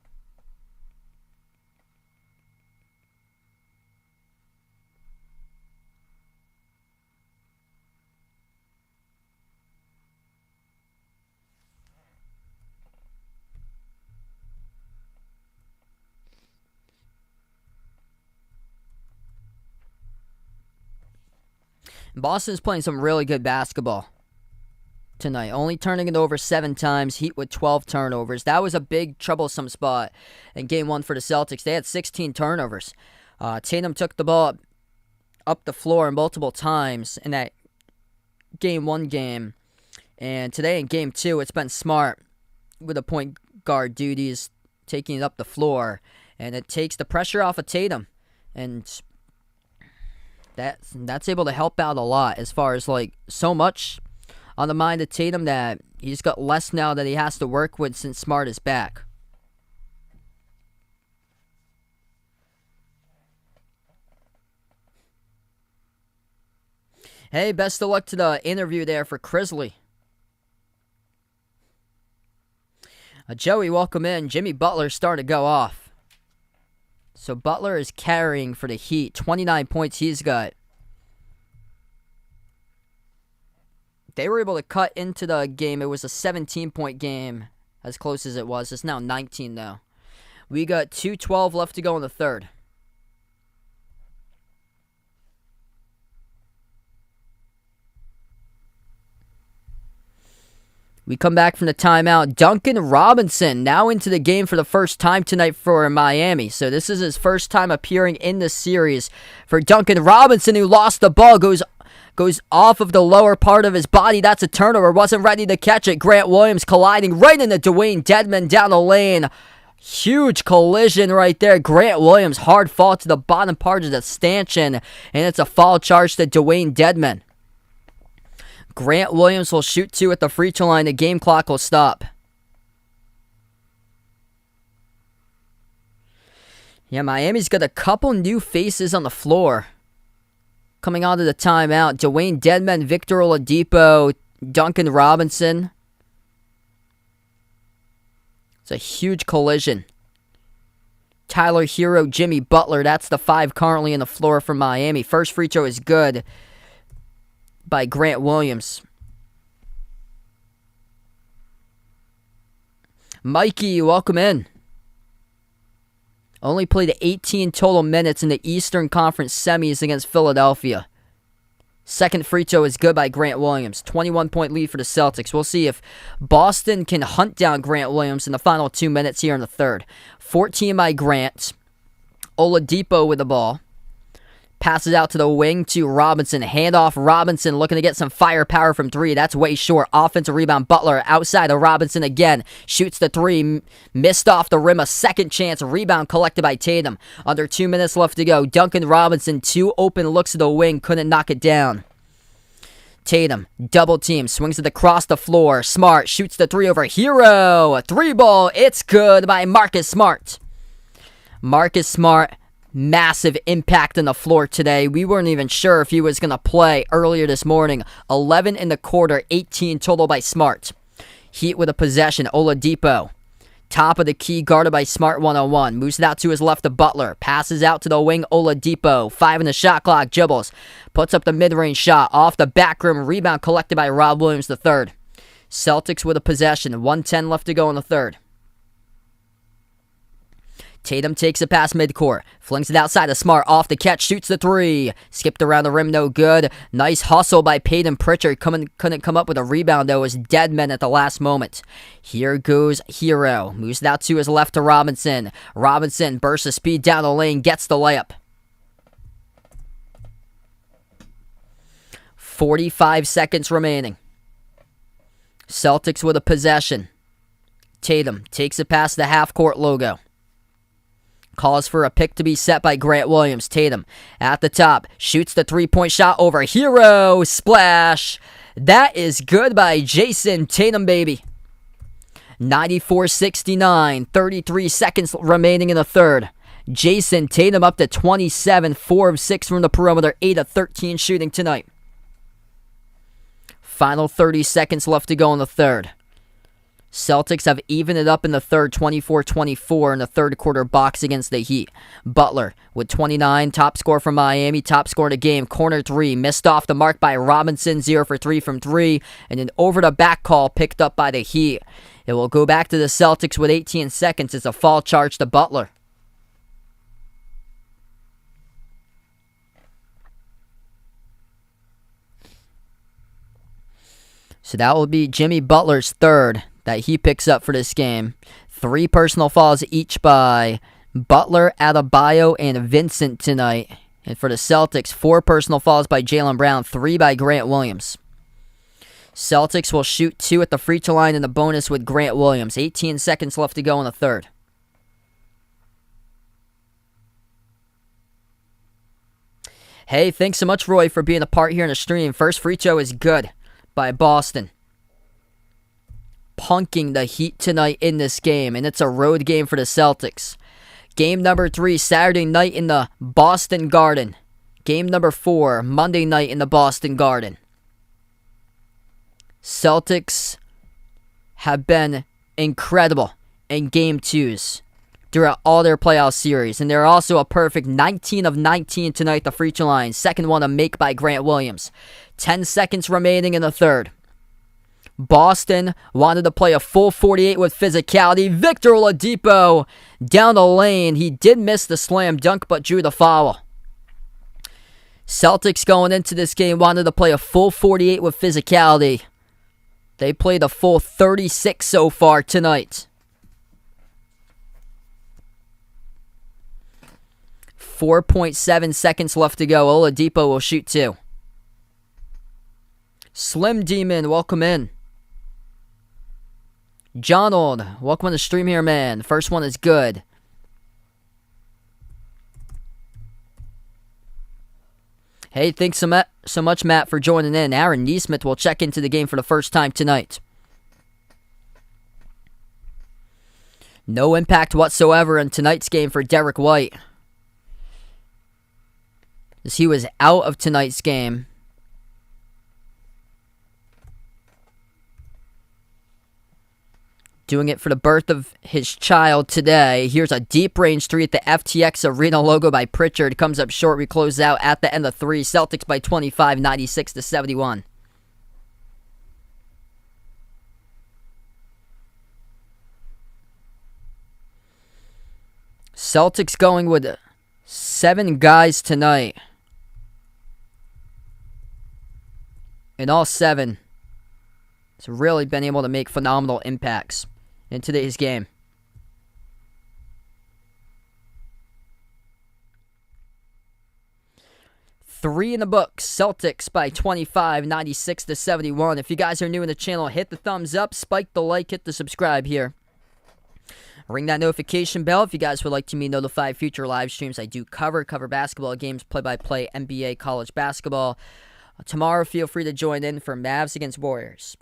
Speaker 1: Boston's playing some really good basketball tonight. Only turning it over 7 times. Heat with 12 turnovers. That was a big troublesome spot in Game 1 for the Celtics. They had 16 turnovers. Tatum took the ball up the floor multiple times in that Game 1 game. And today in Game 2, it's been Smart with the point guard duties taking it up the floor. And it takes the pressure off of Tatum. And that's able to help out a lot as far as, like, so much on the mind of Tatum that he's got less now that he has to work with since Smart is back. Hey, best of luck to the interview there for Crisley. Joey, welcome in. Jimmy Butler's starting to go off. So Butler is carrying for the Heat. 29 points he's got. They were able to cut into the game. It was a 17-point game, as close as it was. It's now 19, though. We got 2:12 left to go in the third. We come back from the timeout. Duncan Robinson now into the game for the first time tonight for Miami. So this is his first time appearing in the series for Duncan Robinson, who lost the ball, goes off of the lower part of his body. That's a turnover. Wasn't ready to catch it. Grant Williams colliding right into Dwayne Dedmon down the lane. Huge collision right there. Grant Williams, hard fall to the bottom part of the stanchion, and it's a foul charge to Dwayne Dedmon. Grant Williams will shoot 2 at the free throw line. The game clock will stop. Yeah, Miami's got a couple new faces on the floor coming out of the timeout. Dwayne Dedmon, Victor Oladipo, Duncan Robinson. It's a huge collision. Tyler Hero, Jimmy Butler. That's the 5 currently on the floor for Miami. First free throw is good by Grant Williams. Mikey, welcome in. Only played 18 total minutes in the Eastern Conference semis against Philadelphia. Second free throw is good by Grant Williams. 21-point lead for the Celtics. We'll see if Boston can hunt down Grant Williams in the final 2 minutes here in the third. 14 by Grant. Oladipo with the ball. Passes out to the wing to Robinson. Handoff Robinson looking to get some firepower from 3. That's way short. Offensive rebound. Butler outside of Robinson again. Shoots the 3. Missed off the rim. A second chance. Rebound collected by Tatum. Under 2 minutes left to go. Duncan Robinson. 2 open looks to the wing. Couldn't knock it down. Tatum. Double team. Swings it across the floor. Smart. Shoots the 3 over Hero. A 3 ball. It's good by Marcus Smart. Marcus Smart. Massive impact on the floor today. We weren't even sure if he was going to play earlier this morning. 11 in the quarter, 18 total by Smart. Heat with a possession. Oladipo. Top of the key, guarded by Smart 1-on-1. Moves it out to his left to Butler. Passes out to the wing, Oladipo. 5 in the shot clock, dribbles. Puts up the mid-range shot. Off the back rim, rebound collected by Rob Williams III. Celtics with a possession. 1:10 left to go in the third. Tatum takes it past midcourt, flings it outside to Smart, off the catch, shoots the three. Skipped around the rim, no good. Nice hustle by Peyton Pritchard. Couldn't come up with a rebound, though. It was dead men at the last moment. Here goes Hero. Moves it out to his left to Robinson. Robinson bursts the speed down the lane, gets the layup. 45 seconds remaining. Celtics with a possession. Tatum takes it past the half-court logo. Calls for a pick to be set by Grant Williams. Tatum at the top. Shoots the three-point shot over Hero. Splash. That is good by Jason Tatum, baby. 94-69. 33 seconds remaining in the third. Jason Tatum up to 27. 4 of 6 from the perimeter. 8 of 13 shooting tonight. Final 30 seconds left to go in the third. Celtics have evened it up in the third, 24-24 in the third quarter box against the Heat. Butler with 29, top scorer from Miami, top scorer in the game. Corner three, missed off the mark by Robinson, 0 for 3 from 3, and an over-the-back call picked up by the Heat. It will go back to the Celtics with 18 seconds. It's a foul charge to Butler. So that will be Jimmy Butler's third that he picks up for this game. 3 personal fouls each by Butler, Adebayo, and Vincent tonight. And for the Celtics, 4 personal fouls by Jaylen Brown, 3 by Grant Williams. Celtics will shoot 2 at the free throw line in the bonus with Grant Williams. 18 seconds left to go in the third. Hey, thanks so much, Roy, for being a part here in the stream. First free throw is good by Boston. Punking the Heat tonight in this game, and it's a road game for the Celtics. Game number 3, Saturday night in the Boston Garden. Game number 4, Monday night in the Boston Garden. Celtics have been incredible in Game 2s throughout all their playoff series, and they're also a perfect 19 of 19 tonight at the free throw line. Second one a make by Grant Williams. 10 seconds remaining in the third. Boston wanted to play a full 48 with physicality. Victor Oladipo down the lane. He did miss the slam dunk, but drew the foul. Celtics going into this game wanted to play a full 48 with physicality. They played a full 36 so far tonight. 4.7 seconds left to go. Oladipo will shoot 2. Slim Demon, welcome in. Jonold, welcome on the stream here, man. First one is good. Hey, thanks so much, Matt, for joining in. Aaron Neesmith will check into the game for the first time tonight. No impact whatsoever in tonight's game for Derek White, as he was out of tonight's game. Doing it for the birth of his child today. Here's a deep range 3 at the FTX Arena logo by Pritchard. Comes up short. We close out at the end of 3. Celtics by 25, 96-71. Celtics going with 7 guys tonight. And all 7 has really been able to make phenomenal impacts in today's game. Three in the books. Celtics by 25, 96-71. If you guys are new in the channel, hit the thumbs up, spike the like, hit the subscribe here. Ring that notification bell if you guys would like to be notified future live streams. I do cover basketball games, play-by-play, NBA, college basketball. Tomorrow, feel free to join in for Mavs against Warriors.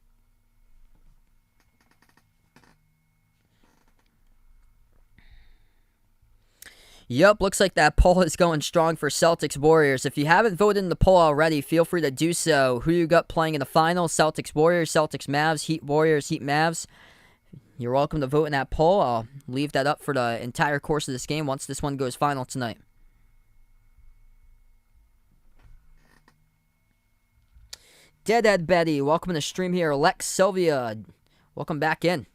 Speaker 1: Yep, looks like that poll is going strong for Celtics Warriors. If you haven't voted in the poll already, feel free to do so. Who you got playing in the finals? Celtics Warriors, Celtics Mavs, Heat Warriors, Heat Mavs. You're welcome to vote in that poll. I'll leave that up for the entire course of this game once this one goes final tonight. Deadhead Betty, welcome to the stream here. Lex Sylvia, welcome back in.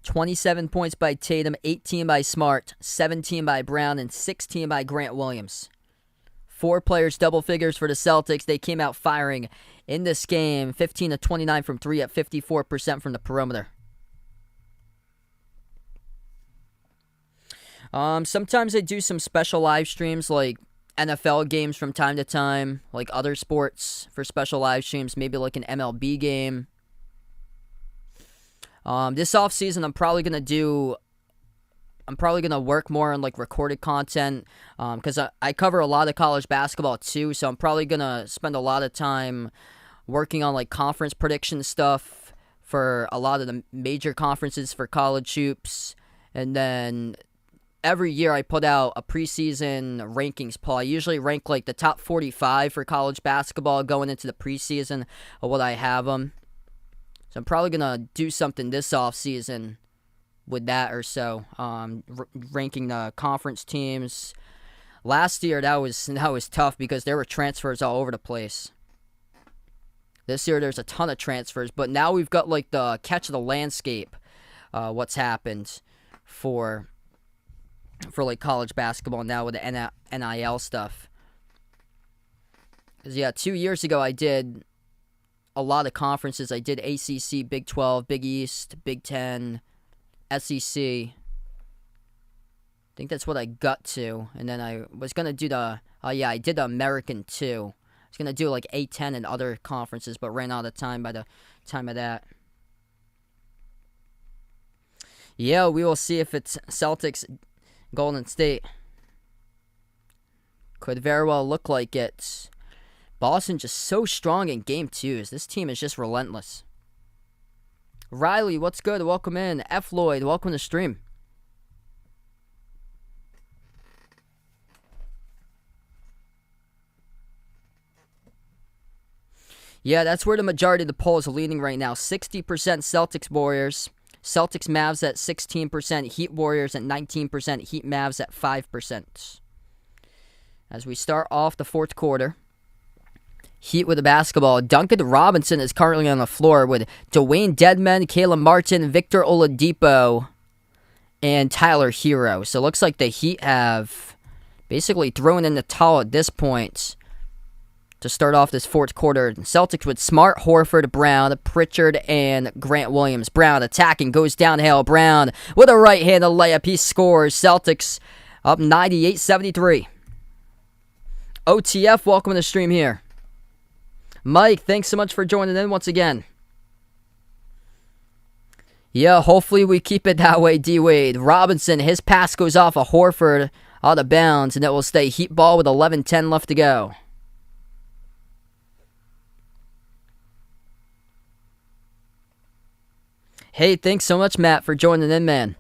Speaker 1: 27 points by Tatum, 18 by Smart, 17 by Brown, and 16 by Grant Williams. 4 players double figures for the Celtics. They came out firing in this game, 15 to 29 from 3 at 54% from the perimeter. Sometimes I do some special live streams like NFL games from time to time, like other sports for special live streams, maybe like an MLB game. This offseason, I'm probably going to work more on like recorded content because I cover a lot of college basketball too, so I'm probably going to spend a lot of time working on like conference prediction stuff for a lot of the major conferences for college hoops. And then every year I put out a preseason rankings poll. I usually rank like the top 45 for college basketball going into the preseason of what I have them. So I'm probably going to do something this offseason with that or so, ranking the conference teams. Last year, that was tough because there were transfers all over the place. This year, there's a ton of transfers, but now we've got like the catch of the landscape, what's happened for like college basketball now with the NIL stuff. Because, 2 years ago, I did a lot of conferences. I did ACC, Big 12, Big East, Big 10, SEC. I think that's what I got to. And then I was going to do I did the American too. I was going to do like A10 and other conferences, but ran out of time by the time of that. Yeah, we will see if it's Celtics, Golden State. Could very well look like it. Boston just so strong in game 2s. This team is just relentless. Riley, what's good? Welcome in. F. Lloyd, welcome to the stream. Yeah, that's where the majority of the polls are leaning right now. 60% Celtics Warriors. Celtics Mavs at 16%. Heat Warriors at 19%. Heat Mavs at 5%. As we start off the fourth quarter. Heat with the basketball. Duncan Robinson is currently on the floor with Dwayne Dedmon, Caleb Martin, Victor Oladipo, and Tyler Hero. So it looks like the Heat have basically thrown in the towel at this point to start off this fourth quarter. Celtics with Smart, Horford, Brown, Pritchard, and Grant Williams. Brown attacking, goes downhill. Brown with a right-handed layup. He scores. Celtics up 98-73. OTF, welcome to the stream here. Mike, thanks so much for joining in once again. Yeah, hopefully we keep it that way, D-Wade. Robinson, his pass goes off of Horford out of bounds, and it will stay Heat ball with 11:10 left to go. Hey, thanks so much, Matt, for joining in, man.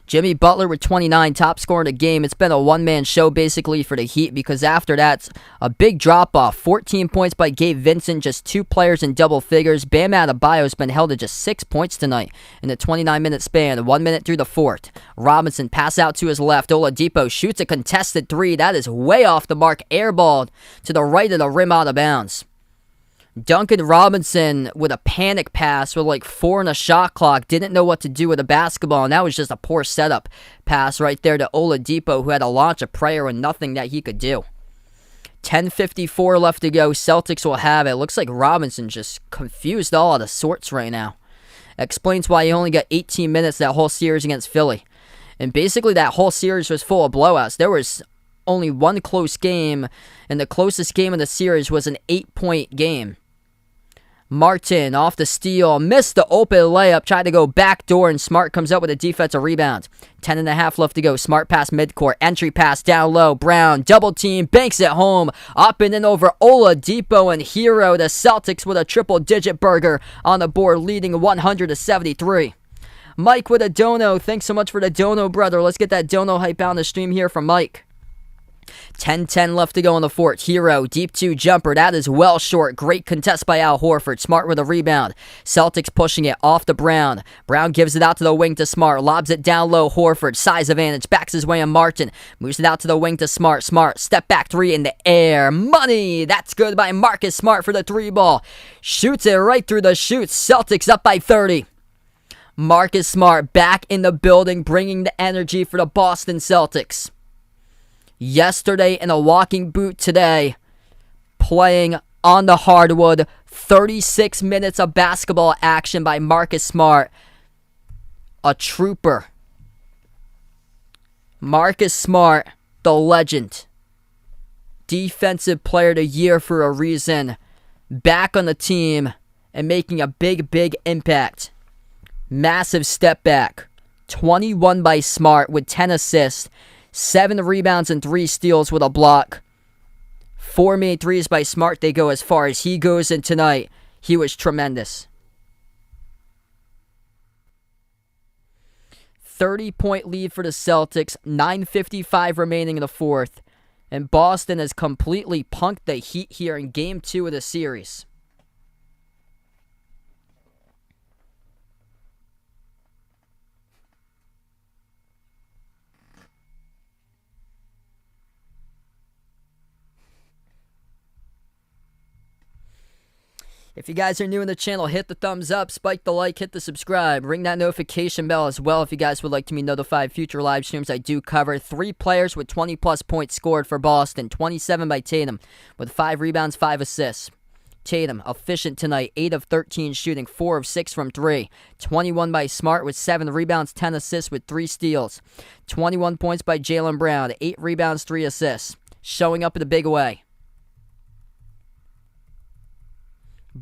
Speaker 1: Jimmy Butler with 29, top scorer in the game. It's been a one-man show basically for the Heat because after that's a big drop-off. 14 points by Gabe Vincent, just 2 players in double figures. Bam Adebayo's been held to just 6 points tonight in the 29-minute span, 1 minute through the fourth. Robinson pass out to his left. Oladipo shoots a contested 3. That is way off the mark, airballed to the right of the rim out of bounds. Duncan Robinson with a panic pass with like 4 on the shot clock. Didn't know what to do with the basketball, and that was just a poor setup pass right there to Oladipo, who had to launch a prayer with nothing that he could do. 10:54 left to go. Celtics will have it. Looks like Robinson just confused all out of sorts right now. Explains why he only got 18 minutes that whole series against Philly. And basically that whole series was full of blowouts. There was only one close game, and the closest game of the series was an 8-point game. Martin off the steal, missed the open layup, tried to go backdoor, and Smart comes up with a defensive rebound. 10.5 left to go. Smart pass midcourt, entry pass down low. Brown double team, banks it home, up and in over Oladipo and Hero. The Celtics with a triple-digit burger on the board, leading 100-73. Mike with a dono. Thanks so much for the dono, brother. Let's get that dono hype out on the stream here from Mike. 10:10 left to go in the fourth. Hero, deep 2 jumper. That is well short. Great contest by Al Horford. Smart with a rebound. Celtics pushing it off to Brown. Brown gives it out to the wing to Smart. Lobs it down low. Horford, size advantage. Backs his way on Martin. Moves it out to the wing to Smart. Smart, step back 3 in the air. Money! That's good by Marcus Smart for the 3 ball. Shoots it right through the chutes. Celtics up by 30. Marcus Smart back in the building, bringing the energy for the Boston Celtics. Yesterday in a walking boot, today playing on the hardwood. 36 minutes of basketball action by Marcus Smart. A trooper. Marcus Smart, the legend. Defensive Player of the Year for a reason. Back on the team and making a big impact. Massive step back. 21 by Smart with 10 assists. 7 rebounds and 3 steals with a block. 4 made threes by Smart. They go as far as he goes, and tonight he was tremendous. 30-point lead for the Celtics. 9:55 remaining in the fourth. And Boston has completely punked the Heat here in Game 2 of the series. If you guys are new in the channel, hit the thumbs up, spike the like, hit the subscribe, ring that notification bell as well if you guys would like to be notified future live streams I do cover. 3 players with 20-plus points scored for Boston. 27 by Tatum with 5 rebounds, 5 assists. Tatum, efficient tonight, 8 of 13 shooting, 4 of 6 from 3. 21 by Smart with 7 rebounds, 10 assists with 3 steals. 21 points by Jaylen Brown, 8 rebounds, 3 assists. Showing up in a big way.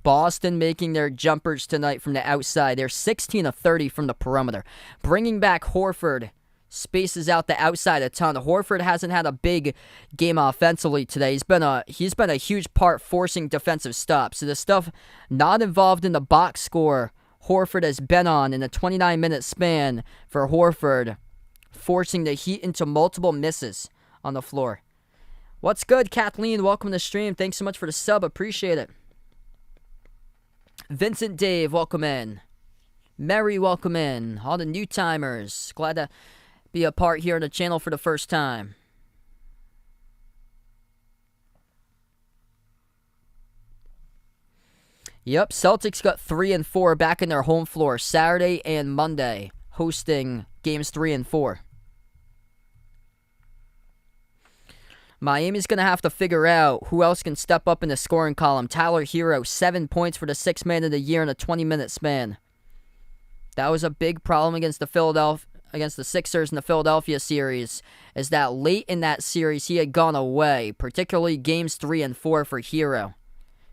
Speaker 1: Boston making their jumpers tonight from the outside. They're 16 of 30 from the perimeter. Bringing back Horford. Spaces out the outside a ton. Horford hasn't had a big game offensively today. He's been a huge part forcing defensive stops. So the stuff not involved in the box score Horford has been on in a 29-minute span for Horford, forcing the Heat into multiple misses on the floor. What's good, Kathleen? Welcome to the stream. Thanks so much for the sub. Appreciate it. Vincent Dave, welcome in. Mary, welcome in. All the new timers. Glad to be a part here on the channel for the first time. Yep, Celtics got 3 and 4 back in their home floor Saturday and Monday, hosting games 3 and 4. Miami's going to have to figure out who else can step up in the scoring column. Tyler Hero, 7 points for the 6th man of the year in a 20-minute span. That was a big problem against the Sixers in the Philadelphia series, is that late in that series he had gone away, particularly games 3 and 4 for Hero.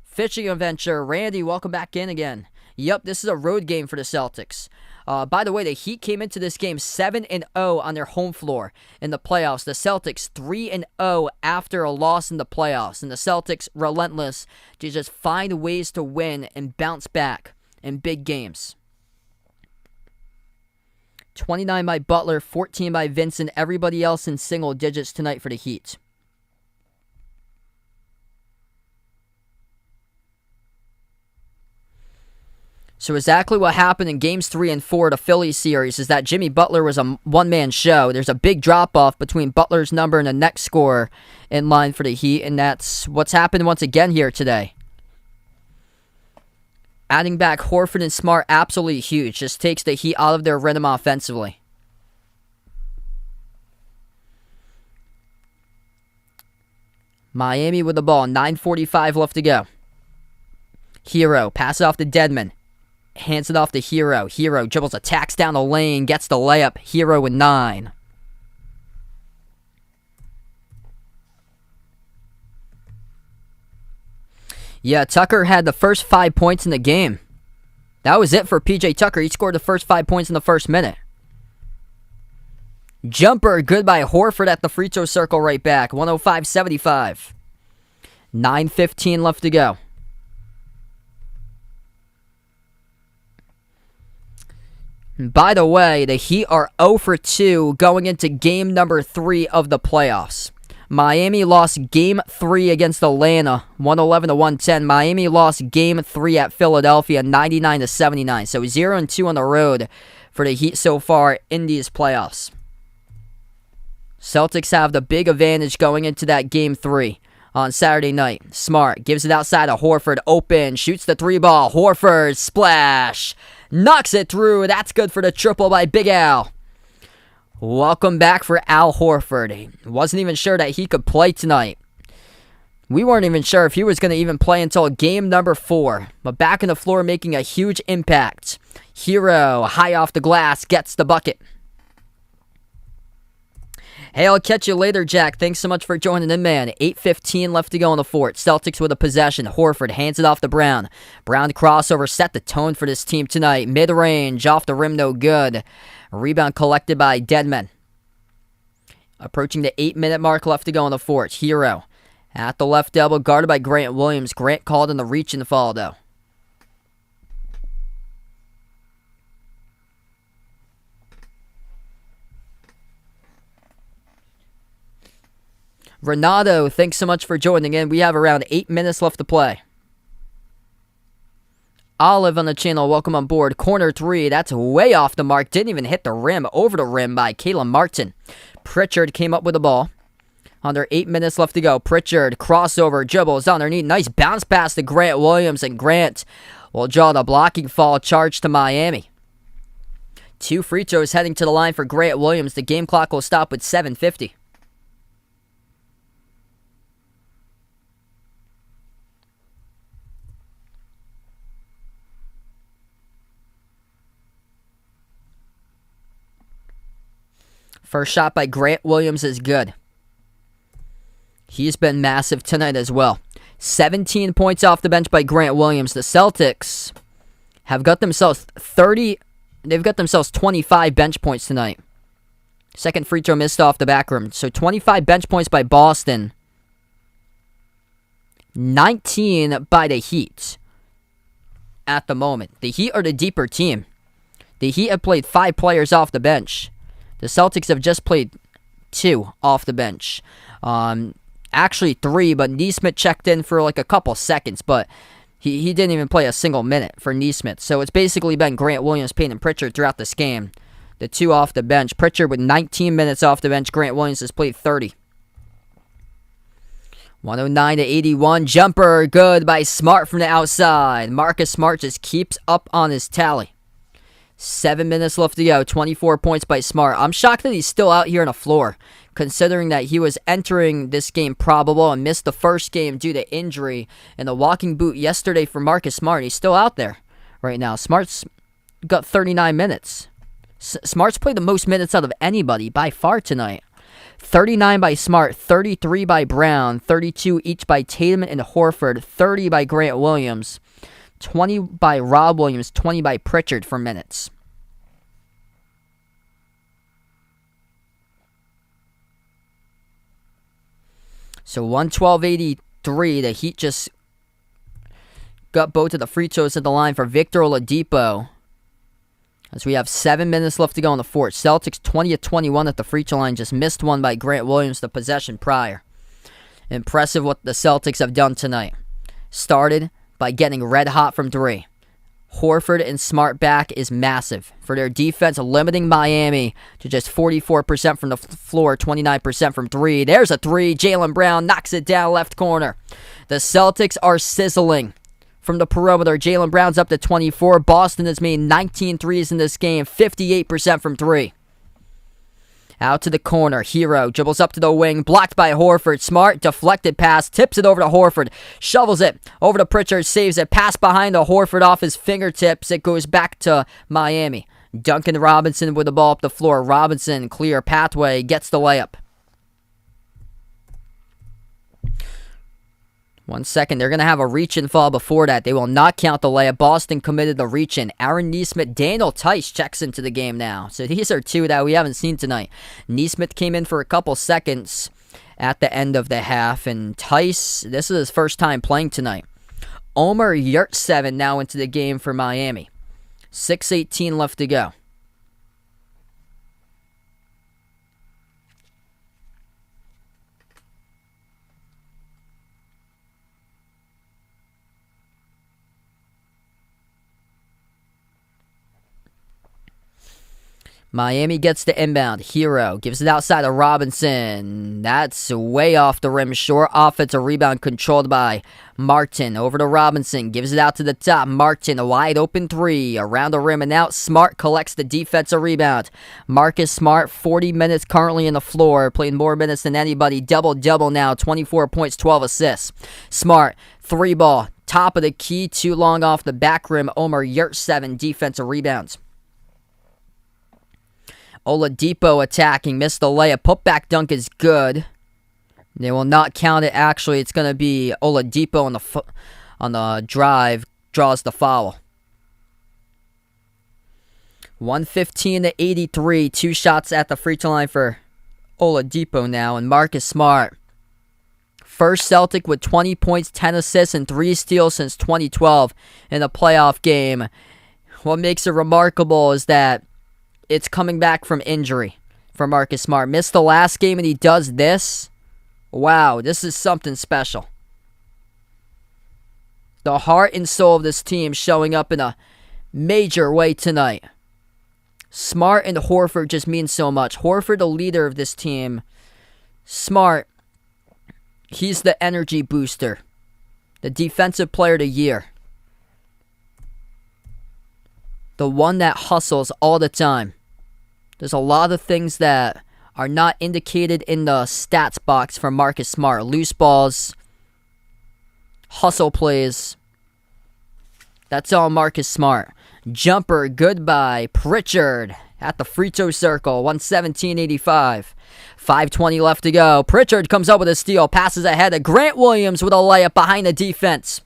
Speaker 1: Fishing Adventure, Randy, welcome back in again. Yep, this is a road game for the Celtics. By the way, the Heat came into this game 7-0 on their home floor in the playoffs. The Celtics 3-0 after a loss in the playoffs. And the Celtics relentless to just find ways to win and bounce back in big games. 29 by Butler, 14 by Vincent. Everybody else in single digits tonight for the Heat. So exactly what happened in games 3 and 4 of the Philly series is that Jimmy Butler was a one-man show. There's a big drop-off between Butler's number and the next scorer in line for the Heat, and that's what's happened once again here today. Adding back Horford and Smart, absolutely huge. Just takes the Heat out of their rhythm offensively. Miami with the ball, 9:45 left to go. Hero, pass it off to Dedmon. Hands it off to Hero. Hero dribbles, attacks down the lane, gets the layup. Hero with 9. Yeah, Tucker had the first 5 points in the game. That was it for PJ Tucker. He scored the first 5 points in the first minute. Jumper, good by Horford at the free throw circle right back. 105-75. 9:15 left to go. By the way, the Heat are 0 for 2 going into game number 3 of the playoffs. Miami lost game 3 against Atlanta, 111-110. Miami lost game 3 at Philadelphia, 99-79. So 0-2 on the road for the Heat so far in these playoffs. Celtics have the big advantage going into that game 3. on Saturday night. Smart gives it outside to Horford. Open. Shoots the 3-ball. Horford. Splash. Knocks it through. That's good for the triple by Big Al. Welcome back for Al Horford. Wasn't even sure that he could play tonight. We weren't even sure if he was going to even play until game number 4. But back on the floor making a huge impact. Hero, high off the glass, gets the bucket. Hey, I'll catch you later, Jack. Thanks so much for joining in, man. 8:15 left to go in the fourth. Celtics with a possession. Horford hands it off to Brown. Brown crossover set the tone for this team tonight. Mid-range, off the rim, no good. Rebound collected by Deadman. Approaching the 8-minute mark left to go in the fourth. Hero at the left elbow, guarded by Grant Williams. Grant called in the reach and fall, though. Renato, thanks so much for joining in. We have around 8 minutes left to play. Olive on the channel, welcome on board. Corner 3, that's way off the mark. Didn't even hit the rim. Over the rim by Caleb Martin. Pritchard came up with the ball. Under 8 minutes left to go. Pritchard, crossover, dribbles underneath. Nice bounce pass to Grant Williams, and Grant will draw the blocking foul charge to Miami. 2 free throws heading to the line for Grant Williams. The game clock will stop with 7:50. First shot by Grant Williams is good. He's been massive tonight as well. 17 points off the bench by Grant Williams. The Celtics have got themselves 25 bench points tonight. Second free throw missed off the back rim. So 25 bench points by Boston. 19 by the Heat at the moment. The Heat are the deeper team. The Heat have played 5 players off the bench. The Celtics have just played 2 off the bench. Actually 3, but Nesmith checked in for like a couple seconds, but he didn't even play a single minute for Nesmith. So it's basically been Grant Williams, Payne, and Pritchard throughout this game. The 2 off the bench. Pritchard with 19 minutes off the bench. Grant Williams has played 30. 109-81. Jumper good by Smart from the outside. Marcus Smart just keeps up on his tally. 7 minutes left to go. 24 points by Smart. I'm shocked that he's still out here on the floor, considering that he was entering this game probable and missed the first game due to injury and the walking boot yesterday for Marcus Smart. He's still out there right now. Smart's got 39 minutes. Smart's played the most minutes out of anybody by far tonight. 39 by Smart, 33 by Brown, 32 each by Tatum and Horford, 30 by Grant Williams, 20 by Rob Williams, 20 by Pritchard for minutes. So 112-83, the Heat just got both of the free throws at the line for Victor Oladipo. As we have 7 minutes left to go in the fourth. Celtics 20-21 at the free throw line. Just missed one by Grant Williams the possession prior. Impressive what the Celtics have done tonight. Started by getting red hot from 3. Horford and Smart back is massive for their defense, limiting Miami to just 44% from the floor, 29% from 3. There's a 3. Jaylen Brown knocks it down left corner. The Celtics are sizzling from the perimeter. Jaylen Brown's up to 24. Boston has made 19 threes in this game, 58% from 3. Out to the corner. Hero dribbles up to the wing. Blocked by Horford. Smart. Deflected pass. Tips it over to Horford. Shovels it over to Pritchard. Saves it. Pass behind to Horford off his fingertips. It goes back to Miami. Duncan Robinson with the ball up the floor. Robinson, clear pathway. Gets the layup. 1 second. They're going to have a reach-in fall before that. They will not count the layup. Boston committed the reach-in. Aaron Nesmith, Daniel Tice checks into the game now. So these are 2 that we haven't seen tonight. Nesmith came in for a couple seconds at the end of the half. And Tice, this is his first time playing tonight. Omer Yurtseven now into the game for Miami. 6:18 left to go. Miami gets the inbound. Hero gives it outside of Robinson. That's way off the rim. Short offensive rebound controlled by Martin. Over to Robinson. Gives it out to the top. Martin, a wide open three. Around the rim and out. Smart collects the defensive rebound. Marcus Smart, 40 minutes currently in the floor. Playing more minutes than anybody. Double-double now. 24 points, 12 assists. Smart, three ball. Top of the key. Too long off the back rim. Omer Yurtseven, defensive rebounds. Oladipo attacking, missed the layup. Putback dunk is good. They will not count it. Actually, it's going to be Oladipo on the drive, draws the foul. 115-83. 2 shots at the free throw line for Oladipo now. And Marcus Smart, first Celtic with 20 points, 10 assists, and 3 steals since 2012 in a playoff game. What makes it remarkable is that it's coming back from injury for Marcus Smart. Missed the last game and he does this. Wow, this is something special. The heart and soul of this team showing up in a major way tonight. Smart and Horford just mean so much. Horford, the leader of this team. Smart, he's the energy booster. The defensive player of the year. The one that hustles all the time. There's a lot of things that are not indicated in the stats box for Marcus Smart. Loose balls, hustle plays. That's all Marcus Smart. Jumper, goodbye. Pritchard at the free throw circle. 117-85. 5:20 left to go. Pritchard comes up with a steal. Passes ahead to Grant Williams with a layup behind the defense.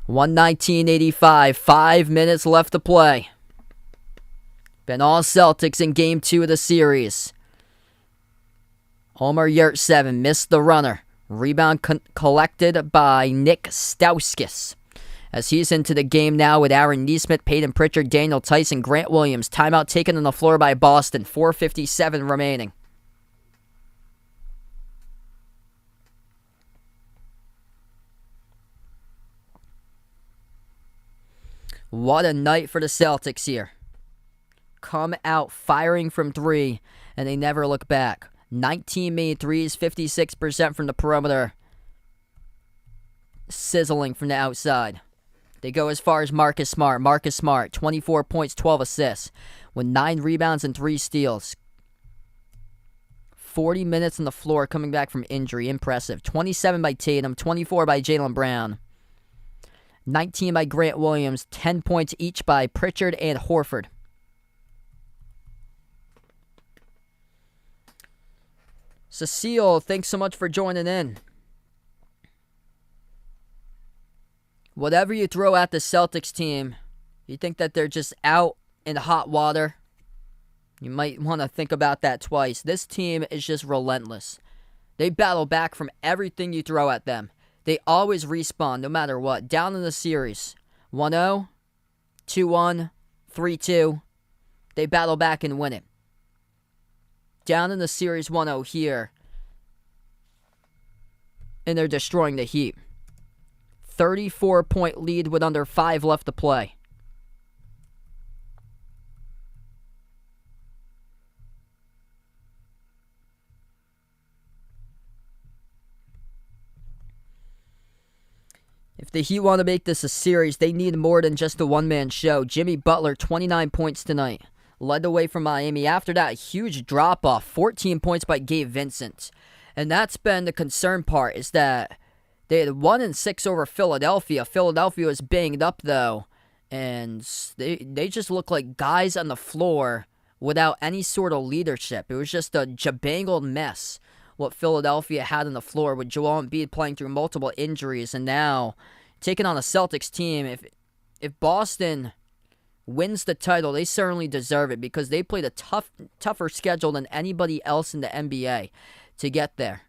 Speaker 1: 119-85. 5 minutes left to play. Been all Celtics in Game 2 of the series. Omer Yurtseven missed the runner. Rebound collected by Nick Stauskas. As he's into the game now with Aaron Nesmith, Peyton Pritchard, Daniel Tyson, Grant Williams. Timeout taken on the floor by Boston. 4:57 remaining. What a night for the Celtics here. Come out firing from 3, and they never look back. 19 made threes, 56% from the perimeter. Sizzling from the outside. They go as far as Marcus Smart. Marcus Smart, 24 points, 12 assists, with 9 rebounds and 3 steals. 40 minutes on the floor coming back from injury. Impressive. 27 by Tatum, 24 by Jaylen Brown. 19 by Grant Williams, 10 points each by Pritchard and Horford. Cecile, thanks so much for joining in. Whatever you throw at the Celtics team, you think that they're just out in hot water, you might want to think about that twice. This team is just relentless. They battle back from everything you throw at them. They always respawn no matter what. Down in the series, 1-0, 2-1, 3-2. They battle back and win it. Down in the series 1-0 here. And they're destroying the Heat. 34-point lead with under 5 left to play. If the Heat want to make this a series, they need more than just a one-man show. Jimmy Butler, 29 points tonight. Led the way from Miami. After that, a huge drop-off. 14 points by Gabe Vincent. And that's been the concern part, is that they had 1-6 over Philadelphia. Philadelphia was banged up, though. And they just look like guys on the floor without any sort of leadership. It was just a jabangled mess, what Philadelphia had on the floor, with Joel Embiid playing through multiple injuries. And now, taking on a Celtics team, if Boston wins the title, they certainly deserve it, because they played a tougher schedule than anybody else in the NBA to get there.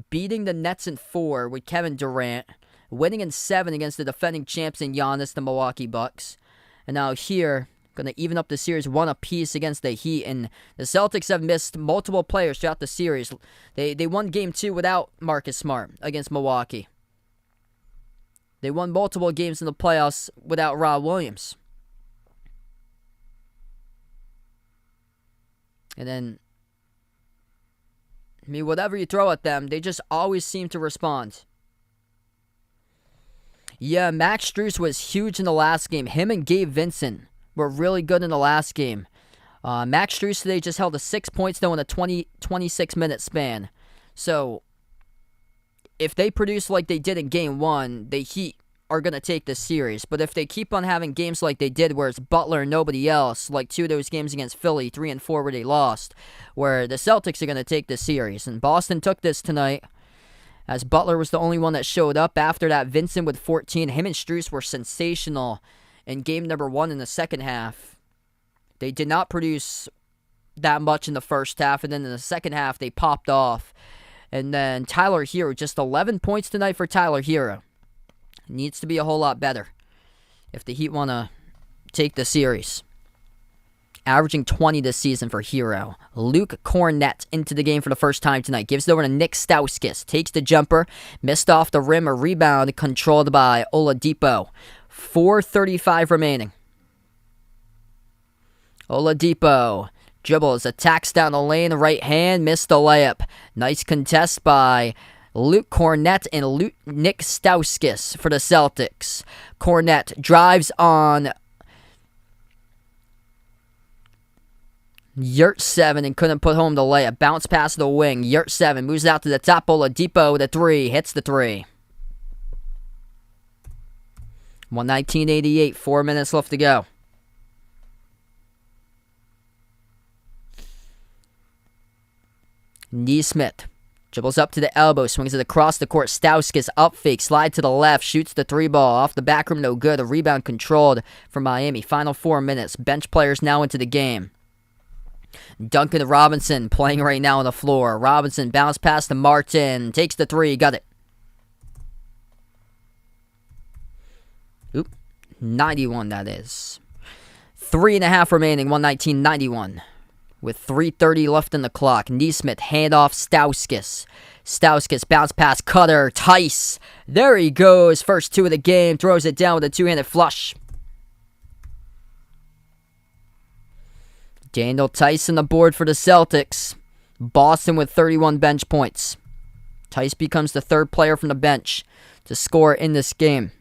Speaker 1: Beating the Nets in 4 with Kevin Durant, winning in 7 against the defending champs in Giannis, the Milwaukee Bucks. And now here, going to even up the series 1 apiece against the Heat. And the Celtics have missed multiple players throughout the series. They won Game 2 without Marcus Smart against Milwaukee. They won multiple games in the playoffs without Rob Williams. And then, I mean, whatever you throw at them, they just always seem to respond. Yeah, Max Strus was huge in the last game. Him and Gabe Vincent were really good in the last game. Max Strus today just held a 6 points, though, in a 26-minute span. So, if they produce like they did in Game 1, the Heat are going to take this series. But if they keep on having games like they did where it's Butler and nobody else, like 2 of those games against Philly, 3 and 4 where they lost, where the Celtics are going to take this series. And Boston took this tonight, as Butler was the only one that showed up. After that, Vincent with 14. Him and Strus were sensational in game number 1 in the second half. They did not produce that much in the first half, and then in the second half, they popped off. And then Tyler Hero, just 11 points tonight for Tyler Hero. Needs to be a whole lot better if the Heat want to take the series. Averaging 20 this season for Hero. Luke Cornett into the game for the first time tonight. Gives it over to Nick Stauskas. Takes the jumper. Missed off the rim. A rebound controlled by Oladipo. 4:35 remaining. Oladipo dribbles, attacks down the lane, right hand, missed the layup. Nice contest by Luke Cornett and Nick Stauskas for the Celtics. Cornett drives on Yurt7 and couldn't put home the layup. Bounce pass to the wing. Yurt7 moves out to the top. Oladipo with a 3. Hits the 3. 119.88. 4 minutes left to go. Neesmith dribbles up to the elbow, swings it across the court. Stauskas up fake, slide to the left, shoots the 3 ball off the back rim, no good. A rebound controlled for Miami. Final 4 minutes. Bench players now into the game. Duncan Robinson playing right now on the floor. Robinson bounce pass to Martin, takes the 3, got it. 91 that is. 3.5 remaining, 119.91. With 3:30 left in the clock. Neesmith, handoff, Stauskas. Stauskas, bounce pass, cutter, Tice. There he goes. First 2 of the game. Throws it down with a 2-handed flush. Daniel Tice on the board for the Celtics. Boston with 31 bench points. Tice becomes the 3rd player from the bench to score in this game.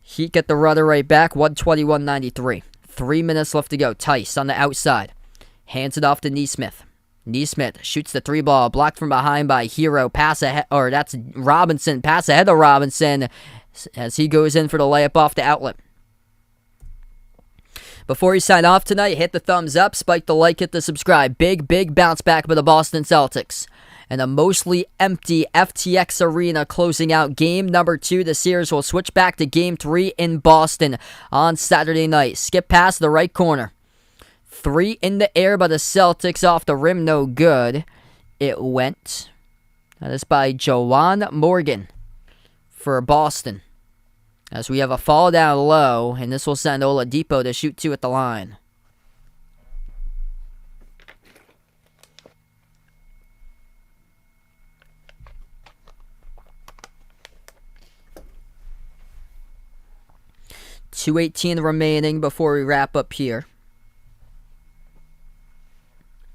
Speaker 1: Heat get the rudder right back, 121.93. 3 minutes left to go. Tice on the outside. Hands it off to Neesmith. Neesmith shoots the 3 ball, blocked from behind by Hero. Pass ahead, or that's Robinson. Pass ahead to Robinson as he goes in for the layup off the outlet. Before you sign off tonight, hit the thumbs up, spike the like, hit the subscribe. Big bounce back by the Boston Celtics. And a mostly empty FTX Arena closing out game number 2. The series will switch back to game 3 in Boston on Saturday night. Skip past the right corner. 3 in the air by the Celtics, off the rim, no good. It went. That is by Juwan Morgan for Boston. As we have a fall down low, and this will send Oladipo to shoot 2 at the line. .218 remaining before we wrap up here.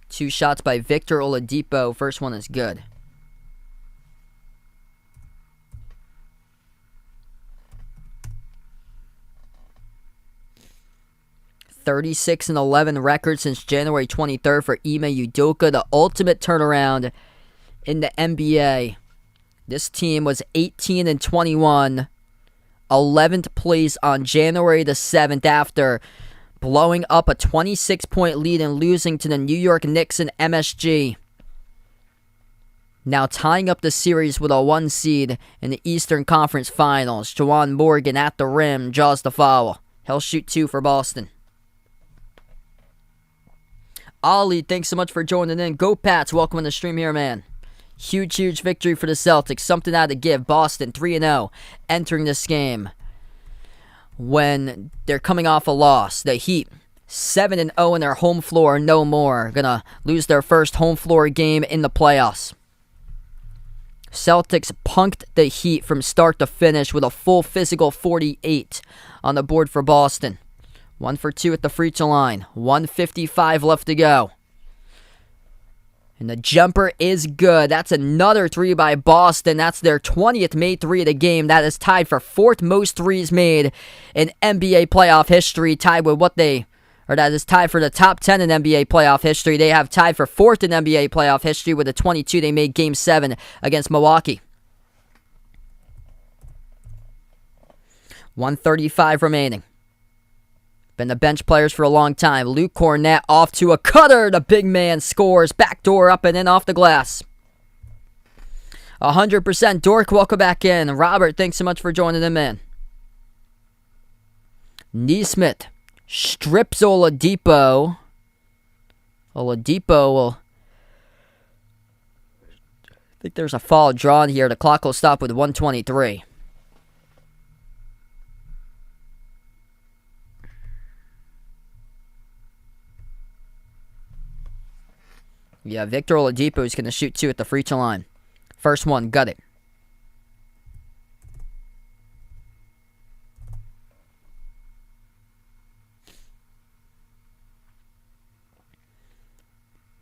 Speaker 1: 2 shots by Victor Oladipo. First one is good. .36-11 record since January 23rd for Ime Udoka. The ultimate turnaround in the NBA. This team was 18-21. 11th place on January the 7th after blowing up a 26-point lead and losing to the New York Knicks and MSG. Now tying up the series with a 1 seed in the Eastern Conference Finals. Juwan Morgan at the rim, draws the foul. He'll shoot 2 for Boston. Ollie, thanks so much for joining in. Go Pats, welcome on the stream here, man. Huge victory for the Celtics. Something out to give. Boston 3-0 entering this game when they're coming off a loss. The Heat 7-0 in their home floor, no more. Gonna lose their first home floor game in the playoffs. Celtics punked the Heat from start to finish with a full physical 48 on the board for Boston. 1 for 2 at the free throw line. 1:55 left to go. And the jumper is good. That's another 3 by Boston. That's their 20th made 3 of the game. That is tied for 4th most 3s made in NBA playoff history. That is tied for the top 10 in NBA playoff history. They have tied for 4th in NBA playoff history with the 22 they made Game 7 against Milwaukee. 1:35 remaining. Been the bench players for a long time. Luke Cornett off to a cutter. The big man scores. Backdoor up and in off the glass. 100% Dork, welcome back in. Robert, thanks so much for joining them in. Neesmith strips Oladipo. Oladipo will... I think there's a foul drawn here. The clock will stop with 1:23. Yeah, Victor Oladipo is going to shoot 2 at the free throw line. First one, got it.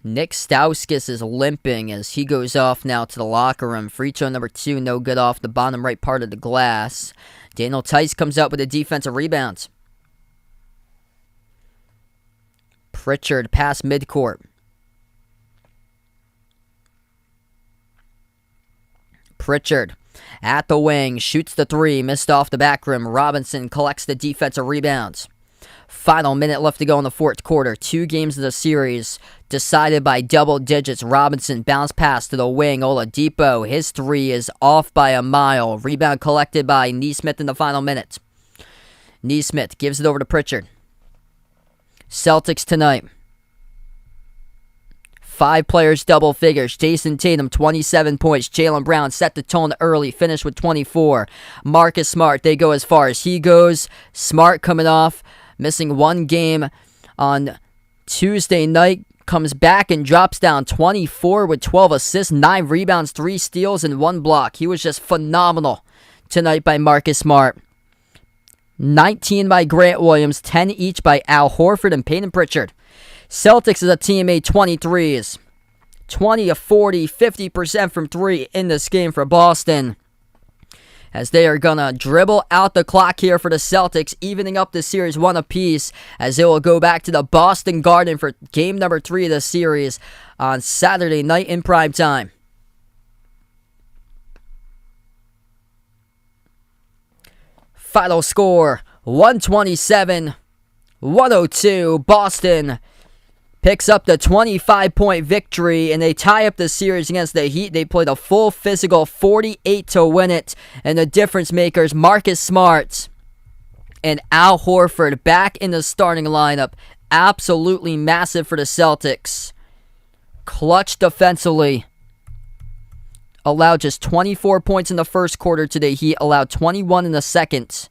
Speaker 1: Nick Stauskas is limping as he goes off now to the locker room. Free throw number 2, no good off the bottom right part of the glass. Daniel Tice comes up with a defensive rebound. Pritchard past midcourt. Pritchard at the wing, shoots the 3, missed off the back rim. Robinson collects the defensive rebounds. Final minute left to go in the 4th quarter. 2 games of the series decided by double digits. Robinson bounce pass to the wing. Oladipo, his 3 is off by a mile. Rebound collected by Neesmith in the final minute. Neesmith gives it over to Pritchard. Celtics tonight. 5 players double figures. Jason Tatum, 27 points. Jaylen Brown set the tone early, finished with 24. Marcus Smart, they go as far as he goes. Smart coming off, missing 1 game on Tuesday night. Comes back and drops down 24 with 12 assists, 9 rebounds, 3 steals, and 1 block. He was just phenomenal tonight by Marcus Smart. 19 by Grant Williams, 10 each by Al Horford and Peyton Pritchard. Celtics as a team made 23s. 20 of 40, 50% from 3 in this game for Boston. As they are going to dribble out the clock here for the Celtics, evening up the series 1 apiece, as they will go back to the Boston Garden for game number 3 of the series on Saturday night in prime time. Final score, 127-102. Boston picks up the 25-point victory, and they tie up the series against the Heat. They played a full physical 48 to win it, and the difference makers, Marcus Smart and Al Horford, back in the starting lineup. Absolutely massive for the Celtics. Clutch defensively. Allowed just 24 points in the first quarter to the Heat, allowed 21 in the second.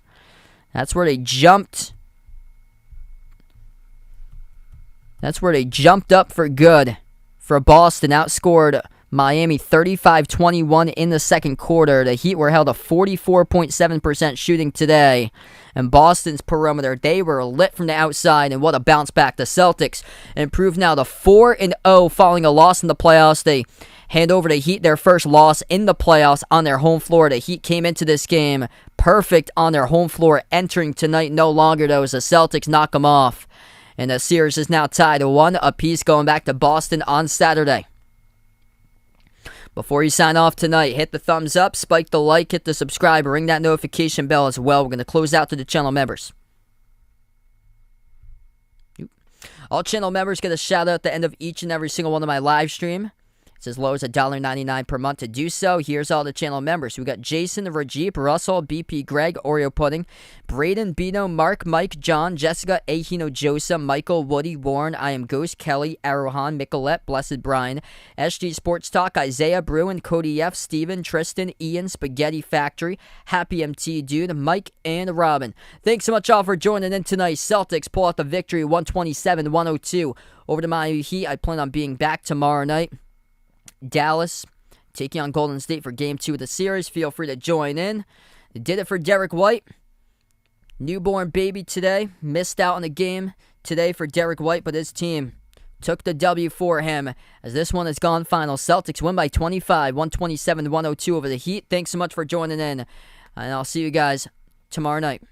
Speaker 1: That's where they jumped. That's where they jumped up for good for Boston. Outscored Miami 35-21 in the second quarter. The Heat were held to 44.7% shooting today. And Boston's perimeter, they were lit from the outside. And what a bounce back. The Celtics improved now to 4-0 following a loss in the playoffs. They hand over to Heat their first loss in the playoffs on their home floor. The Heat came into this game perfect on their home floor. Entering tonight no longer, though, as the Celtics knock them off. And the series is now tied 1 apiece going back to Boston on Saturday. Before you sign off tonight, hit the thumbs up, spike the like, hit the subscribe, ring that notification bell as well. We're going to close out to the channel members. All channel members get a shout out at the end of each and every single one of my live stream. It's as low as $1.99 per month to do so. Here's all the channel members. We got Jason, Rajeep, Russell, BP, Greg, Oreo Pudding, Braden, Bino, Mark, Mike, John, Jessica, Ahino, Joseph, Michael, Woody, Warren, I Am Ghost, Kelly, Arohan, Micolette, Blessed Brian, SG Sports Talk, Isaiah, Bruin, Cody F, Steven, Tristan, Ian, Spaghetti Factory, Happy MT Dude, Mike, and Robin. Thanks so much all for joining in tonight. Celtics pull out the victory 127-102 over the Miami Heat. I plan on being back tomorrow night. Dallas taking on Golden State for Game 2 of the series. Feel free to join in. Did it for Derek White. Newborn baby today. Missed out on the game today for Derek White, but his team took the W for him as this one has gone final. Celtics win by 25, 127-102 over the Heat. Thanks so much for joining in, and I'll see you guys tomorrow night.